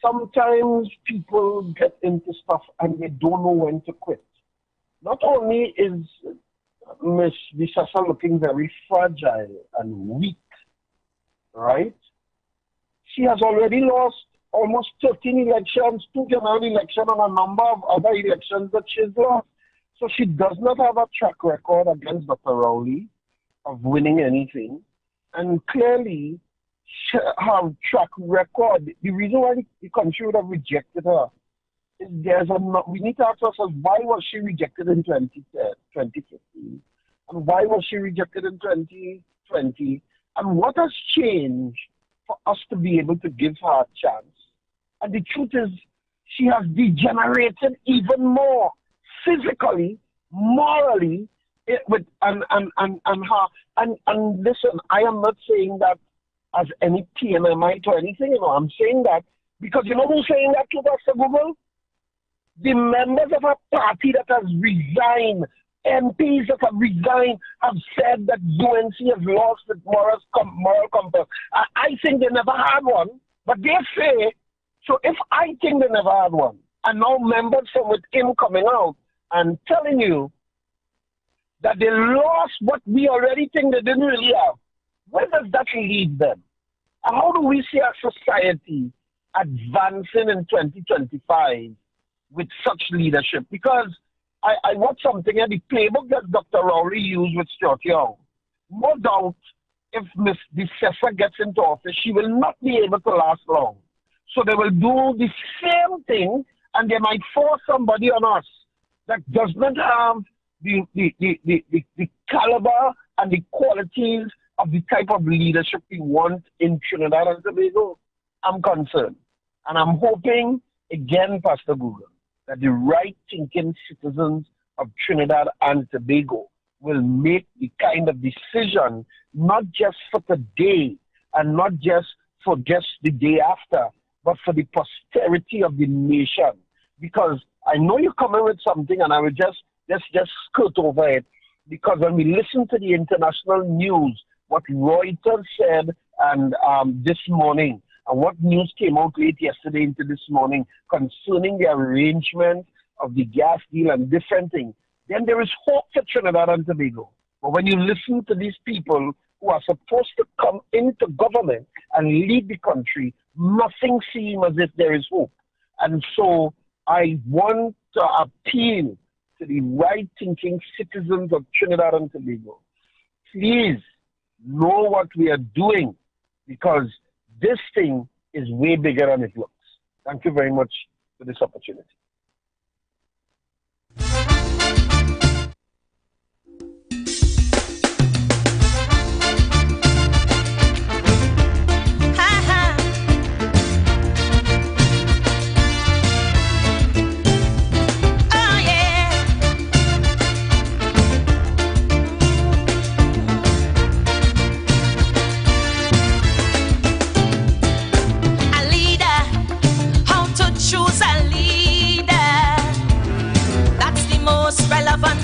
S5: sometimes people get into stuff and they don't know when to quit. Not only is Miss Visasa looking very fragile and weak, right? She has already lost almost 13 elections, 2 general elections, and a number of other elections that she's lost. So she does not have a track record against Dr. Rowley of winning anything. And clearly, her track record, the reason why the country would have rejected her is we need to ask ourselves, why was she rejected in 2015? And why was she rejected in 2020? And what has changed for us to be able to give her a chance? And the truth is, she has degenerated even more physically, morally, and listen, I am not saying that as any PMMite or anything, you know, I'm saying that because you know who's saying that to Pastor Google? The members of a party that has resigned, MPs that have resigned, have said that UNC has lost its moral compass. I think they never had one, but they say, so if I think they never had one, and now members from within coming out and telling you that they lost what we already think they didn't really have, where does that lead them? And how do we see our society advancing in 2025 with such leadership? Because I watched something at the playbook that Dr. Rowley used with Stuart Young. No doubt, if Ms. DeSessa gets into office, she will not be able to last long. So they will do the same thing, and they might force somebody on us that does not have the caliber and the qualities of the type of leadership we want in Trinidad and Tobago. I'm concerned. And I'm hoping, again, Pastor Google, that the right-thinking citizens of Trinidad and Tobago will make the kind of decision, not just for today and not just for just the day after, but for the posterity of the nation. Because I know you're coming with something, and I will just skirt over it, because when we listen to the international news, what Reuters said and this morning and what news came out late yesterday into this morning concerning the arrangement of the gas deal and different things, then there is hope for Trinidad and Tobago. But when you listen to these people who are supposed to come into government and lead the country, nothing seems as if there is hope. And so I want to appeal to the right-thinking citizens of Trinidad and Tobago. Please know what we are doing, because this thing is way bigger than it looks. Thank you very much for this opportunity.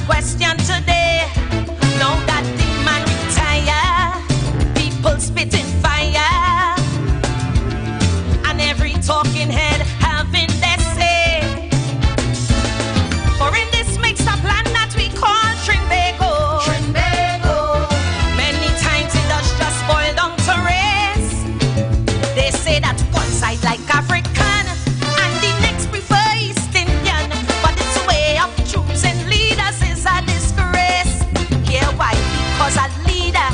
S8: Question today. Now that the man retire, people spitting fire, and every talking head having their say. For in this mixed up land that we call Trinbago, many times it does just boil down to race. They say that one side like African and the next prefer East Indian, but it's a way of choosing leaders is a disgrace. Yeah, why? Because a leader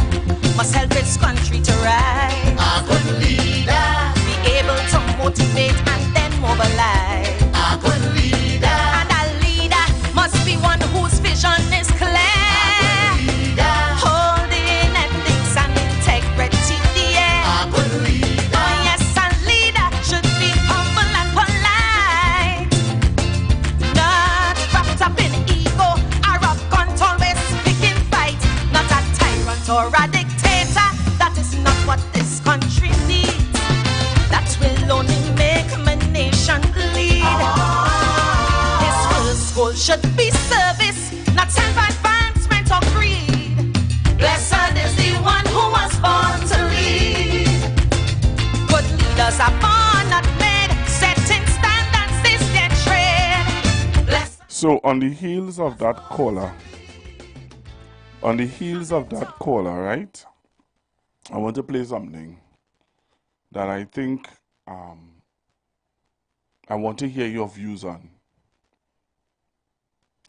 S8: must help its country to rise. A good leader be able to motivate and then mobilize. A good leader, and a leader must be one whose vision is clear. A good leader, holding ethics and integrity. Yeah. A good leader, oh yes, a leader should be humble and polite, not wrapped up in ego, arrogant, always picking fight, not a tyrant or a dictator. That is not what this country needs. That will only make my nation bleed. His first goal should be service, not self-advancement or greed. Blessed is the one who was born to lead. Good leaders are born, not made, setting standards is their trade. Blessed.
S9: So on the heels of that caller, right? I want to play something that I think I want to hear your views on.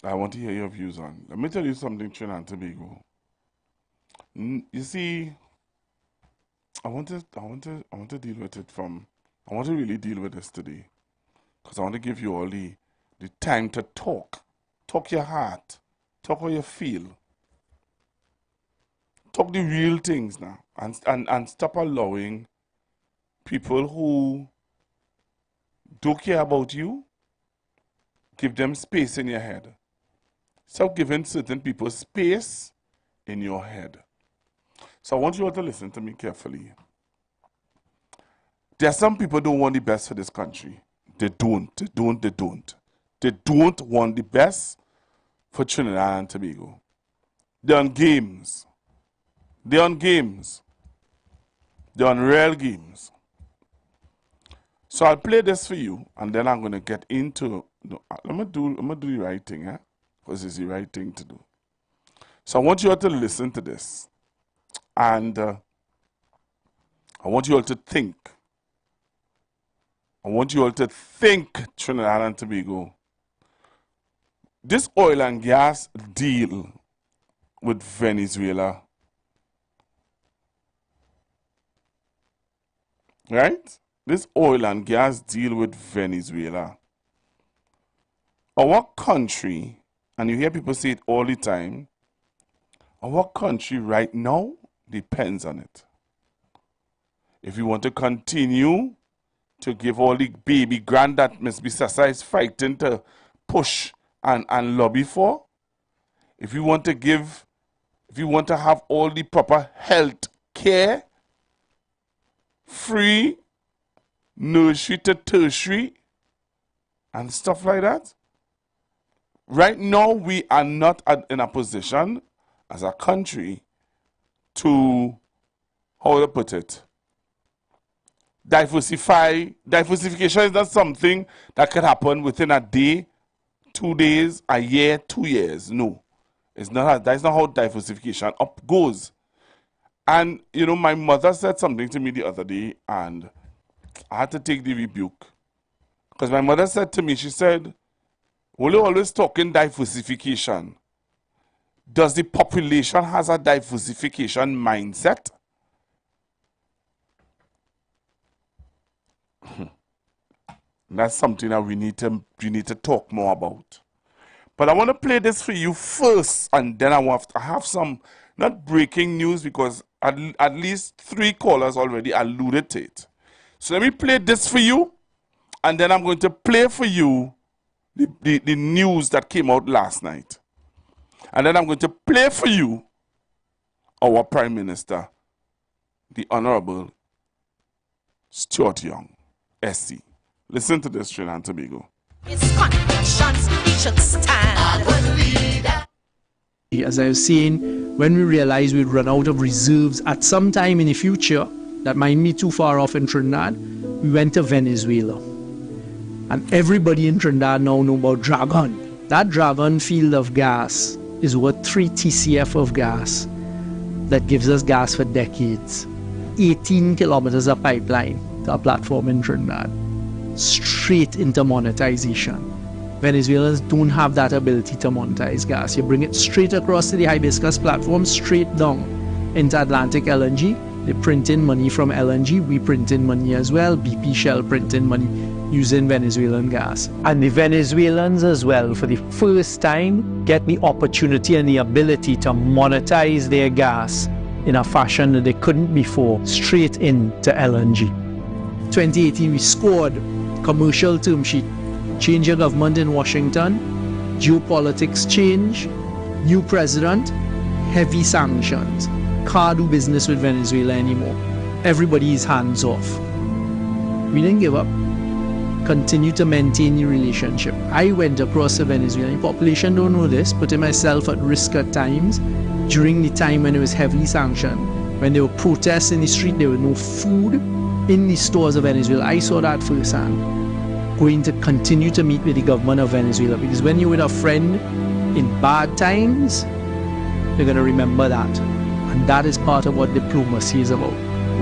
S9: Let me tell you something, Trinidad and Tobago. You see, I want to deal with it from. I want to really deal with this today, because I want to give you all the time to talk your heart, talk how you feel, talk the real things now, and stop allowing people who don't care about you, give them space in your head. Stop giving certain people space in your head. So I want you all to listen to me carefully. There are some people who don't want the best for this country. They don't want the best for Trinidad and Tobago. They're on games. They're on real games. So I'll play this for you, and then I'm going to get into. I'm gonna do the right thing, because it's the right thing to do. So I want you all to listen to this, and I want you all to think. Trinidad and Tobago. This oil and gas deal with Venezuela, right? This oil and gas deal with Venezuela. Our country, and you hear people say it all the time, our country right now depends on it. If you want to continue to give all the baby grand that Ms. Bisasa is fighting to push and lobby for, if you want to have all the proper health care, free, nursery to tertiary, and stuff like that, right now we are not in a position as a country to, how to put it, Diversification is not something that can happen within a day, 2 days, a year, 2 years. No. It's not. That's not how diversification goes. And, you know, my mother said something to me the other day, and I had to take the rebuke. Because my mother said to me, she said, "Well, you're always talking diversification. Does the population has a diversification mindset?" That's something that we need to talk more about. But I want to play this for you first, and then I have some, not breaking news, because at least 3 callers already alluded to it. So let me play this for you, and then I'm going to play for you the news that came out last night. And then I'm going to play for you our Prime Minister, the Honorable Stuart Young, SC. Listen to this, Trinidad and Tobago.
S8: His convictions, he should stand.
S11: As I was saying, when we realized we'd run out of reserves at some time in the future, that might be too far off in Trinidad, we went to Venezuela. And everybody in Trinidad now know about Dragon. That Dragon field of gas is worth 3 TCF of gas that gives us gas for decades. 18 kilometers of pipeline to a platform in Trinidad. Straight into monetization. Venezuelans don't have that ability to monetize gas. You bring it straight across to the hibiscus platform, straight down into Atlantic LNG. They print in money from LNG. We print in money as well. BP Shell print in money using Venezuelan gas. And the Venezuelans as well, for the first time, get the opportunity and the ability to monetize their gas in a fashion that they couldn't before, straight into LNG. 2018, we scored commercial term sheet, change of government in Washington, geopolitics change, new president, heavy sanctions. Can't do business with Venezuela anymore. Everybody is hands off. We didn't give up. Continue to maintain the relationship. I went across to Venezuela. The population don't know this, putting myself at risk at times during the time when it was heavily sanctioned. When there were protests in the street, there was no food in the stores of Venezuela. I saw that firsthand. Going to continue to meet with the government of Venezuela, because when you're with a friend in bad times, you're going to remember that. And that is part of what diplomacy is about.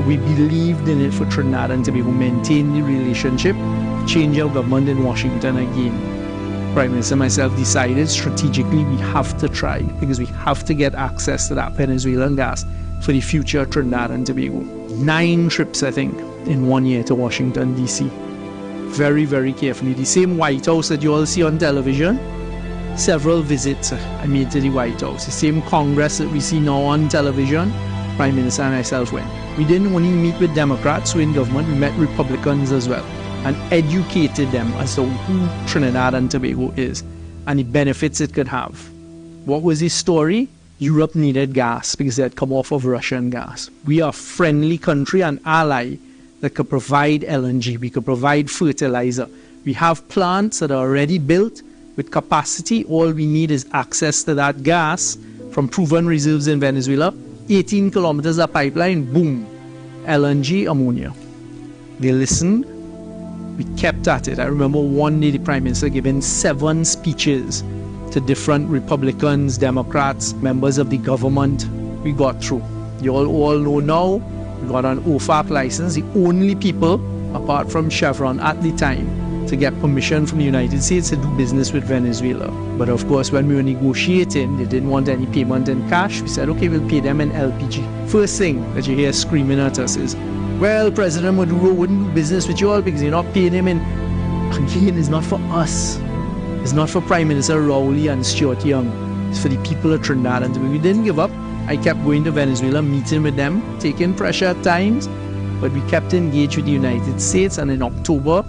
S11: We believed in it for Trinidad and Tobago, maintain the relationship, change our government in Washington again. Prime Minister and myself decided strategically we have to try, because we have to get access to that Venezuelan gas for the future of Trinidad and Tobago. 9 trips, I think, in 1 year to Washington, D.C. Very, very carefully. The same White House that you all see on television, several visits I made to the White House. The same Congress that we see now on television, Prime Minister and myself went. We didn't only meet with Democrats who in government, we met Republicans as well, and educated them as to who Trinidad and Tobago is and the benefits it could have. What was his story? Europe needed gas because they had come off of Russian gas. We are a friendly country and ally that could provide LNG. We could provide fertilizer. We have plants that are already built with capacity. All we need is access to that gas from proven reserves in Venezuela. 18 kilometers of pipeline, boom, LNG, ammonia. They listened. We kept at it. I remember one day the Prime Minister giving 7 speeches to different Republicans, Democrats, members of the government. We got through. You all know now, we got an OFAC license, the only people, apart from Chevron at the time, to get permission from the United States to do business with Venezuela. But of course, when we were negotiating, they didn't want any payment in cash. We said, okay, we'll pay them in LPG. First thing that you hear screaming at us is, well, President Maduro wouldn't do business with you all because you're not paying him in. Again, it's not for us. It's not for Prime Minister Rowley and Stuart Young. It's for the people of Trinidad and Tobago. We didn't give up. I kept going to Venezuela, meeting with them, taking pressure at times, but we kept engaged with the United States, and in October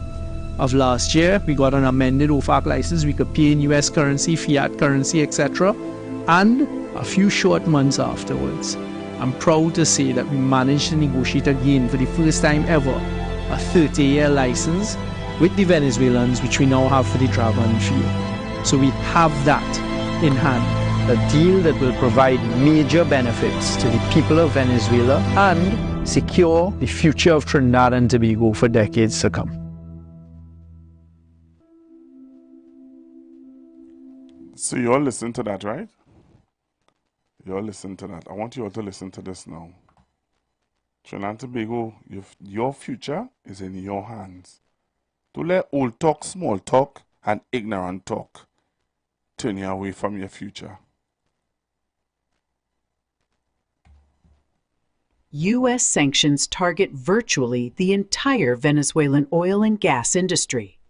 S11: of last year, we got an amended OFAC license. We could pay in US currency, fiat currency, etc. And a few short months afterwards, I'm proud to say that we managed to negotiate again for the first time ever a 30-year license with the Venezuelans, which we now have for the Dragon field. So we have that in hand. A deal that will provide major benefits to the people of Venezuela and secure the future of Trinidad and Tobago for decades to come.
S9: So you all listen to that, right? You all listen to that. I want you all to listen to this now. Trinidad and Tobago, your future is in your hands. Don't let old talk, small talk, and ignorant talk turn you away from your future.
S13: U.S. sanctions target virtually the entire Venezuelan oil and gas industry,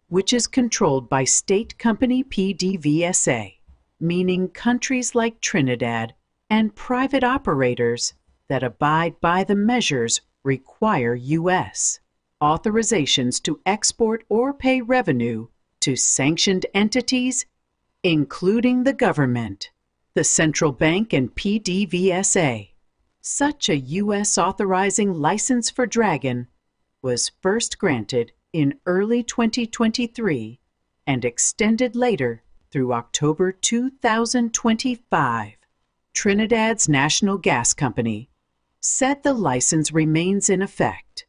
S13: which is controlled by state company PDVSA, meaning countries like Trinidad and private operators that abide by the measures require U.S. authorizations to export or pay revenue to sanctioned entities, including the government, the central bank, and PDVSA. Such a U.S. authorizing license for Dragon was first granted in early 2023 and extended later through October 2025. Trinidad's National Gas Company said the license remains in effect.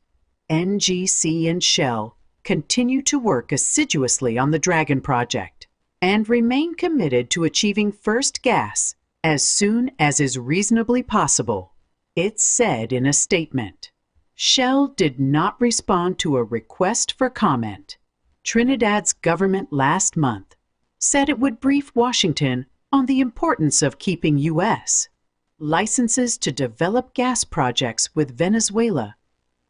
S13: NGC and Shell continue to work assiduously on the Dragon project and remain committed to achieving first gas as soon as is reasonably possible. It said in a statement. Shell did not respond to a request for comment. Trinidad's government last month said it would brief Washington on the importance of keeping U.S. licenses to develop gas projects with Venezuela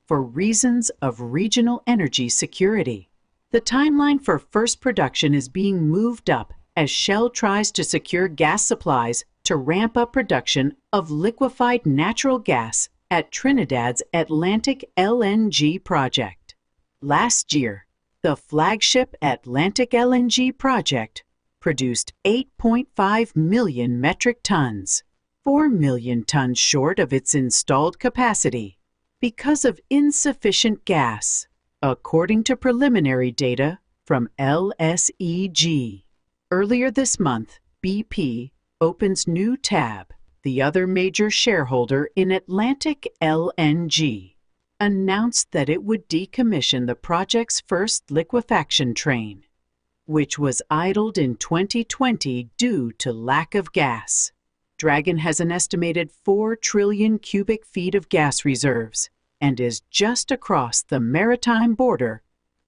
S13: for reasons of regional energy security. The timeline for first production is being moved up as Shell tries to secure gas supplies to ramp up production of liquefied natural gas at Trinidad's Atlantic LNG project. Last year, the flagship Atlantic LNG project produced 8.5 million metric tons, 4 million tons short of its installed capacity, because of insufficient gas, according to preliminary data from LSEG. Earlier this month, BP opens new tab, the other major shareholder in Atlantic LNG, announced that it would decommission the project's first liquefaction train, which was idled in 2020 due to lack of gas. Dragon has an estimated 4 trillion cubic feet of gas reserves and is just across the maritime border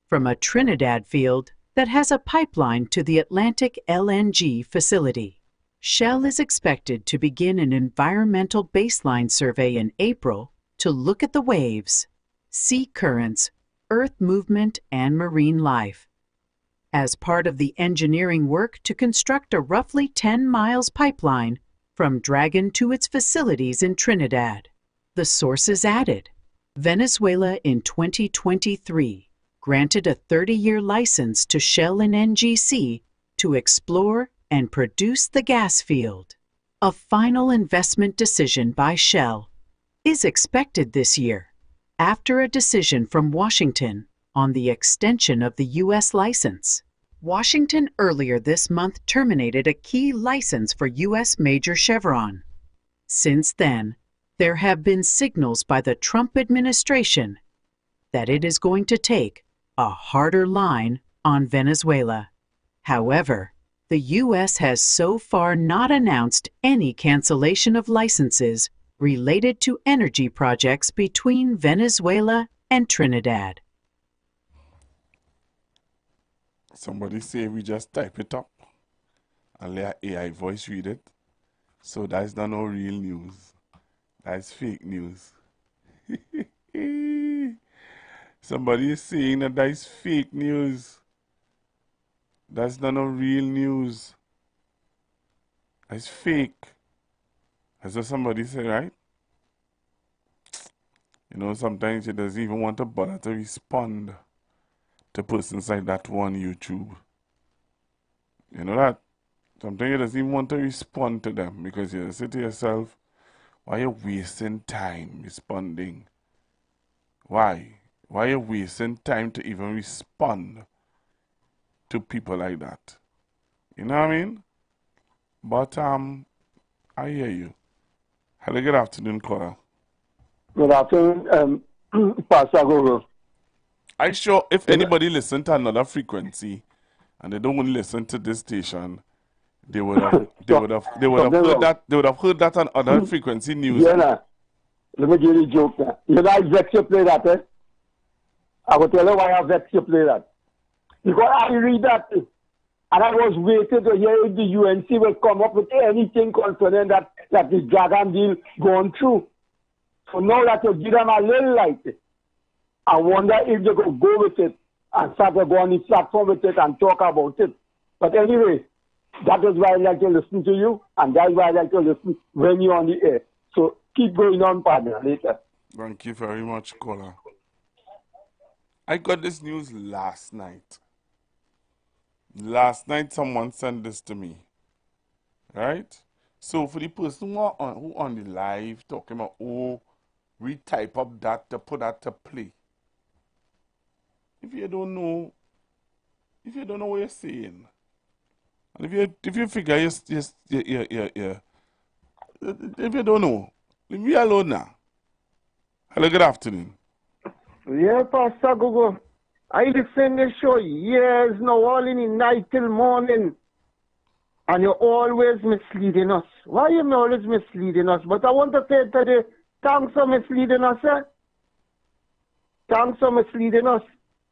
S13: from a Trinidad field that has a pipeline to the Atlantic LNG facility. Shell is expected to begin an environmental baseline survey in April to look at the waves, sea currents, earth movement, and marine life, as part of the engineering work to construct a roughly 10 miles pipeline from Dragon to its facilities in Trinidad. The sources added, Venezuela in 2023 granted a 30-year license to Shell and NGC to explore and produce the gas field. A final investment decision by Shell is expected this year, after a decision from Washington on the extension of the U.S. license. Washington earlier this month terminated a key license for U.S. major Chevron. Since then, there have been signals by the Trump administration that it is going to take a harder line on Venezuela. However, the U.S. has so far not announced any cancellation of licenses related to energy projects between Venezuela and Trinidad.
S9: Somebody say we just type it up and let AI voice read it. So that's not no real news. That's fake news. Somebody is saying that that's fake news. That's not no real news. That's fake. That's what somebody said, right? You know, sometimes she doesn't even want to bother to respond to persons like that one YouTube. You know that? Sometimes you doesn't even want to respond to them because you say to yourself, why are you wasting time responding? Why? Why are you wasting time to even respond to people like that? You know what I mean? But I hear you. Hello, good afternoon, caller.
S14: Good afternoon, Pastor Gogo.
S9: I sure if anybody listened to another frequency and they don't want to listen to this station, they would have heard that on other frequency news.
S14: Yeah, nah. Let me give you a joke now. You know how Vex you play that, eh? I will tell you why I Vex you play that. Because I read that and I was waiting to hear if the UNC will come up with anything concerning that the Dragon deal going through. So now that you give them a little light, I wonder if they could go with it and start to go on the platform with it and talk about it. But anyway, that is why I like to listen to you, and that's why I like to listen when you're on the air. So keep going on, partner, later.
S9: Thank you very much, caller. I got this news last night. Last night, someone sent this to me. Right? So for the person who on the live talking about, oh, retype up that to put that to play. If you don't know what you're saying, and if you figure yes, if you don't know, leave me alone now. Hello, good afternoon.
S14: Yeah, Pastor Gogo. I listen to the show years now, all in the night till morning. And you're always misleading us. Why are you always misleading us? But I want to say today, thanks for misleading us, eh? Thanks for misleading us.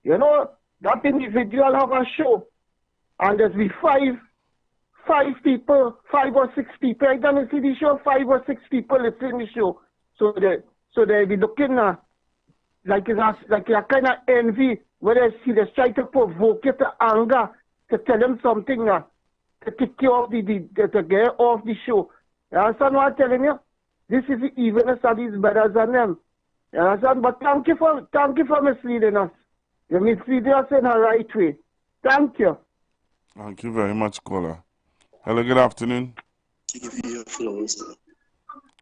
S14: You know, that individual have a show, and there's be five people, 5 or 6 people. I don't see the show, 5 or 6 people listen to the show. So they be looking like a kind of envy, where they try to provoke you to anger, to tell them something to kick you off to get off the show. You understand what I'm telling you? This is the evilness of these brothers and them. You understand? But thank you for misleading us. You misleading us in the right way. Thank you.
S9: Thank you very much, caller. Hello, good afternoon.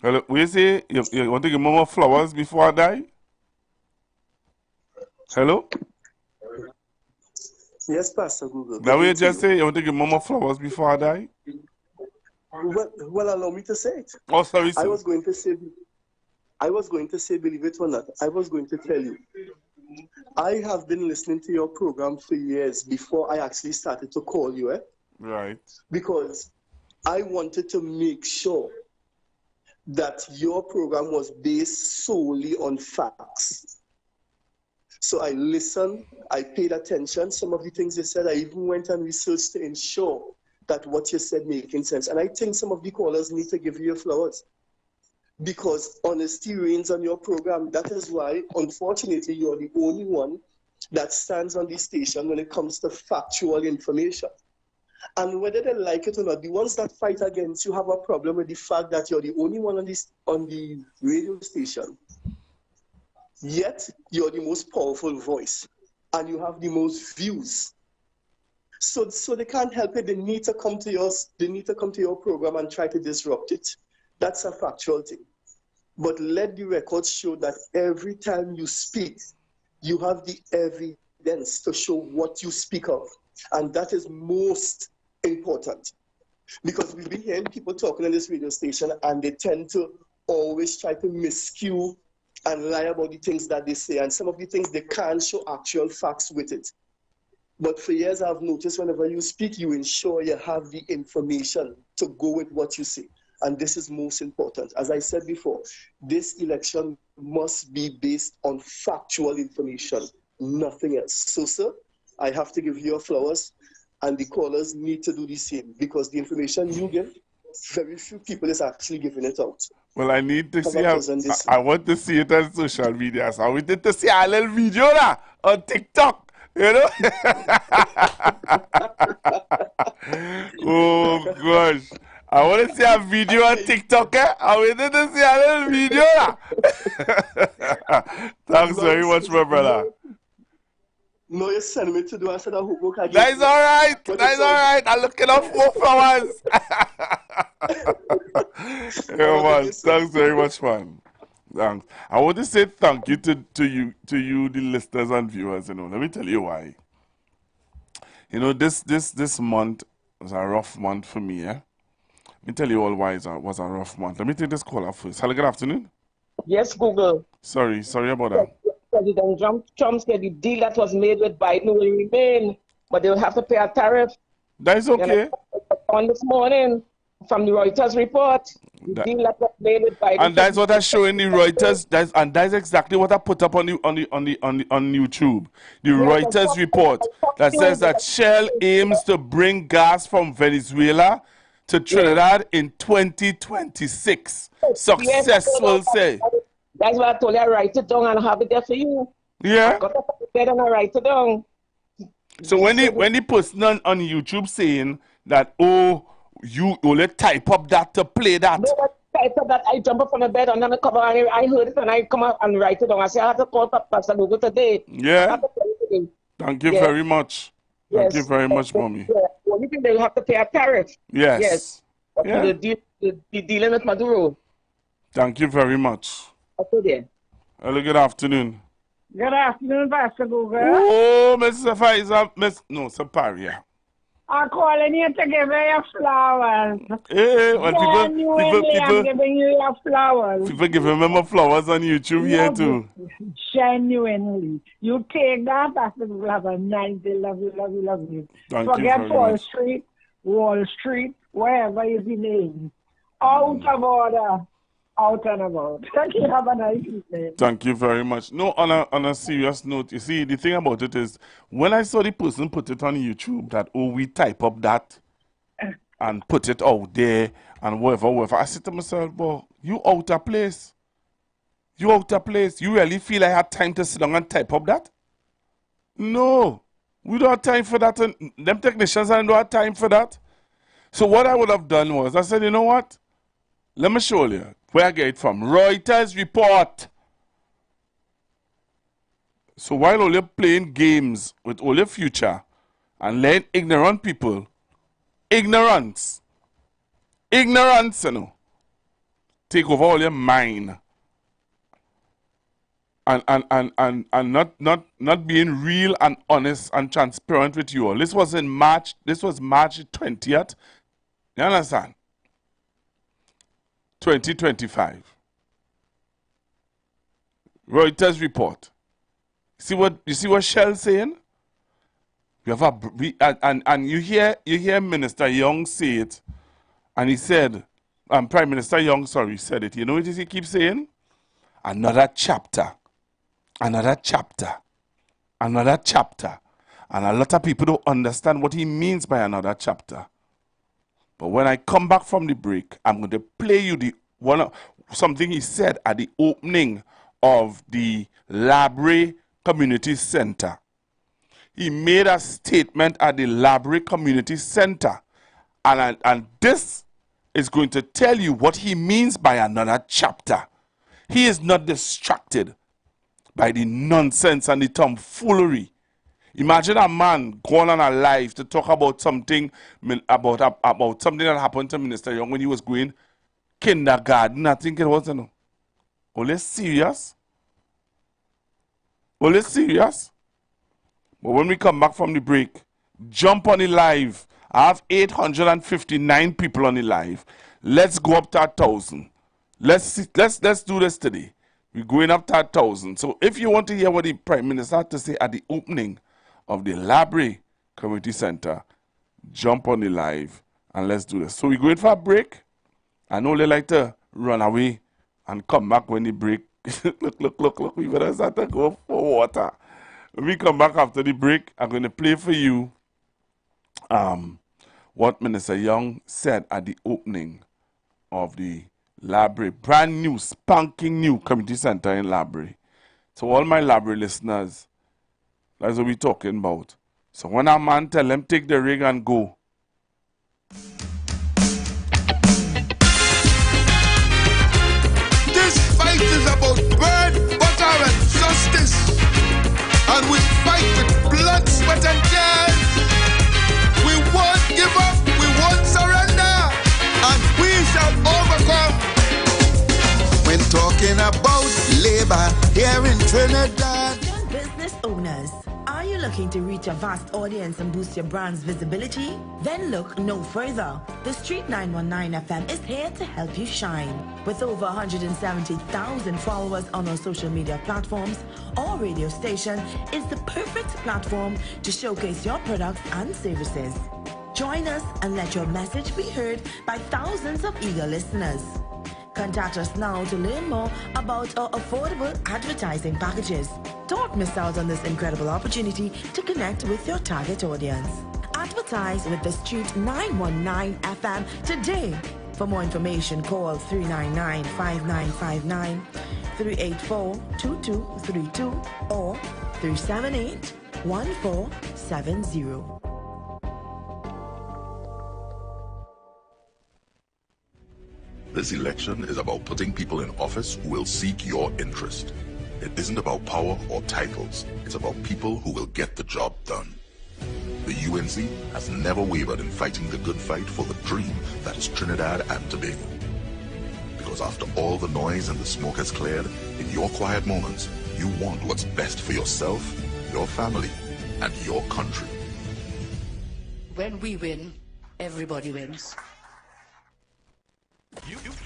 S9: Hello, what you say? You want to give Mama flowers before I die? Hello?
S15: Yes, Pastor Google.
S9: That way you just say you want to give Mama flowers before I die?
S15: Well, allow me to say it.
S9: Oh, sorry, sir.
S15: I was going to say, believe it or not, I was going to tell you. I have been listening to your program for years before I actually started to call you, eh?
S9: Right.
S15: Because I wanted to make sure that your program was based solely on facts. So I listened, I paid attention. Some of the things you said, I even went and researched to ensure that what you said making sense. And I think some of the callers need to give you your flowers. Because honesty reigns on your program. That is why, unfortunately, you're the only one that stands on the station when it comes to factual information. And whether they like it or not, the ones that fight against you have a problem with the fact that you're the only one on the radio station. Yet, you're the most powerful voice, and you have the most views. So they can't help it. They need to come to your program and try to disrupt it. That's a factual thing. But let the records show that every time you speak, you have the evidence to show what you speak of. And that is most important. Because we've been hearing people talking on this radio station, and they tend to always try to miscue and lie about the things that they say. And some of the things, they can't show actual facts with it. But for years, I've noticed whenever you speak, you ensure you have the information to go with what you say. And this is most important. As I said before, this election must be based on factual information, nothing else. So, sir, I have to give you your flowers, and the callers need to do the same, because the information you give, very few people is actually giving it out.
S9: Well, I need to see how, I want to see it on social media. So I wanted to see a little video on TikTok, you know? Oh, gosh. I want to see a video on TikTok, eh? I wanted to see a little video. Thanks very much, my brother.
S15: No, you send me to do I said I hope I
S9: That's all right. That's all right. I'm looking up 4 flowers. Yeah, man. Thanks very much, man. Thanks. I want to say thank you to you, the listeners and viewers. You know, let me tell you why. You know, this month was a rough month for me. Yeah. Let me tell you all why it was a rough month. Let me take this caller first. Hello, good afternoon.
S20: Yes, Google.
S9: Sorry about that.
S20: President Trump said the deal that was made with Biden will remain, but they will have to pay a tariff.
S9: That is okay.
S20: On this morning, from the Reuters report, the deal that was made with Biden.
S9: And that's what I show in the Reuters. That's exactly what I put up on YouTube. The Reuters report that says that Shell aims to bring gas from Venezuela to Trinidad in 2026. Successful, say.
S20: That's why I told you I write it down and have it there for you.
S9: Yeah.
S20: I got it there and I write it down.
S9: So when the person on YouTube saying that, oh, you only type up that to play that.
S20: No, I type up that. I jump up from the bed under the cover and I heard it and I come up and write it down. I say I have to call Pastor Google today.
S9: Yeah. Thank you very much. Thank you very much, Mommy.
S20: The only thing they have to pay a tariff.
S9: Yes.
S20: Yes.
S9: Yeah.
S20: The dealing with Maduro.
S9: Thank you very much.
S20: Okay, then.
S9: Hello, good afternoon.
S21: Good afternoon, Pastor Google.
S9: Oh, Mr. Faiza, Saparia.
S21: I'm calling you to give you your flowers.
S9: Hey, well,
S21: I'm giving you your flowers.
S9: People giving me my flowers on YouTube here too.
S21: Genuinely. You take that, Pastor Google, have a nice day. Love you, love you, love you. Forget Wall Street, wherever is the name. Out of order. Out and about. Thank you. Have a nice evening.
S9: Thank you very much. No, on a serious note, you see, the thing about it is, when I saw the person put it on YouTube that, oh, we type up that and put it out there and whatever, I said to myself, well, you out of place. You out of place. You really feel I had time to sit down and type up that? No. We don't have time for that. And them technicians don't have time for that. So what I would have done was, I said, you know what? Let me show you where I get it from. Reuters report. So while only playing games with all your future and letting ignorant people, ignorance, you know, take over all your mind and not being real and honest and transparent with you all. This was March 20th. You understand? 2025. Reuters report. You see what Shell saying? You have and you hear Minister Young say it, and he said, Prime Minister Young, said it. You know what he keeps saying? Another chapter, another chapter, another chapter. And a lot of people don't understand what he means by another chapter. But when I come back from the break, I'm going to play you something he said at the opening of the Labre Community Center. He made a statement at the Labre Community Center. And this is going to tell you what he means by another chapter. He is not distracted by the nonsense and the tomfoolery. Imagine a man going on a live to talk about something about something that happened to Minister Young when he was going kindergarten. I think it was, you know. Only serious? Only serious? But when we come back from the break, jump on the live. I have 859 people on the live. Let's go up to 1,000. Let's do this today. We're going up to 1,000. So if you want to hear what the Prime Minister had to say at the opening of the Labre Community Center, jump on the live and let's do this. So we're going for a break. I know they like to run away and come back when the break. Look, we better start to go for water. When we come back after the break, I'm going to play for you what Minister Young said at the opening of the Labre, brand new, spanking new community center in Labre. So all my Labre listeners, that's what we're talking about. So when a man tell them take the rig and go.
S22: This fight is about bread, butter, and justice. And we fight with blood, sweat, and tears. We won't give up, we won't surrender, and we shall overcome. When talking about labor here in Trinidad.
S24: Business owners, are you
S2: you looking to reach a vast audience and boost your brand's visibility? Then look no further. The Street 919 FM is here to help you shine. With over 170,000 followers on our social media platforms, our radio station is the perfect platform to showcase your products and services. Join us and let your message be heard by thousands of eager listeners. Contact us now to learn more about our affordable advertising packages. Don't miss out on this incredible opportunity to connect with your target audience. Advertise with the Street 919 FM today. For more information, call 399-5959, 384-2232, or 378-1470.
S12: This election is about putting people in office who will seek your interest. It isn't about power or titles. It's about people who will get the job done. The UNC has never wavered in fighting the good fight for the dream that is Trinidad and Tobago. Because after all the noise and the smoke has cleared, in your quiet moments, you want what's best for yourself, your family, and your country.
S23: When we win, everybody wins.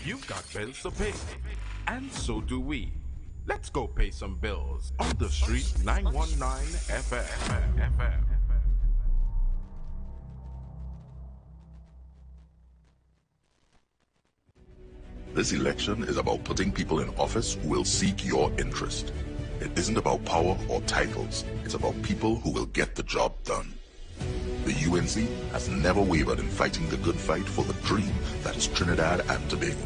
S24: You've got bills to pay, and so do we. Let's go pay some bills on the Street 919 FM.
S12: This election is about putting people in office who will seek your interest. It isn't about power or titles. It's about people who will get the job done. The UNC has never wavered in fighting the good fight for the dream that is Trinidad and Tobago.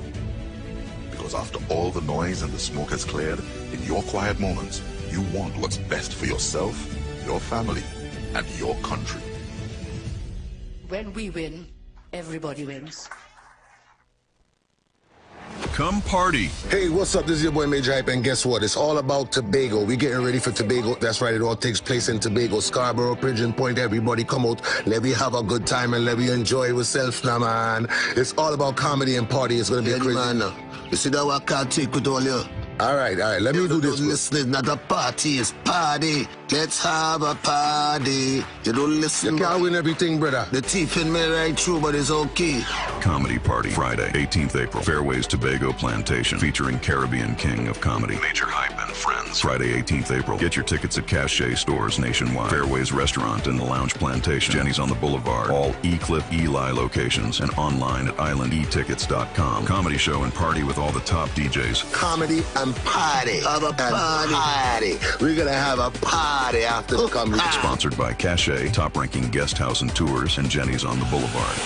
S12: Because after all the noise and the smoke has cleared, in your quiet moments, you want what's best for yourself, your family, and your country.
S23: When we win, everybody wins.
S16: Come party.
S25: Hey, what's up? This is your boy Major Hype, and guess what? It's all about Tobago. We're getting ready for Tobago. That's right, it all takes place in Tobago. Scarborough, Pigeon Point, everybody come out. Let me have a good time and let me enjoy ourselves now, man. It's all about comedy and party. It's going to be crazy. Man, you see that what I can't take with all you? All right, let me do this. Listen, not a party, it's party. Let's have a party. You don't listen. You can't win everything, brother. The teeth in me right through, but it's okay.
S16: Comedy Party, Friday, 18th April. Fairways Tobago Plantation, featuring Caribbean King of Comedy, Major Hype and Friends. Friday, 18th April. Get your tickets at Cache stores nationwide. Fairways Restaurant in the Lounge Plantation. Jenny's on the Boulevard. All E-Clip Eli locations and online at islandetickets.com. Comedy show and party with all the top DJs.
S25: Comedy and party. Have a party. We're going to have a party after the comedy.
S16: Sponsored by Cache, top-ranking guest house and tours, and Jenny's on the Boulevard.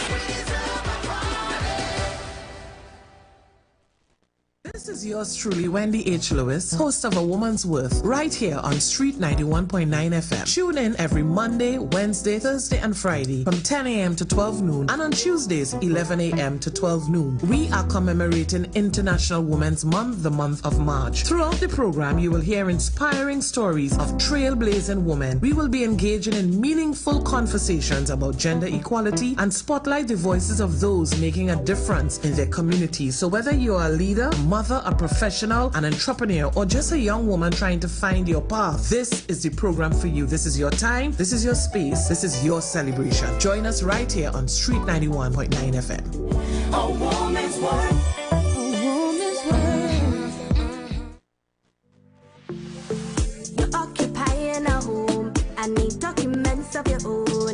S26: This is yours truly, Wendy H. Lewis, host of A Woman's Worth, right here on Street 91.9 FM. Tune in every Monday, Wednesday, Thursday, and Friday from 10 a.m. to 12 noon, and on Tuesdays, 11 a.m. to 12 noon. We are commemorating International Women's Month, the month of March. Throughout the program, you will hear inspiring stories of trailblazing women. We will be engaging in meaningful conversations about gender equality and spotlight the voices of those making a difference in their communities. So whether you are a leader, mother, a professional, an entrepreneur, or just a young woman trying to find your path, this is the program for you. This is your time, this is your space, this is your celebration. Join us right here on Street 91.9 FM.
S8: A woman's worth.
S27: You're occupying a home and need documents of your own.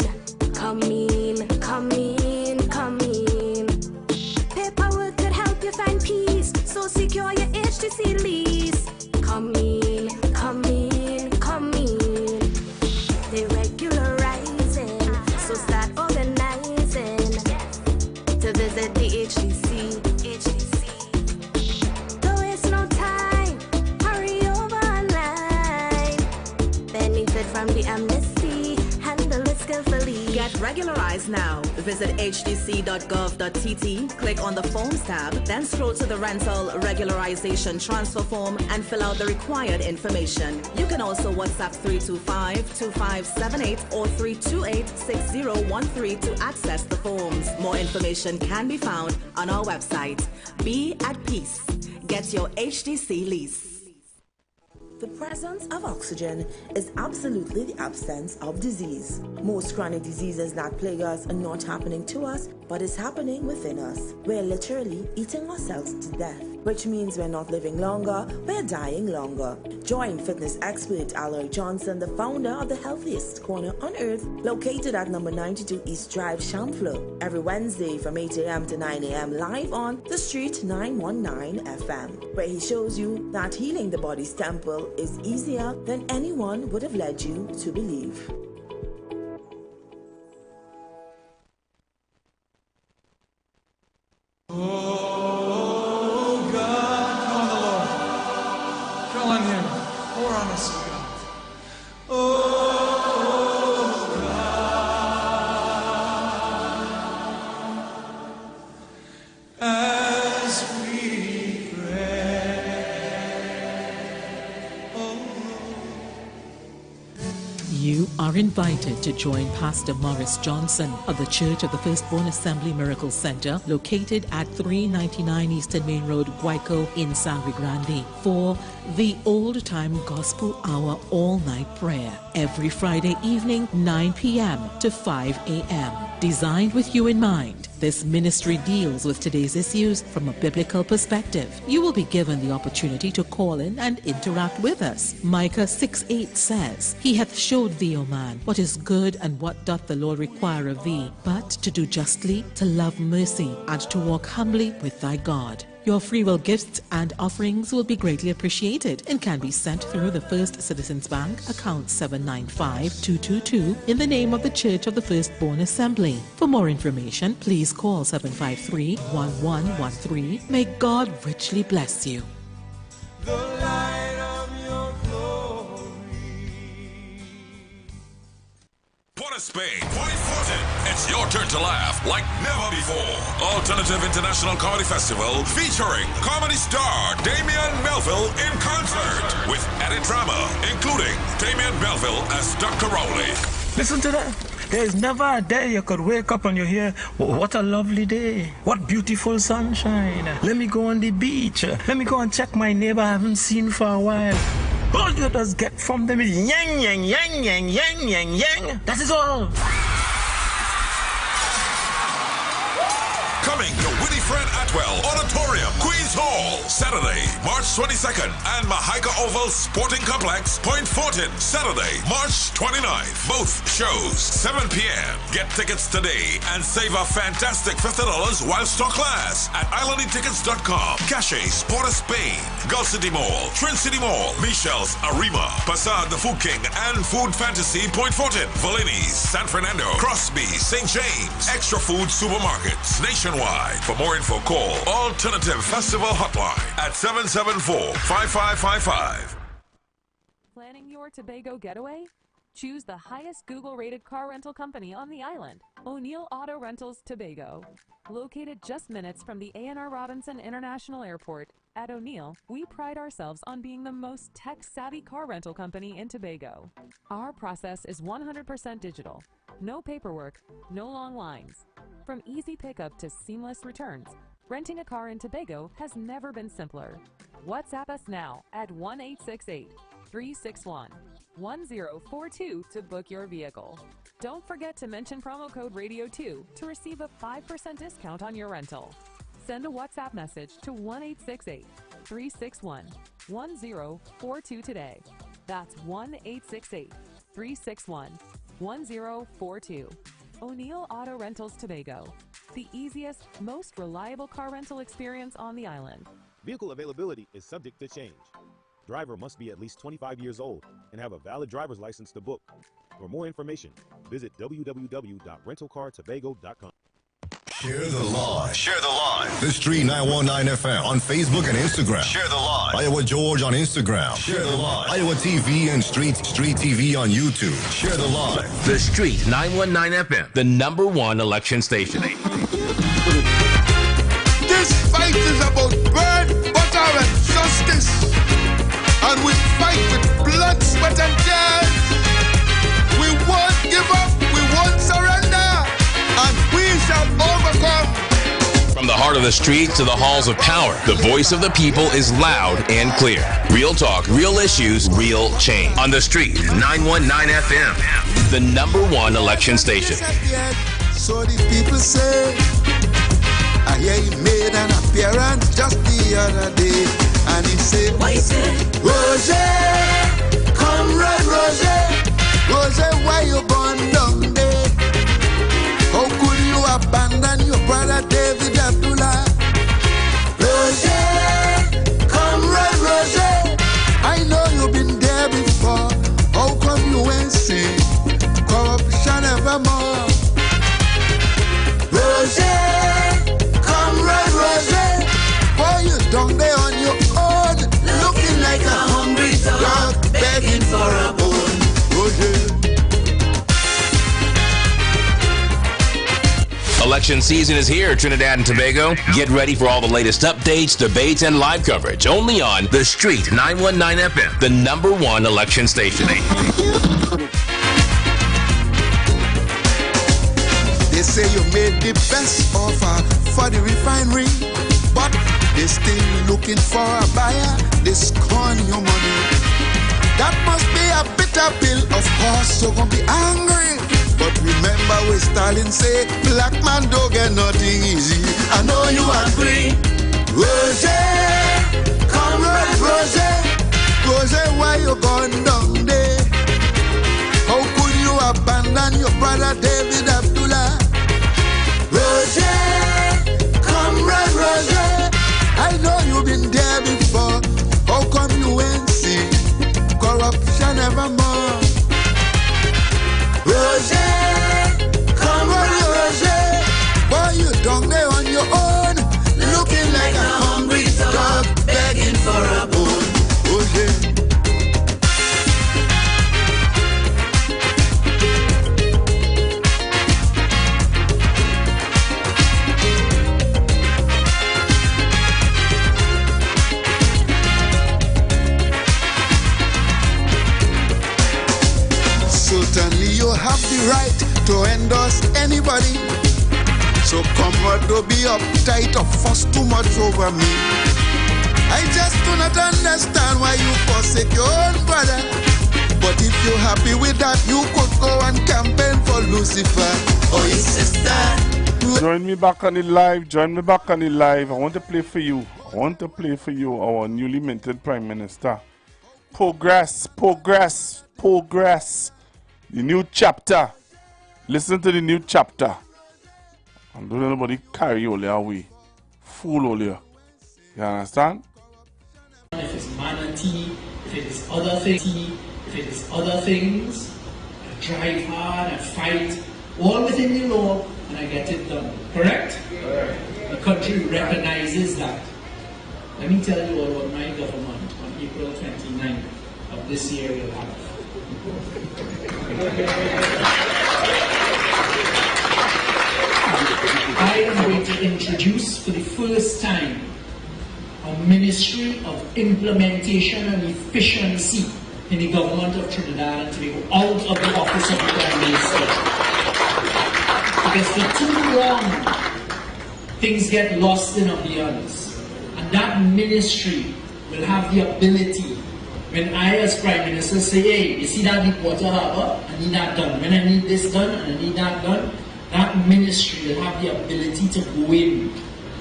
S27: Come in, come in, come in. Paperwork could help you find peace, so secure your HTC lease. Come in, come in, come in. They're regularizing, so start organizing to visit the HTC. Don't waste no time, hurry over online. Benefit from the amnesty, handle it skillfully.
S2: Get regularized now. Visit hdc.gov.tt, click on the Forms tab, then scroll to the Rental Regularization Transfer Form and fill out the required information. You can also WhatsApp 325-2578 or 328-6013 to access the forms. More information can be found on our website. Be at peace. Get your HDC lease. The presence of oxygen is absolutely the absence of disease. Most chronic diseases that plague us are not happening to us, but is happening within us. We're literally eating ourselves to death, which means we're not living longer, we're dying longer. Join fitness expert Iwer Johnson, the founder of the healthiest corner on earth, located at number 92 East Drive, Chamfleur, every Wednesday from 8 a.m. to 9 a.m. live on The Street 919 FM, where he shows you that healing the body's temple is easier than anyone would have led you to believe.
S3: Oh God, call the Lord. Call on Him. Pour on us, oh God. Oh God, as we
S4: You are invited to join Pastor Morris Johnson of the Church of the Firstborn Assembly Miracle Center, located at 399 Eastern Main Road, Guayco in Sangre Grande, for the Old Time Gospel Hour all-night prayer every Friday evening, 9 p.m. to 5 a.m. Designed with you in mind, this ministry deals with today's issues from a biblical perspective. You will be given the opportunity to call in and interact with us. Micah 6:8 says, He hath showed thee, O man, what is good and what doth the Lord require of thee, but to do justly, to love mercy, and to walk humbly with thy God. Your free will gifts and offerings will be greatly appreciated and can be sent through the First Citizens Bank, account 795-222, in the name of the Church of the Firstborn Assembly. For more information, please call 753-1113. May God richly bless you.
S6: Port of Spain, Point Fortin. It's your turn to laugh like never before. Alternative International Comedy Festival featuring comedy star Damian Melville in concert with added drama, including Damian Melville as Dr. Rowley.
S10: Listen to that. There is never a day you could wake up and you hear, what a lovely day. What beautiful sunshine. Let me go on the beach. Let me go and check my neighbor I haven't seen for a while. All you just get from them is yang, yang, yang, yang, yang, yang, yang. That is all.
S6: Coming to Winifred Atwell Auditorium, Queens Hall, Saturday, March 22nd, and Mahaika Oval Sporting Complex, Point Fortin, Saturday, March 29th. Both shows, 7 p.m. Get tickets today and save a fantastic $50 while stock lasts at islandetickets.com. Cache, Sport of Spain, Gulf City Mall, Trin City Mall, Michelle's Arima, Passade the Food King, and Food Fantasy, Point Fortin, Valini's, San Fernando, Crosby, St. James, Extra Food Supermarkets, nationwide. For more info, call Alternative Festival Hotline at 774-5555.
S17: Planning your Tobago getaway? Choose the highest Google-rated car rental company on the island, O'Neill Auto Rentals Tobago. Located just minutes from the A&R Robinson International Airport, at O'Neill, we pride ourselves on being the most tech-savvy car rental company in Tobago. Our process is 100% digital. No paperwork, no long lines. From easy pickup to seamless returns, renting a car in Tobago has never been simpler. WhatsApp us now at 1-868-361-1042 to book your vehicle. Don't forget to mention promo code RADIO2 to receive a 5% discount on your rental. Send a WhatsApp message to 1-868-361-1042 today. That's 1-868-361-1042. O'Neill Auto Rentals Tobago, the easiest, most reliable car rental experience on the island.
S18: Vehicle availability is subject to change. Driver must be at least 25 years old and have a valid driver's license to book. For more information, visit www.rentalcartobago.com.
S16: Share the live. Share the live. The Street 919 FM on Facebook and Instagram. Share the live. Iowa George on Instagram. Share the live. Iowa TV and Street TV on YouTube. Share the live.
S19: The Street 919 FM, the #1 election station.
S22: This fight is about bread, butter, and justice. And we fight with blood, sweat, and tears. We won't give up. We won't surrender. And we shall overcome.
S19: From the heart of the streets to the halls of power, the voice of the people is loud and clear. Real talk, real issues, real change. On the street, 919 FM, the #1 election station.
S22: So the people say, I hear he made an appearance just the other day, and he said, what he said? Roger, comrade Roger, Roger, why you gone down there? How could you abandon your brother David Abdullah? Roger, comrade Roger, I know you've been there before. How come you ain't seen corruption evermore? Roger, comrade Roger, boy, you down there on your own, looking like a hungry dog begging for a bone. Roger.
S19: Election season is here, Trinidad and Tobago. Get ready for all the latest updates, debates, and live coverage only on The Street 919 FM, the #1 election station.
S22: They say you made the best offer for the refinery, but they still looking for a buyer. They scorn your money. That must be a bitter pill, of course, you're gonna be angry. But remember what Stalin say, black man don't get nothing easy. I know you agree. Roger, comrade Roger, Roger, why you gone down there? How could you abandon your brother David Abdullah? Roger, comrade Roger, I know you've been there before. How come you ain't seen corruption evermore? Roger, comrade Roger, boy, you down there on your own, looking like a hungry dog begging for a bone. Roger. Certainly you have the right to endorse anybody. So comrade, don't be uptight or fuss too much over me. I just do not understand why you forsake your own brother. But if you're happy with that, you could go and campaign for Lucifer or his sister.
S9: Join me back on the live. Join me back on the live. I want to play for you. I want to play for you our newly minted Prime Minister. Progress, progress, progress. The new chapter. Listen to the new chapter. And don't let nobody carry you away. Fool all you. You understand?
S1: If it's manatee, if it is other things, if it is other things, I drive hard, I fight, all within the law, and I get it done. Correct? Correct. The country recognizes that. Let me tell you all what my government on April 29th of this year will have. I am going to introduce for the first time a Ministry of Implementation and Efficiency in the government of Trinidad and Tobago out of the office of the Prime Minister. Because for too long, things get lost in abeyance. And that ministry will have the ability, when I as Prime Minister say, hey, you see that deep water harbor? I need that done. When I need this done and I need that done, that ministry will have the ability to go in,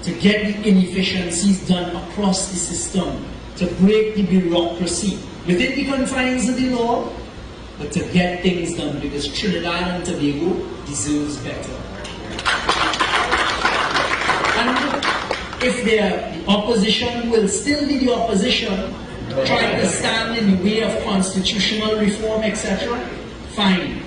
S1: to get the inefficiencies done across the system, to break the bureaucracy within the confines of the law, but to get things done, because Trinidad and Tobago deserves better. And if the opposition will still be the opposition, trying to stand in the way of constitutional reform, etc., fine.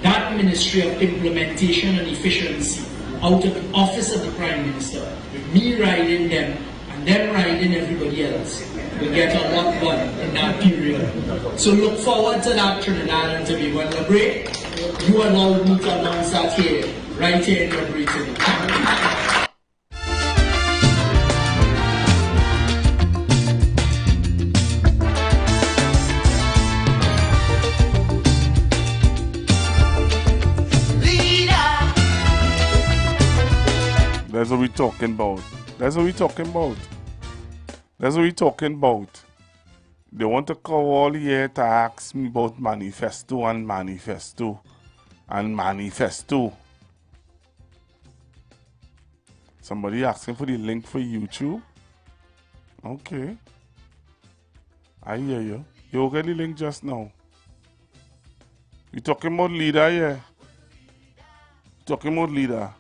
S1: That Ministry of Implementation and Efficiency, out of the office of the Prime Minister, with me riding them and them riding everybody else, will get a lot done in that period. So look forward to that, Trinidad and Tobago. And LeBray, you allowed me to announce that here, right here in LeBray today.
S9: That's what we're talking about. That's what we're talking about. That's what we're talking about. They want to come all here to ask me about manifesto and manifesto and manifesto. Somebody asking for the link for YouTube. Okay. I hear you. You get the link just now. We talking about leader here. Talking about leader.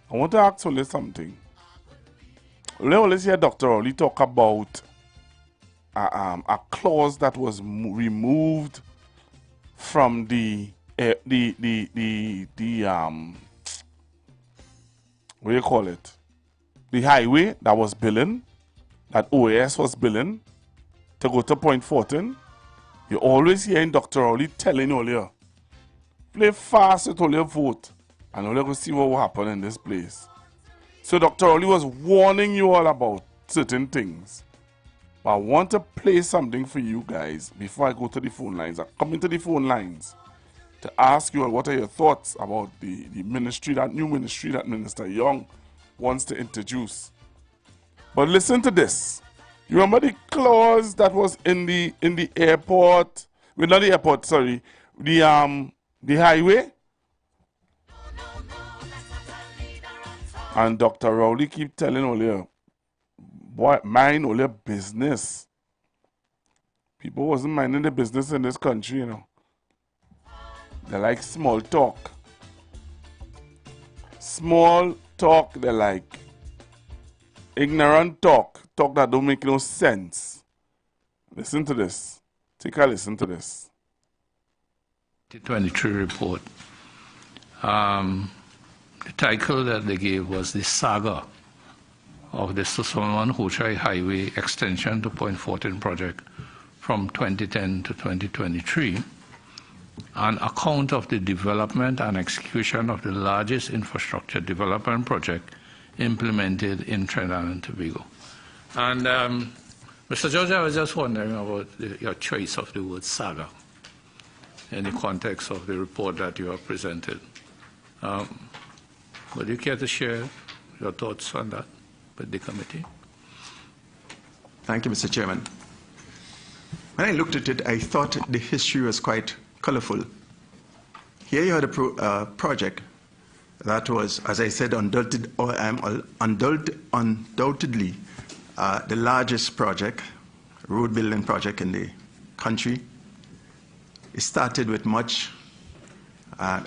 S9: I want to ask you something. Let's hear Dr. Oli talk about a clause that was removed from the what do you call it? The highway that was billing, that OAS was billing to go to Point Fortin. You always hearing Dr. Oli telling all you, play fast with all your vote, and all you go see what will happen in this place. So Dr. Oli was warning you all about certain things. But I want to play something for you guys before I go to the phone lines. I'm coming to the phone lines to ask you all what are your thoughts about the ministry, that new ministry that Minister Young wants to introduce. But listen to this. You remember the clause that was in the airport? Well, not the airport, sorry. The highway? And Dr. Rowley keep telling all you, boy, mind all your business. People wasn't minding the business in this country, you know. They like small talk. Small talk, they like ignorant talk. Talk that don't make no sense. Listen to this. Take a listen to this.
S5: 2023 report. The title that they gave was The Saga of the Susalman Hochai Highway Extension to Point Fortin project from 2010 to 2023, an account of the development and execution of the largest infrastructure development project implemented in Trinidad and Tobago. And Mr. George, I was just wondering about your choice of the word saga in the context of the report that you have presented. Would you care to share your thoughts on that with the committee?
S7: Thank you, Mr. Chairman. When I looked at it, I thought the history was quite colorful. Here you had a project that was, as I said, undoubtedly the largest project, road building project in the country. It started with much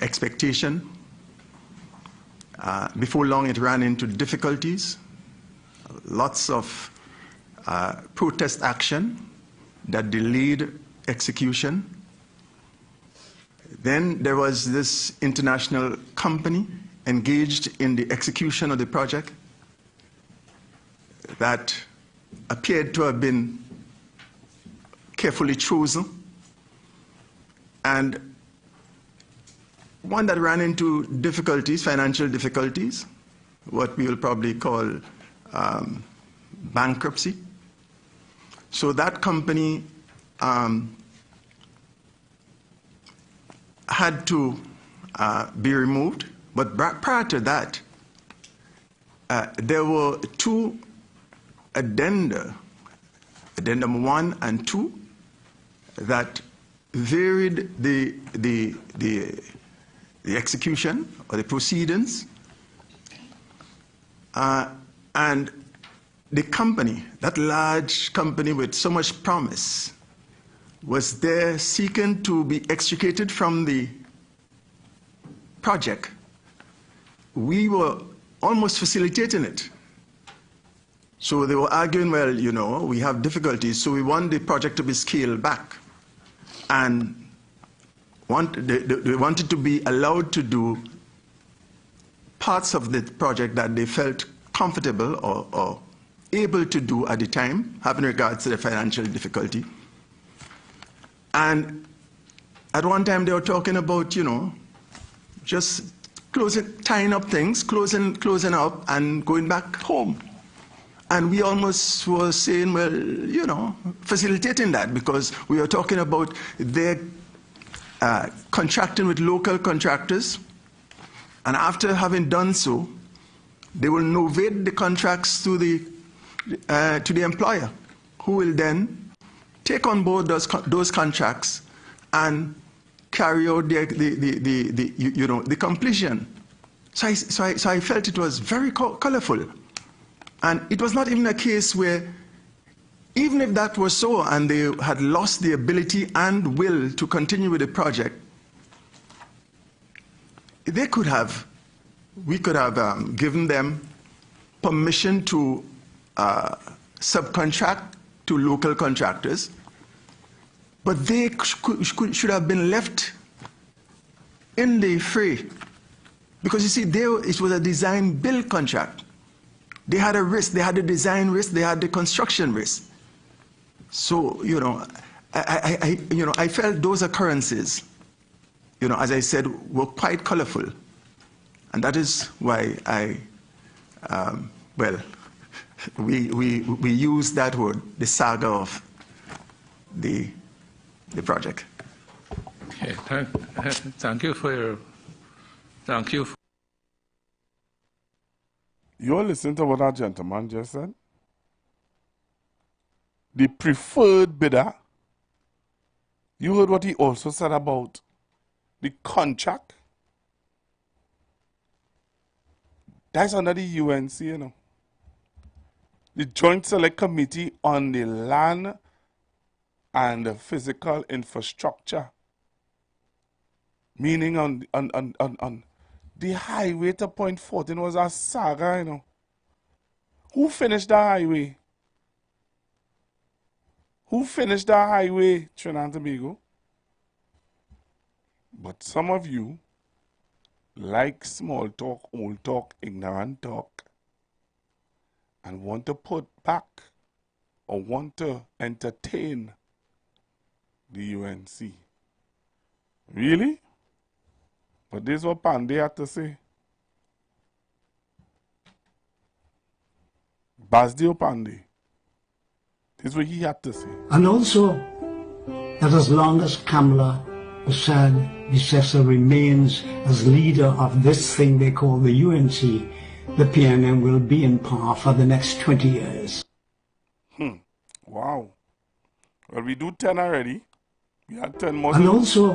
S7: expectation. Before long, it ran into difficulties, lots of protest action that delayed execution. Then there was this international company engaged in the execution of the project that appeared to have been carefully chosen, and one that ran into difficulties, financial difficulties, what we will probably call bankruptcy. So that company had to be removed, but prior to that, there were two addenda, addendum 1 and 2, that varied the execution or the proceedings, and the company, that large company with so much promise, was there seeking to be extricated from the project. We were almost facilitating it. So they were arguing, well, you know, we have difficulties, so we want the project to be scaled back. And they wanted to be allowed to do parts of the project that they felt comfortable or able to do at the time, having regards to the financial difficulty. And at one time they were talking about, you know, just tying up things, closing up and going back home. And we almost were saying, well, you know, facilitating that, because we were talking about their contracting with local contractors. And after having done so, They will novate the contracts to the employer, who will then take on board those contracts and carry out the completion. So I felt it was very colorful. And it was not even a case where, even if that was so and they had lost the ability and will to continue with the project, we could have given them permission to subcontract to local contractors, but they should have been left in the fray. Because you see, it was a design-build contract. They had a risk. They had the design risk. They had the construction risk. So, I felt those occurrences, as I said, were quite colorful. And that is why we use that word, the saga of the project.
S5: Okay, thank you for your... Thank you.
S9: You're listening to what that gentleman just said? The preferred bidder. You heard what he also said about the contract. That's under the UNC, The Joint Select Committee on the Land and the Physical Infrastructure. Meaning on the highway to Point 14 was a saga, Who finished the highway? Who finished the highway, Trinidad and Tobago? But some of you like small talk, old talk, ignorant talk, and want to put back or want to entertain the UNC. Really? But this is what Pandey had to say. Basdio Pandey. This is what he had to say.
S11: And also, that as long as Kamala Bashad remains as leader of this thing they call the UNC, the PNM will be in power for the next 20 years.
S9: Wow. Well, we do 10 already. We had 10 more.
S11: And also,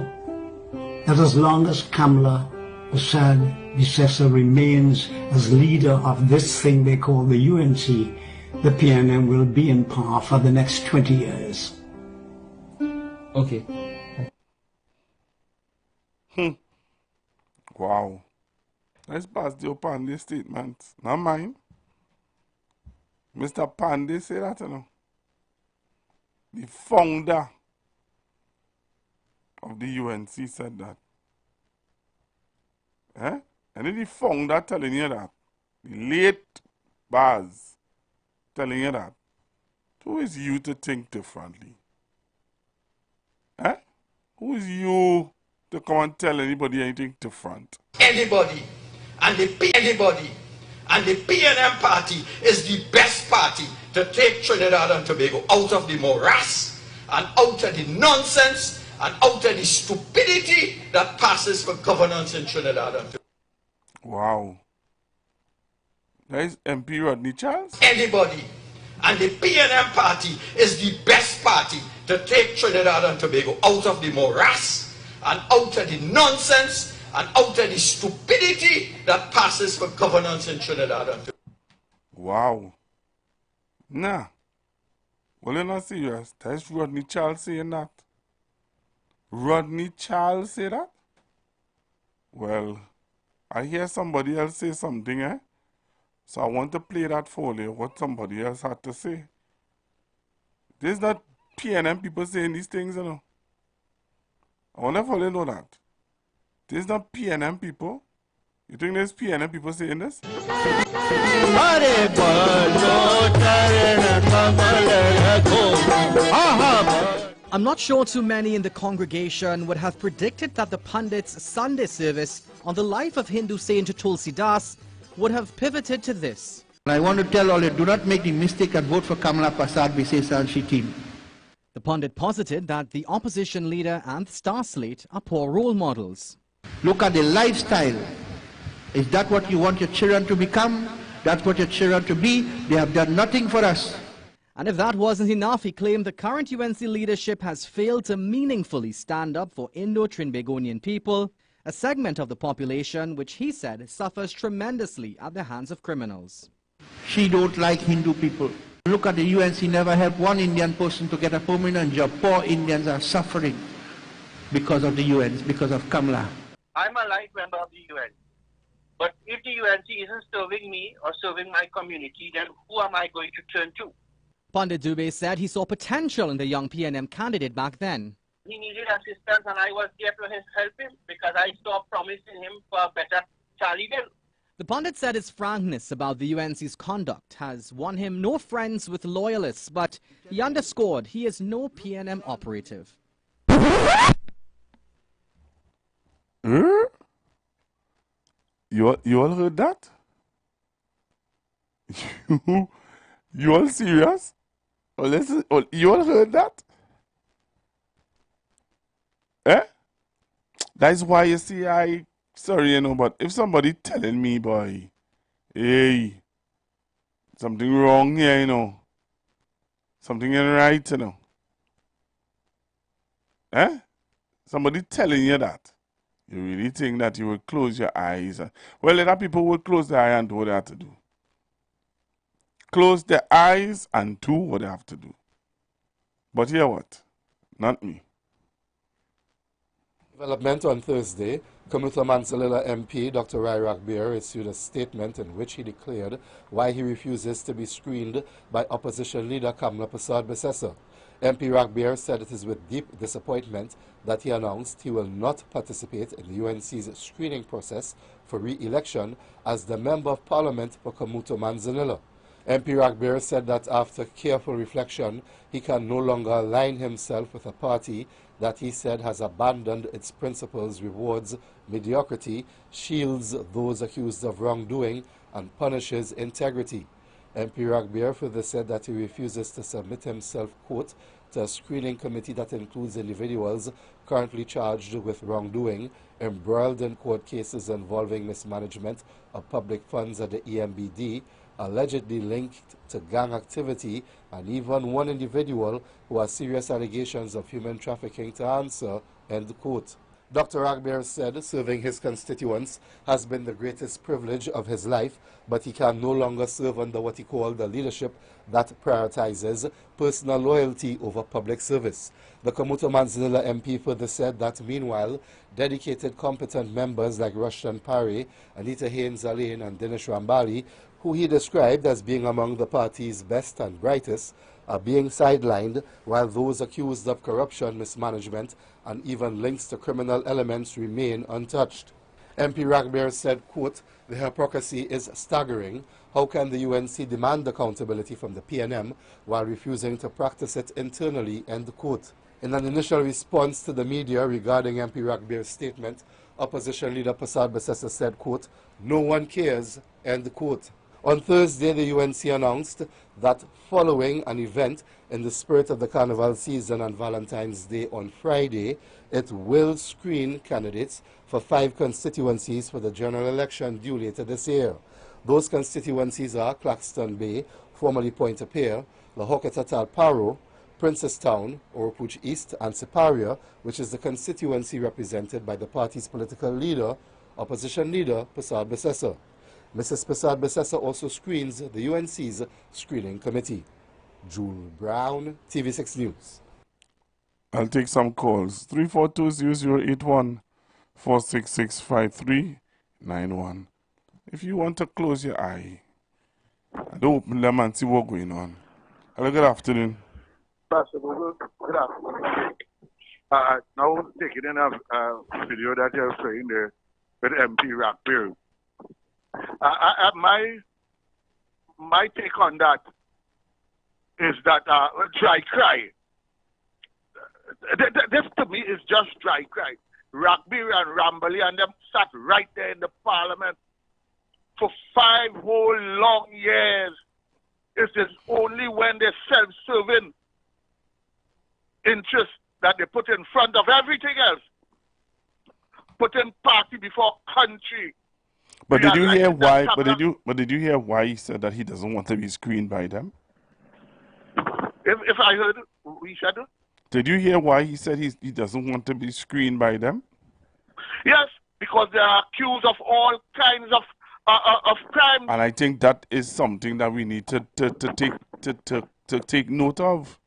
S11: that as long as Kamala Bashad remains as leader of this thing they call the UNC, the PNM will be in power for the next 20 years.
S13: Okay.
S9: Wow. Let's pass the Pandey statement. Not mine. Mr. Pandey say that, The founder of the UNC said that. And then the founder telling you that. The late Baz telling you that. Who is you to think differently? Who is you to come and tell anybody anything different?
S14: Anybody and the PNM party is the best party to take Trinidad and Tobago out of the morass and out of the nonsense and out of the stupidity that passes for governance in Trinidad and Tobago.
S9: Wow. That is MP Rodney Charles?
S14: Anybody and the PNM party is the best party to take Trinidad and Tobago out of the morass and out of the nonsense and out of the stupidity that passes for governance in Trinidad and Tobago.
S9: Wow. Nah. Well, you're not serious. That's Rodney Charles saying that. Rodney Charles say that? Well, I hear somebody else say something, So I want to play that for you, what somebody else had to say. There's not PNM people saying these things, I wonder if you know that. There's not PNM people. You think there's PNM people saying this?
S15: I'm not sure too many in the congregation would have predicted that the pundit's Sunday service on the life of Hindu saint Tulsi Das would have pivoted to this.
S20: I want to tell all you, do not make the mistake and vote for Kamala Prasad Visesanshi team.
S15: The pundit posited that the opposition leader and star slate are poor role models.
S20: Look at the lifestyle. Is that what you want your children to become? That's what your children to be. They have done nothing for us.
S15: And if that wasn't enough, he claimed the current UNC leadership has failed to meaningfully stand up for Indo-Trinbagonian people, a segment of the population which he said suffers tremendously at the hands of criminals.
S20: She don't like Hindu people. Look at the UNC, never helped one Indian person to get a permanent job. Poor Indians are suffering because of the UN, because of Kamala.
S8: I'm a life member of the UN. But if the UNC isn't serving me or serving my community, then who am I going to turn to?
S15: Pandit Dubey said he saw potential in the young PNM candidate back then.
S8: He needed assistance and I was there to help him because I stopped promising him for a better Charlie bill.
S15: The pundit said his frankness about the UNC's conduct has won him no friends with loyalists, but he underscored he is no PNM operative.
S9: You all heard that? You all serious? Oh, listen, oh, you all heard that? Eh? That's why you see sorry, you know, but if somebody telling me, boy, hey, something wrong here, you know, something ain't right, you know. Eh? Somebody telling you that. You really think that you will close your eyes? Well, other people will close their eyes and do what they have to do. Close their eyes and do what they have to do. But hear what? Not me.
S12: Development on Thursday, Kamuta Mansalila MP Dr. Rai Ragbir issued a statement in which he declared why he refuses to be screened by opposition leader Kamla Persad-Bissessar. MP Ragbir said it is with deep disappointment that he announced he will not participate in the UNC's screening process for re-election as the Member of Parliament for Kamuta Manzanilla. MP Ragbir said that after careful reflection, he can no longer align himself with a party that he said has abandoned its principles, rewards mediocrity, shields those accused of wrongdoing, and punishes integrity. MP Ragbir further said that he refuses to submit himself, quote, to a screening committee that includes individuals currently charged with wrongdoing, embroiled in court cases involving mismanagement of public funds at the EMBD, allegedly linked to gang activity, and even one individual who has serious allegations of human trafficking to answer, end quote. Dr. Ragbir said serving his constituents has been the greatest privilege of his life, but he can no longer serve under what he called a leadership that prioritizes personal loyalty over public service. The Kamuta Manzanilla MP further said that meanwhile, dedicated competent members like Rushton Parry, Anita Haynes-Alain and Dinesh Rambali, who he described as being among the party's best and brightest, are being sidelined, while those accused of corruption, mismanagement, and even links to criminal elements remain untouched. MP Ragbir said, quote, the hypocrisy is staggering. How can the UNC demand accountability from the PNM while refusing to practice it internally, end quote. In an initial response to the media regarding MP Ragbir's statement, opposition leader Persad-Bissessar said, quote, no one cares, end quote. On Thursday, the UNC announced that following an event in the spirit of the Carnival season on Valentine's Day on Friday, it will screen candidates for 5 constituencies for the general election due later this year. Those constituencies are Claxton Bay, formerly Pointe-a-Pierre, La Hoquetatal Paro, Princestown, Oropouche East, and Siparia, which is the constituency represented by the party's political leader, opposition leader Persad-Bissessar. Mrs. Persad-Bissessar also screens the UNC's screening committee. Jule Brown, TV6 News.
S9: I'll take some calls. 342-0081 466-5391. If you want to close your eye, don't open them and see what's going on. Hello, good afternoon.
S21: Pastor Google, good afternoon. Now taking in a video that you're showing there with MP Ragbir. My take on that is that dry cry. This to me is just dry cry. Ragbir and Rambali and them sat right there in the parliament for 5 whole long years. It is only when they're self-serving interests that they put in front of everything else. Putting party before country.
S9: But did you hear why? But did you hear why he said that he doesn't want to be screened by them?
S21: If I heard he said,
S9: did you hear why he said he doesn't want to be screened by them?
S21: Yes, because they are accused of all kinds of crimes.
S9: And I think that is something that we need to take note of.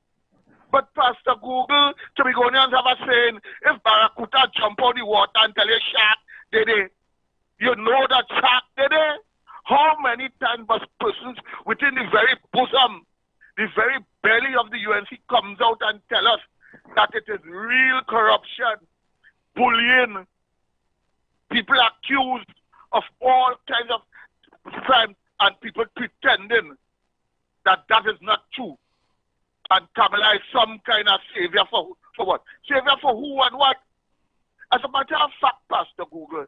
S21: But Pastor Google, Tobagonians have a saying, if Barracuda jump on the water and tell you shark, did they? You know that shark, did they? How many times must persons within the very bosom, the very belly of the UNC comes out and tell us that it is real corruption, bullying, people accused of all kinds of crimes, and people pretending that that is not true. And Kamala is some kind of savior for what? Savior for who and what? As a matter of fact, Pastor Google,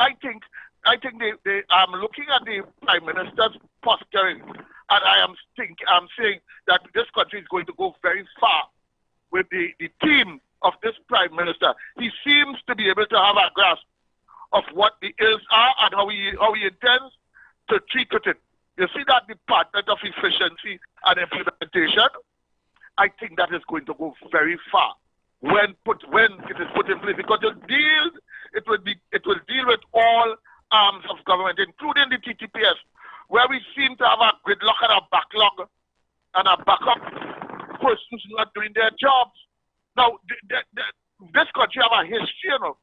S21: I think they I'm looking at the Prime Minister's posturing, and I'm saying that this country is going to go very far with the team of this Prime Minister. He seems to be able to have a grasp of what the ills are and how he intends to treat with it. You see that Department of Efficiency and Implementation, I think that is going to go very far when it is put in place, because it will deal with all arms of government, including the TTPS, where we seem to have a gridlock and a backlog and a backup persons not doing their jobs. Now, this country have a history, you know.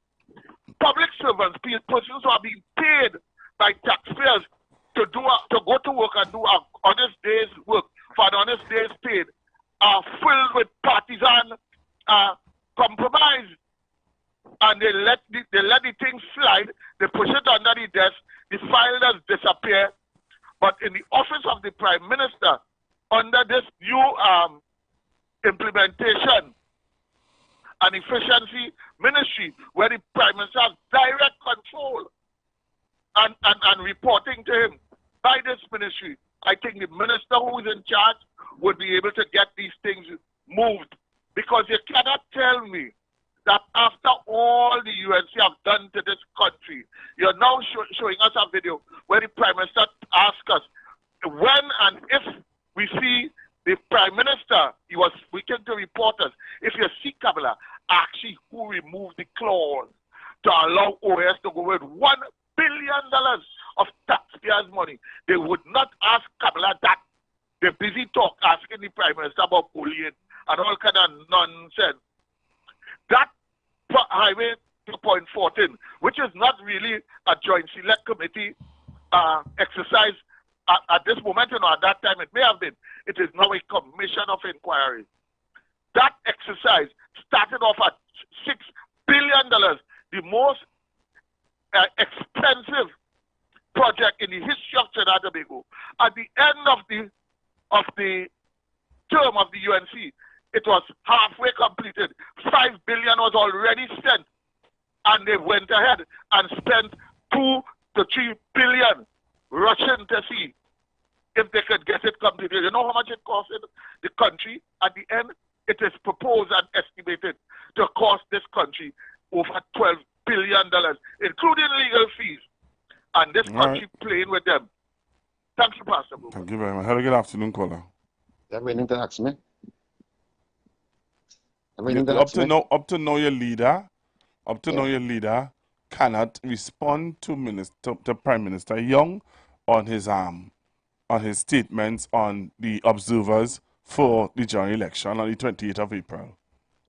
S21: Public servants, persons who are being paid by taxpayers to go to work and do an honest day's work for an honest day's paid, are filled with partisan compromise, and they let the thing slide. They push it under the desk. The file does disappear. But in the office of the Prime Minister, under this new implementation and efficiency ministry, where the Prime Minister has direct control and reporting to him by this ministry, I think the minister who is in charge would be able to get these things moved. Because you cannot tell me that after all the UNC have done to this country, you're now showing us a video where the Prime Minister asks us when and if we see the Prime Minister, he was speaking to reporters, if you see Kamala, actually who removed the clause to allow OAS to go with $1 billion of taxpayers' money. They would not ask Kamala that. They're busy asking the Prime Minister about bullying and all kind of nonsense. That highway 2.14, which is not really a joint select committee exercise at this moment, at that time it may have been. It is now a commission of inquiry. That exercise started off at $6 billion, the most expensive project in the history of Trinidad and Tobago. At the end of the term of the UNC, it was halfway completed. $5 billion was already spent, and they went ahead and spent $2 to $3 billion, rushing to see if they could get it completed. You know how much it costed the country? At the end, it is proposed and estimated to cost this country over $12 billion, including legal fees. And this country playing with them. Thank you, Pastor Booker.
S9: Thank you very much. Have a good afternoon, caller.
S2: They're waiting to ask me.
S9: Up to now, your leader cannot respond to Prime Minister Young on his statements on the observers for the general election on the 28th of April.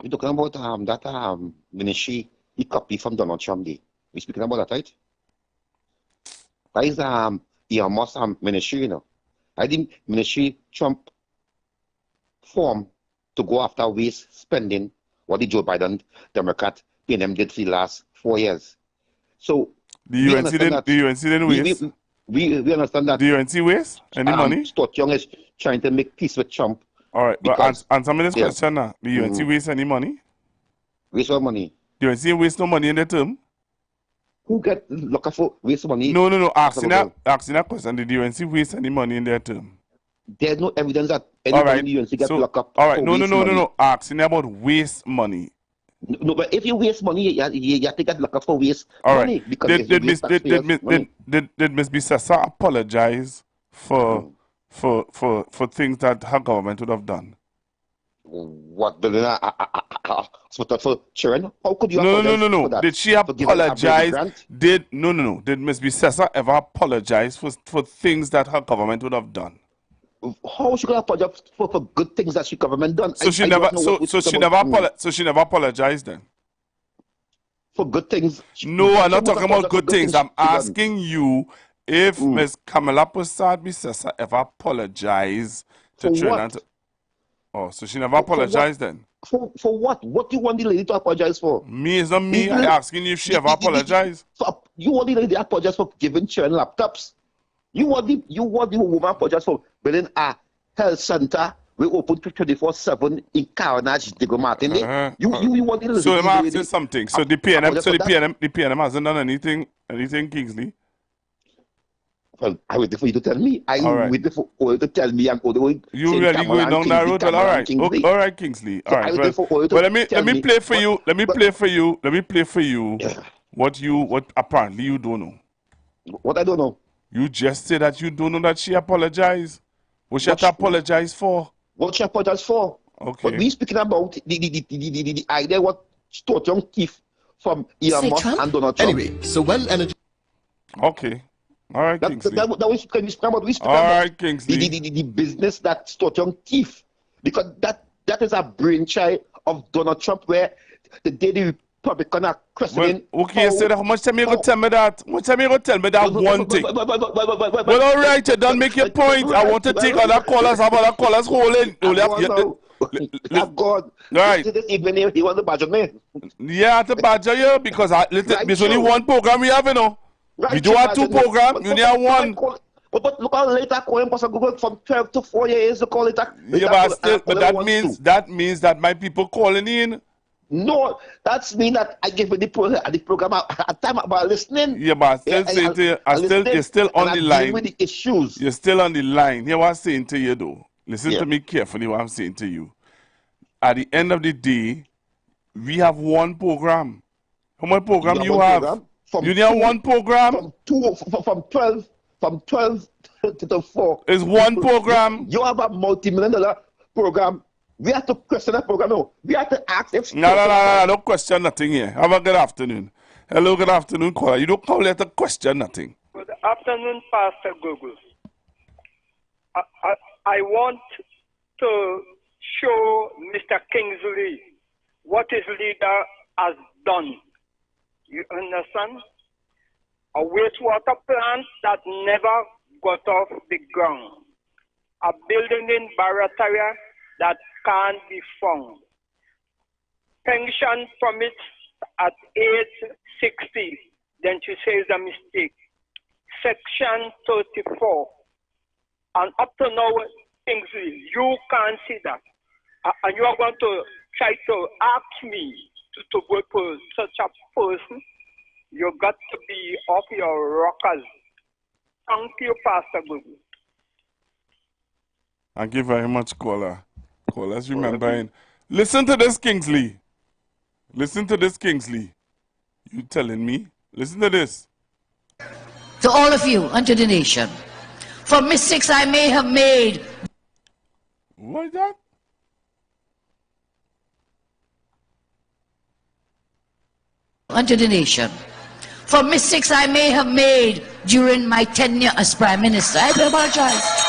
S2: We're talking about that ministry he copied from Donald Trump. We're speaking about that, right? That is the Amos ministry, you know. I think ministry Trump formed to go after waste spending, what the Joe Biden Democrat PNM did for the last 4 years. So
S9: the UNC didn't waste.
S2: We understand that.
S9: The UNC waste any money?
S2: Stuart Young is trying to make peace with Trump.
S9: All right, but answer me this question now. The UNC waste any money?
S2: Waste what money?
S9: The UNC waste no money in the term?
S2: Who get looking for waste money?
S9: No. Asking that question, did the UNC waste any money in their term?
S2: There's no evidence that anybody in the UNC gets locked up.
S9: All right, no. Asking about waste money.
S2: No, but if you waste money, you have to get lucky for waste
S9: All
S2: money.
S9: right.
S2: Because if you waste taxpayers' money.
S9: Did Ms. Bissessa apologize for things that her government would have done?
S2: What? For children? How could you
S9: No.
S2: for that?
S9: Did she
S2: For giving a
S9: apologize?
S2: grant?
S9: Did Ms. Bissessa ever apologize for things that her government would have done?
S2: How she gonna apologize for good things that she government done?
S9: So she never apologized then.
S2: For good things.
S9: No, I'm not talking about good things. I'm asking you if Ms. Kamala Prasad Bissessa ever apologized to Trinidad. Oh, so she never apologized then?
S2: For what? What do you want the lady to apologize for?
S9: Me, it's not me. I'm asking you if she ever apologized.
S2: You want the lady to apologize for giving children laptops? You want the woman apologize for building a health center we open 24/7 in Carnage, Diego Martin. You want the lady?
S9: So let me ask you something. So the PNM hasn't done anything, Kingsley?
S2: Well, I waited for you to tell me. I waited for you to tell me.
S9: You really going down that road? Well, all right. Okay, all right, Kingsley. All right. Well, let me play for you. Let me play for you. What apparently you don't know.
S2: What I don't know?
S9: You just said that you don't know that she apologized. What she had to apologize for?
S2: What she apologized for?
S9: Okay.
S2: But we speaking about the idea what Stuart Young thief from Elon Musk and Donald Trump.
S16: Anyway, so when energy.
S9: Okay. All right, Kingsley.
S2: That we speaking about.
S9: All right, Kingsley.
S2: The business that Stuart Young thief, because that is a brainchild of Donald Trump, where the day the Republican are questioning.
S9: Well, okay, so how much time you gonna tell me that? How much time you gonna tell me that one thing? Well, all right, you don't make your point. I want to take other callers. Have other callers holding.
S2: God.
S9: Right.
S2: This evening he want to badger me.
S9: Yeah, to badger you because there's only one program we have, you know.
S2: Right,
S9: we do have two programs. You only have one.
S2: But look how late I call him because I Google from 12 to 4 years to call it.
S9: Yeah, but that means that my people calling in.
S2: No, that's mean that I give the program a time about listening.
S9: Yeah, but I still saying to you, you're still on the line.
S2: With the issues.
S9: You're still on the line. Hear what I'm saying to you, though. Listen to me carefully. What I'm saying to you. At the end of the day, we have one program. How much program you have? You only have one program.
S2: From 12 to 4.
S9: It's one program.
S2: You have a multi-million-dollar program. We have to question that program. No, we have to ask if.
S9: No, don't question nothing here. Have a good afternoon. Hello, good afternoon, caller. You don't call it to question nothing.
S3: Good afternoon, Pastor Google. I want to show Mr. Kingsley what his leader has done. You understand? A wastewater plant that never got off the ground. A building in Barataria that can't be found. Pension promise at age 60, then she says a mistake. Section 34. And up to now, Kingsley, you can't see that. And you are going to try to ask me to vote for such a person. You got to be off your rockers. Thank you, Pastor Google.
S9: Thank you very much, caller. Callers remembering. Listen to this, Kingsley. Listen to this, Kingsley. You telling me? Listen to this.
S4: To all of you and to the nation, for mistakes I may have made.
S9: What is that?
S4: Unto the nation, for mistakes I may have made during my tenure as Prime Minister. I do apologize.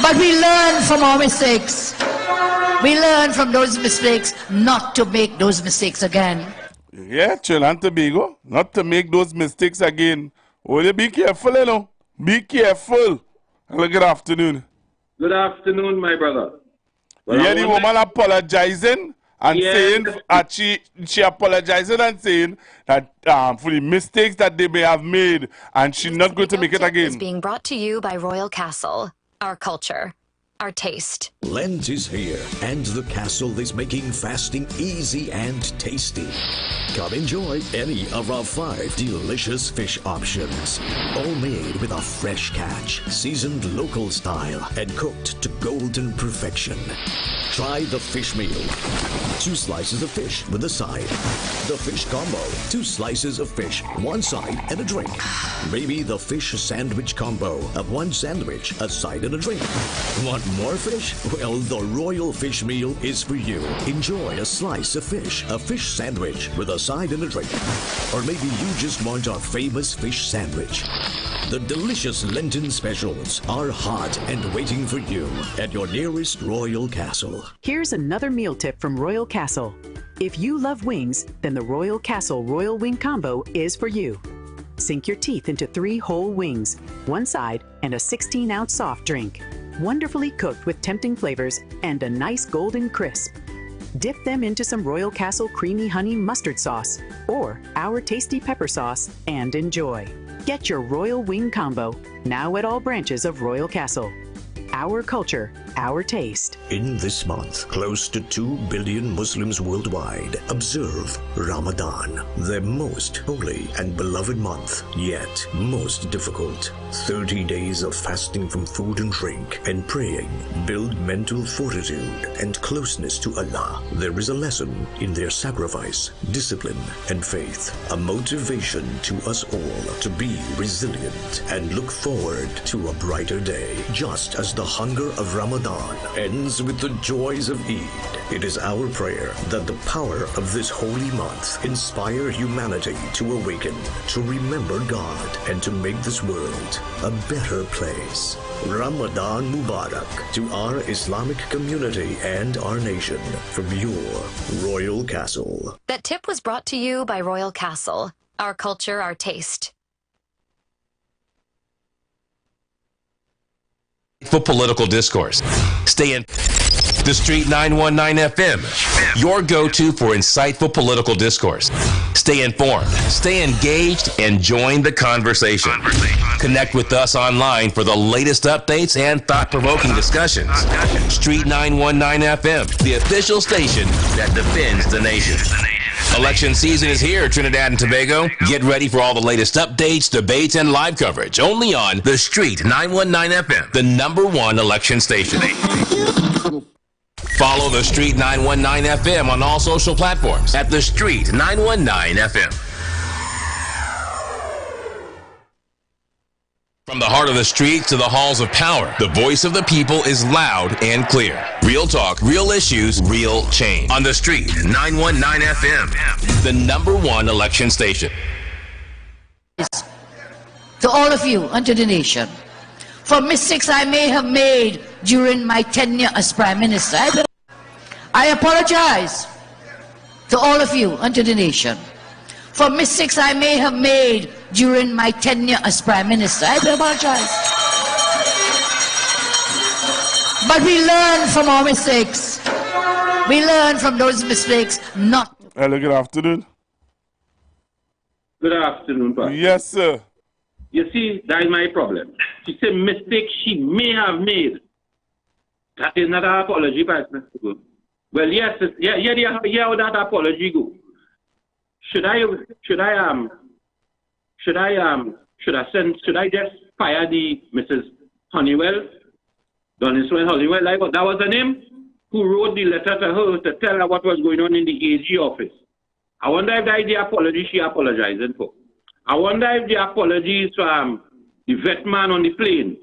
S4: But we learn from our mistakes. We learn from those mistakes not to make those mistakes again.
S9: Yeah, Trinidad and Tobago, not to make those mistakes again. Oh, you be careful, you know. Be careful. Hello, good afternoon.
S23: Good afternoon, my brother.
S9: You hear the woman apologizing and saying that she apologizing and saying that for the mistakes that they may have made and she's not going to make it again.
S24: Is being brought to you by Royal Castle. Our culture, our taste.
S25: Lent is here, and the castle is making fasting easy and tasty. Come enjoy any of our 5 delicious fish options, all made with a fresh catch, seasoned local style, and cooked to golden perfection. Try the fish meal. 2 slices of fish with a side. The fish combo. 2 slices of fish, 1 side, and a drink. Maybe the fish sandwich combo of 1 sandwich, a side, and a drink. Want more fish? Well, the Royal Fish Meal is for you. Enjoy a slice of fish, a fish sandwich with a side and a drink. Or maybe you just want our famous fish sandwich. The delicious Lenten specials are hot and waiting for you at your nearest Royal Castle.
S6: Here's another meal tip from Royal Castle. If you love wings, then the Royal Castle Royal Wing Combo is for you. Sink your teeth into 3 whole wings, 1 side, and a 16-ounce soft drink. Wonderfully cooked with tempting flavors and a nice golden crisp. Dip them into some Royal Castle Creamy Honey Mustard Sauce or our tasty pepper sauce and enjoy. Get your Royal Wing Combo now at all branches of Royal Castle. Our culture, our taste.
S25: In this month, close to 2 billion Muslims worldwide observe Ramadan, their most holy and beloved month, yet most difficult. 30 days of fasting from food and drink and praying build mental fortitude and closeness to Allah. There is a lesson in their sacrifice, discipline, and faith, a motivation to us all to be resilient and look forward to a brighter day, just as the hunger of Ramadan ends with the joys of Eid. It is our prayer that the power of this holy month inspire humanity to awaken, to remember God, and to make this world a better place. Ramadan Mubarak to our Islamic community and our nation from your Royal Castle.
S24: That tip was brought to you by Royal Castle. Our culture, our taste.
S10: For political discourse. Stay in The Street 919 FM, your go-to for insightful political discourse. Stay informed, stay engaged, and join the conversation. Connect with us online for the latest updates and thought-provoking discussions. Street 919 FM, the official station that defends the nation. Election season is here, Trinidad and Tobago. Get ready for all the latest updates, debates, and live coverage only on The Street 919 FM, the #1 election station. Follow The Street 919 FM on all social platforms at The Street 919 FM. From the heart of the street to the halls of power, the voice of the people is loud and clear. Real talk, real issues, real change. On The Street 919 FM, the #1 election station.
S4: To all of you and to the nation, for mistakes I may have made during my tenure as Prime Minister, I apologize to all of you and to the nation. For mistakes I may have made during my tenure as Prime Minister, I apologize. But we learn from our mistakes. We learn from those mistakes, not...
S9: Hello, good afternoon.
S23: Good afternoon, Pastor.
S9: Yes, sir.
S23: You see, that is my problem. She said mistake she may have made. That is not an apology, Pastor. Well, yes, how that apology go. Should I just fire the Mrs. Honeywell? Doniswell Honeywell, that was the name? Who wrote the letter to her to tell her what was going on in the AG office. I wonder if that is the apology she apologizing for. I wonder if the apology is from the vet man on the plane.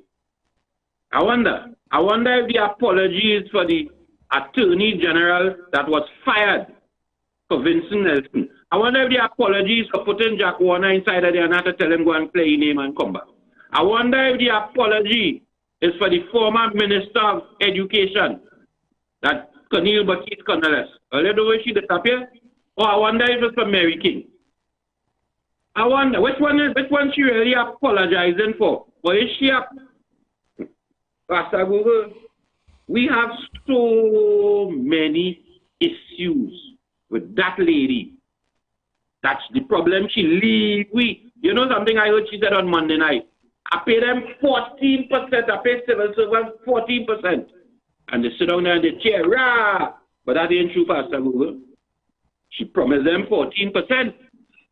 S23: I wonder if the apology is for the Attorney General that was fired for Vincent Nelson. I wonder if the apology is for putting Jack Warner inside of there and not to tell him go and play his name and come back. I wonder if the apology is for the former Minister of Education, that Cornel Bakit Cornelis. I don't know where she the top here. Or I wonder if it's for Mary King. I wonder which one she really apologizing for. Or is she Pastor Google? We have so many issues with that lady. That's the problem. She leave we. You know something I heard she said on Monday night? I pay them 14%. I pay civil servants 14%. And they sit down there in the chair. Rah! But that ain't true, Pastor Google. She promised them 14%.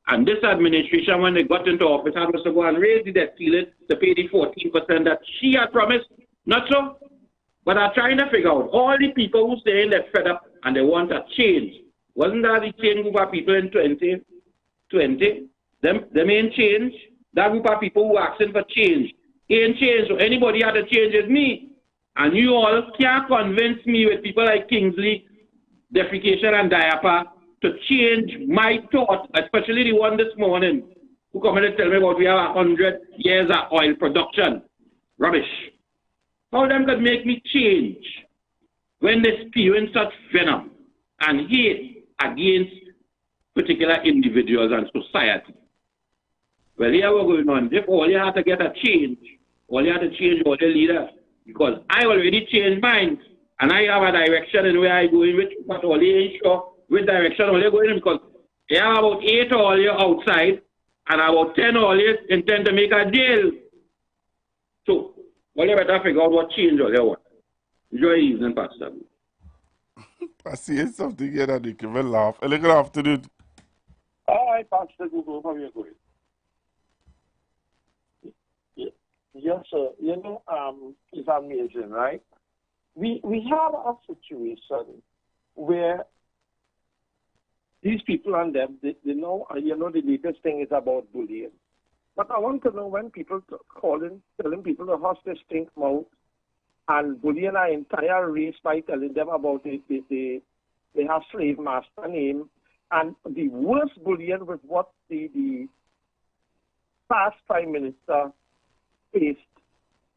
S23: And this administration, when they got into office, had to go and raise the debt ceiling to pay the 14% that she had promised. Not so. But I'm trying to figure out, all the people who saying they're fed up and they want a change, wasn't that the same group of people in 2020? Them ain't change. That group of people who are asking for change ain't change. So anybody had to change is me. And you all can't convince me with people like Kingsley, defecation and diaper, to change my thought, especially the one this morning, who come in and tell me about we have 100 years of oil production. Rubbish. How them could make me change when they spewing such venom and hate against particular individuals and society? Well, here we're going on. If all you have to get a change, all you have to change all the leaders, because I already changed mine, and I have a direction in where I go in, which, but all you ain't sure which direction all you going in, because you have about 8 all you outside, and about 10 all you intend to make a deal. So, all you better figure out what change all you want. Enjoy the evening, Pastor.
S9: I see something here that you can laugh. Good afternoon.
S1: Hi, Pastor Google. How are you going? Yes, sir. You know, it's amazing, right? We have a situation where these people and them, they know, the latest thing is about bullying. But I want to know when people telling people to hush their stink mouth and bullying our entire race by telling them about they have slave master name, and the worst bullying with what the past Prime Minister faced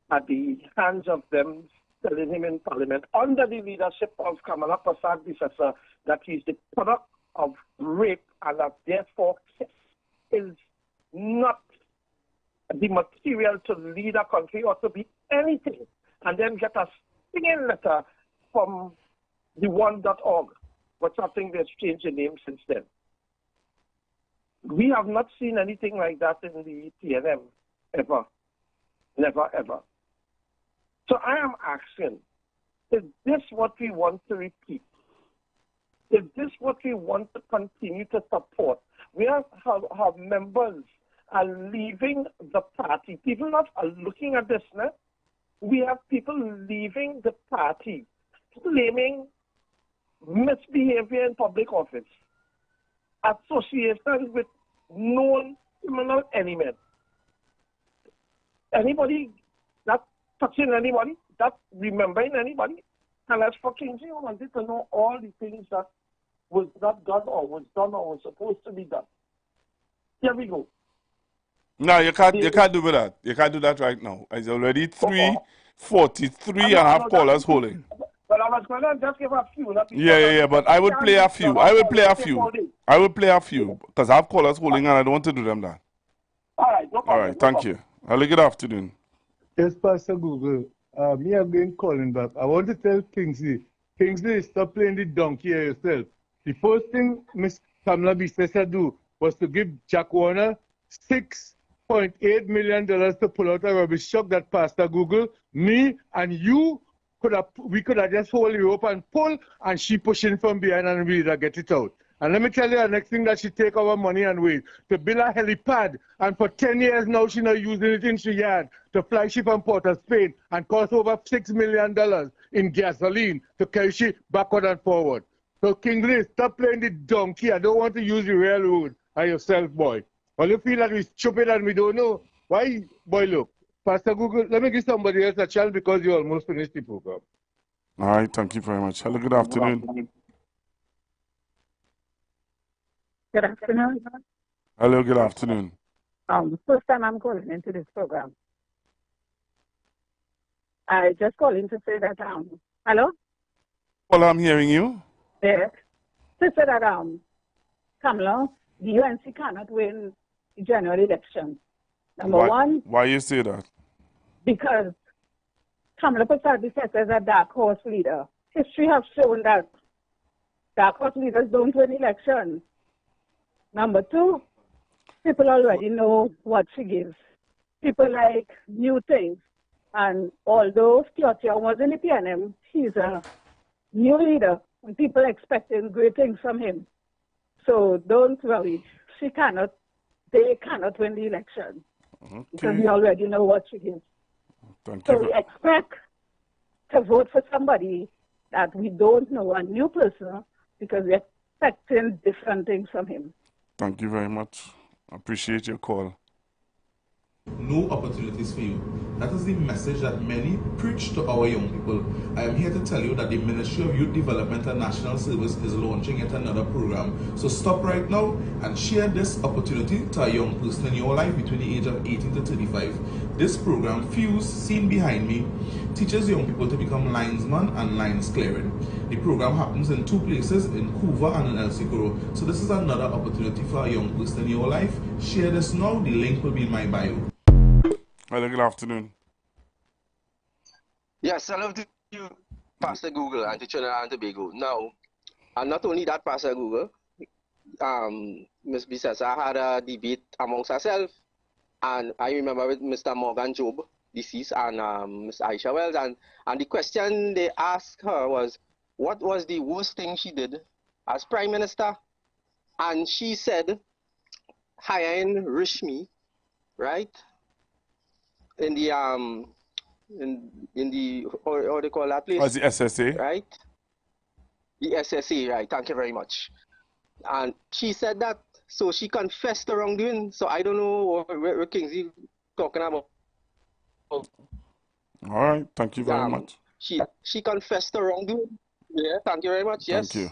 S1: at the hands of them telling him in Parliament under the leadership of Kamala Prasad Bisesa that he's the product of rape and that therefore is not the material to lead a country or to be anything, and then get a stinging letter from the one.org, which I think they've changed the name since then. We have not seen anything like that in the TNM ever. Never ever. So I am asking, is this what we want to repeat? Is this what we want to continue to support? We have members are leaving the party. People not are looking at this now. We have people leaving the party, claiming misbehavior in public office, association with known criminal enemies. Anybody not touching anybody, not remembering anybody. And as for Kingsley, I wanted to know all the things that was not done or was done or was supposed to be done. Here we go.
S9: No, you can't do that. You can't do that right now. It's already 3:43 and a half callers holding.
S1: But I was going to just give a few.
S9: Yeah, but I would play a few. I will play a few because I have callers holding and I don't want to do them that.
S1: All right, no problem.
S9: All right, thank you. Hello, good afternoon.
S17: Yes, Pastor Google. Me again calling back. I want to tell Kingsley, stop playing the donkey yourself. The first thing Miss Kamala Bisesa do was to give Jack Warner $6.8 million to pull out a rubbish truck that Pastor Google, me and you we could have just hold you up and pull, and she pushing from behind and we get it out. And let me tell you the next thing that she take our money and wait to build a helipad, and for 10 years now she not using it in she yard to fly she from Port of Spain and cost over $6 million in gasoline to carry she backward and forward. So Kingsley, stop playing the donkey. I don't want to use the railroad by yourself, boy. Or you feel like we're stupid and we don't know. Why, boy, look. Pastor Google, let me give somebody else a chance because you almost finished the program.
S9: All right, thank you very much. Hello, good afternoon.
S18: Good afternoon.
S9: Hello, good afternoon.
S18: First time I'm calling into this program. I just calling to say that, hello?
S9: Well, I'm hearing you.
S18: Yes. To say that, Kamala, the UNC cannot win the general election. Number one.
S9: Why you say that?
S18: Because Kamala Prasad Bisesa is a dark horse leader. History has shown that dark horse leaders don't win elections. Number two, people already know what she gives. People like new things. And although Tiotia was in the PNM, he's a new leader, and people expecting great things from him. So don't worry. They cannot win the election. Okay. Because we already know what she gives.
S9: Thank
S18: so
S9: you.
S18: we expect to vote for somebody that we don't know, a new person, because we're expecting different things from him.
S9: Thank you very much. I appreciate your call.
S5: No opportunities for you. That is the message that many preach to our young people. I am here to tell you that the Ministry of Youth Development and National Service is launching yet another program. So stop right now and share this opportunity to a young person in your life between the age of 18 to 35. This program, Fuse, seen behind me, teaches young people to become linesmen and lines clearing. The program happens in 2 places, in Hoover and in El Seguro. So this is another opportunity for a young person in your life. Share this now. The link will be in my bio.
S9: Hello, good afternoon.
S7: Yes, hello to you, Pastor Google, and to Trinidad and Tobago. Now, and not only that, Pastor Google, Ms. Bissessa had a debate amongst ourselves, and I remember with Mr. Morgan Job, deceased, and Ms. Aisha Wells, and the question they asked her was, what was the worst thing she did as Prime Minister? And she said, hiring Rishmi, right? In the in the how they call that place?
S9: What's the SSA?
S7: Right? The SSA, right? Thank you very much. And she said that, so she confessed the wrongdoing. So I don't know what Kingsley talking about.
S9: All right, thank you very much.
S7: She confessed the wrongdoing. Yeah, thank you very much. Yes.
S9: Thank you.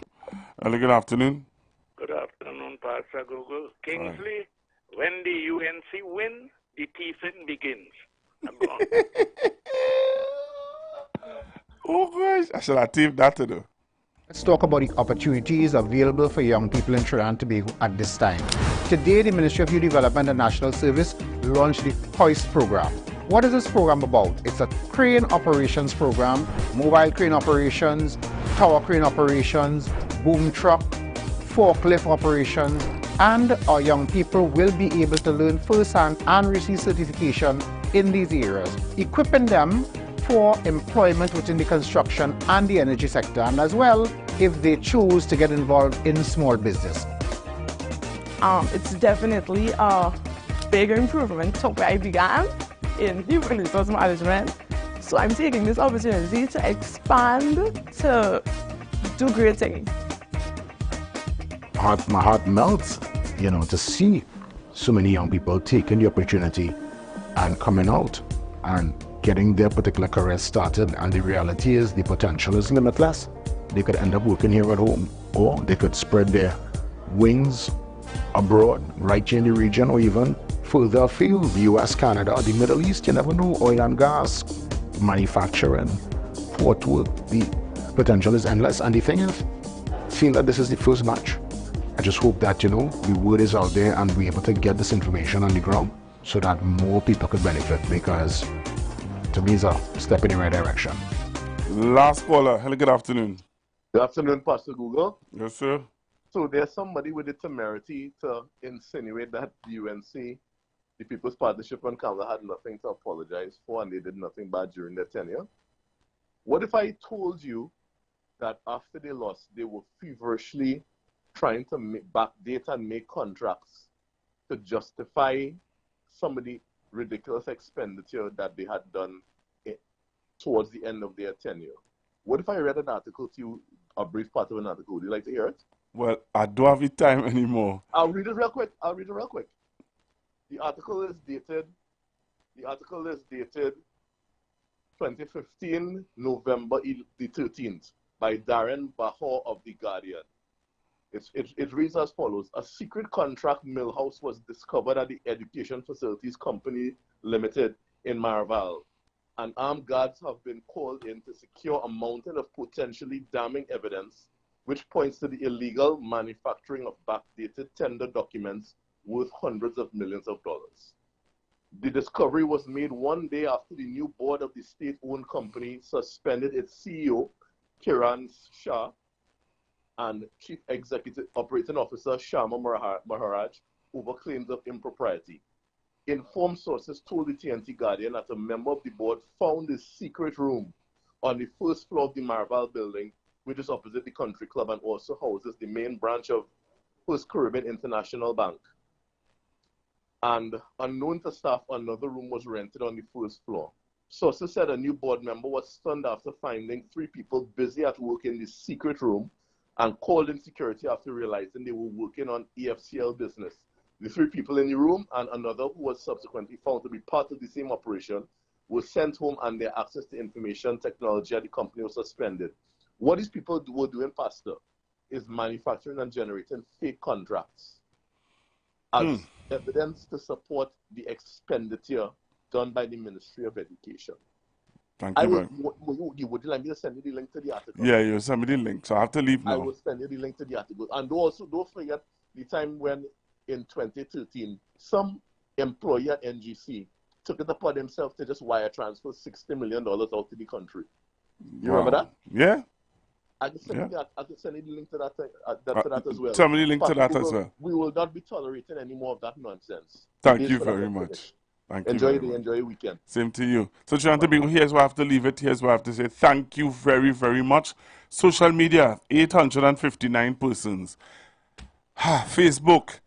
S9: Hello, good afternoon.
S11: Good afternoon, Pastor Google. Kingsley, when the UNC win, the teasing begins.
S9: Oh gosh, I should have taped that to do.
S19: Let's talk about the opportunities available for young people in Trinidad and Tobago at this time. Today, the Ministry of Youth Development and National Service launched the HOIST program. What is this program about? It's a crane operations program, mobile crane operations, tower crane operations, boom truck, forklift operations, and our young people will be able to learn firsthand and receive certification in these areas, equipping them for employment within the construction and the energy sector, and as well if they choose to get involved in small business.
S22: It's definitely a big improvement to where I began in human resource management. So I'm taking this opportunity to expand to do great things.
S26: My heart melts, to see so many young people taking the opportunity and coming out and getting their particular career started. And the reality is the potential is limitless. They could end up working here at home, or they could spread their wings abroad, right here in the region, or even further afield, the US, Canada, the Middle East. You never know. Oil and gas, manufacturing, port work. The potential is endless. And the thing is, I feel that this is the first batch. I just hope that, the word is out there and we're able to get this information on the ground so that more people could benefit, because to me it's a step in the right direction.
S9: Last caller. Hello, good afternoon.
S27: Good afternoon, Pastor Google.
S9: Yes, sir.
S27: So there's somebody with the temerity to insinuate that the UNC, the People's Partnership on Canada, had nothing to apologize for and they did nothing bad during their tenure. What if I told you that after they lost, they were feverishly trying to backdate and make contracts to justify some of the ridiculous expenditure that they had done towards the end of their tenure? What if I read an article to you, a brief part of an article? Would you like to hear it?
S9: Well, I don't have the time anymore.
S27: I'll read it real quick. The article is dated 2015, November the 13th, by Darren Bahor of The Guardian. It reads as follows. A secret contract millhouse was discovered at the Education Facilities Company Limited in Marval, and armed guards have been called in to secure a mountain of potentially damning evidence which points to the illegal manufacturing of backdated tender documents worth hundreds of millions of dollars. The discovery was made one day after the new board of the state-owned company suspended its CEO, Kiran Shah, and Chief Executive Operating Officer Sharma Maharaj over claims of impropriety. Informed sources told the TNT Guardian that a member of the board found a secret room on the first floor of the Marval building, which is opposite the country club and also houses the main branch of First Caribbean International Bank. And unknown to staff, another room was rented on the first floor. Sources said a new board member was stunned after finding 3 people busy at work in the secret room and called in security after realizing they were working on EFCL business. The 3 people in the room and another who was subsequently found to be part of the same operation were sent home and their access to information technology at the company was suspended. What these people were doing, Pastor, is manufacturing and generating fake contracts as evidence to support the expenditure done by the Ministry of Education.
S9: Thank you,
S27: would you like me to send you the link to the article?
S9: Yeah, you send me the link, so I have to leave now.
S27: I will send you the link to the article. And also, don't forget the time when, in 2013, some employee at NGC took it upon himself to just wire transfer $60 million out to the country. You remember that?
S9: Yeah.
S27: I can send you the link to that as well.
S9: Send me the link to that as well.
S27: We will not be tolerating any more of that nonsense.
S9: Thank you very much.
S27: Enjoy your weekend.
S9: Same to you. So, Trinidad, here's where I have to leave it. Here's where I have to say thank you very, very much. Social media, 859 persons. Facebook,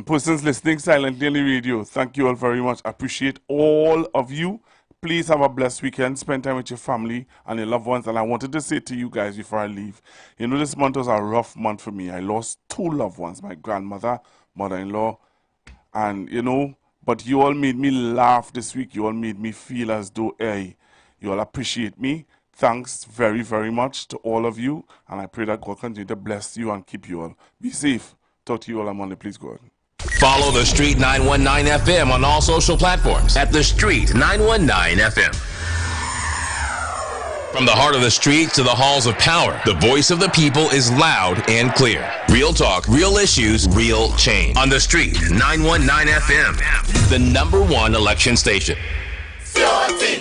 S9: persons listening silently on the radio. Thank you all very much. I appreciate all of you. Please have a blessed weekend. Spend time with your family and your loved ones. And I wanted to say to you guys before I leave, you know, this month was a rough month for me. I lost 2 loved ones, my grandmother, mother-in-law, and, you know, but you all made me laugh this week. You all made me feel as though, hey, you all appreciate me. Thanks very, very much to all of you. And I pray that God continue to bless you and keep you all. Be safe. Talk to you all on Monday, please, God.
S10: Follow The Street 919 FM on all social platforms at The Street 919 FM. From the heart of the street to the halls of power, the voice of the people is loud and clear. Real talk, real issues, real change. On The Street 919 FM, the #1 election station.
S8: Starting.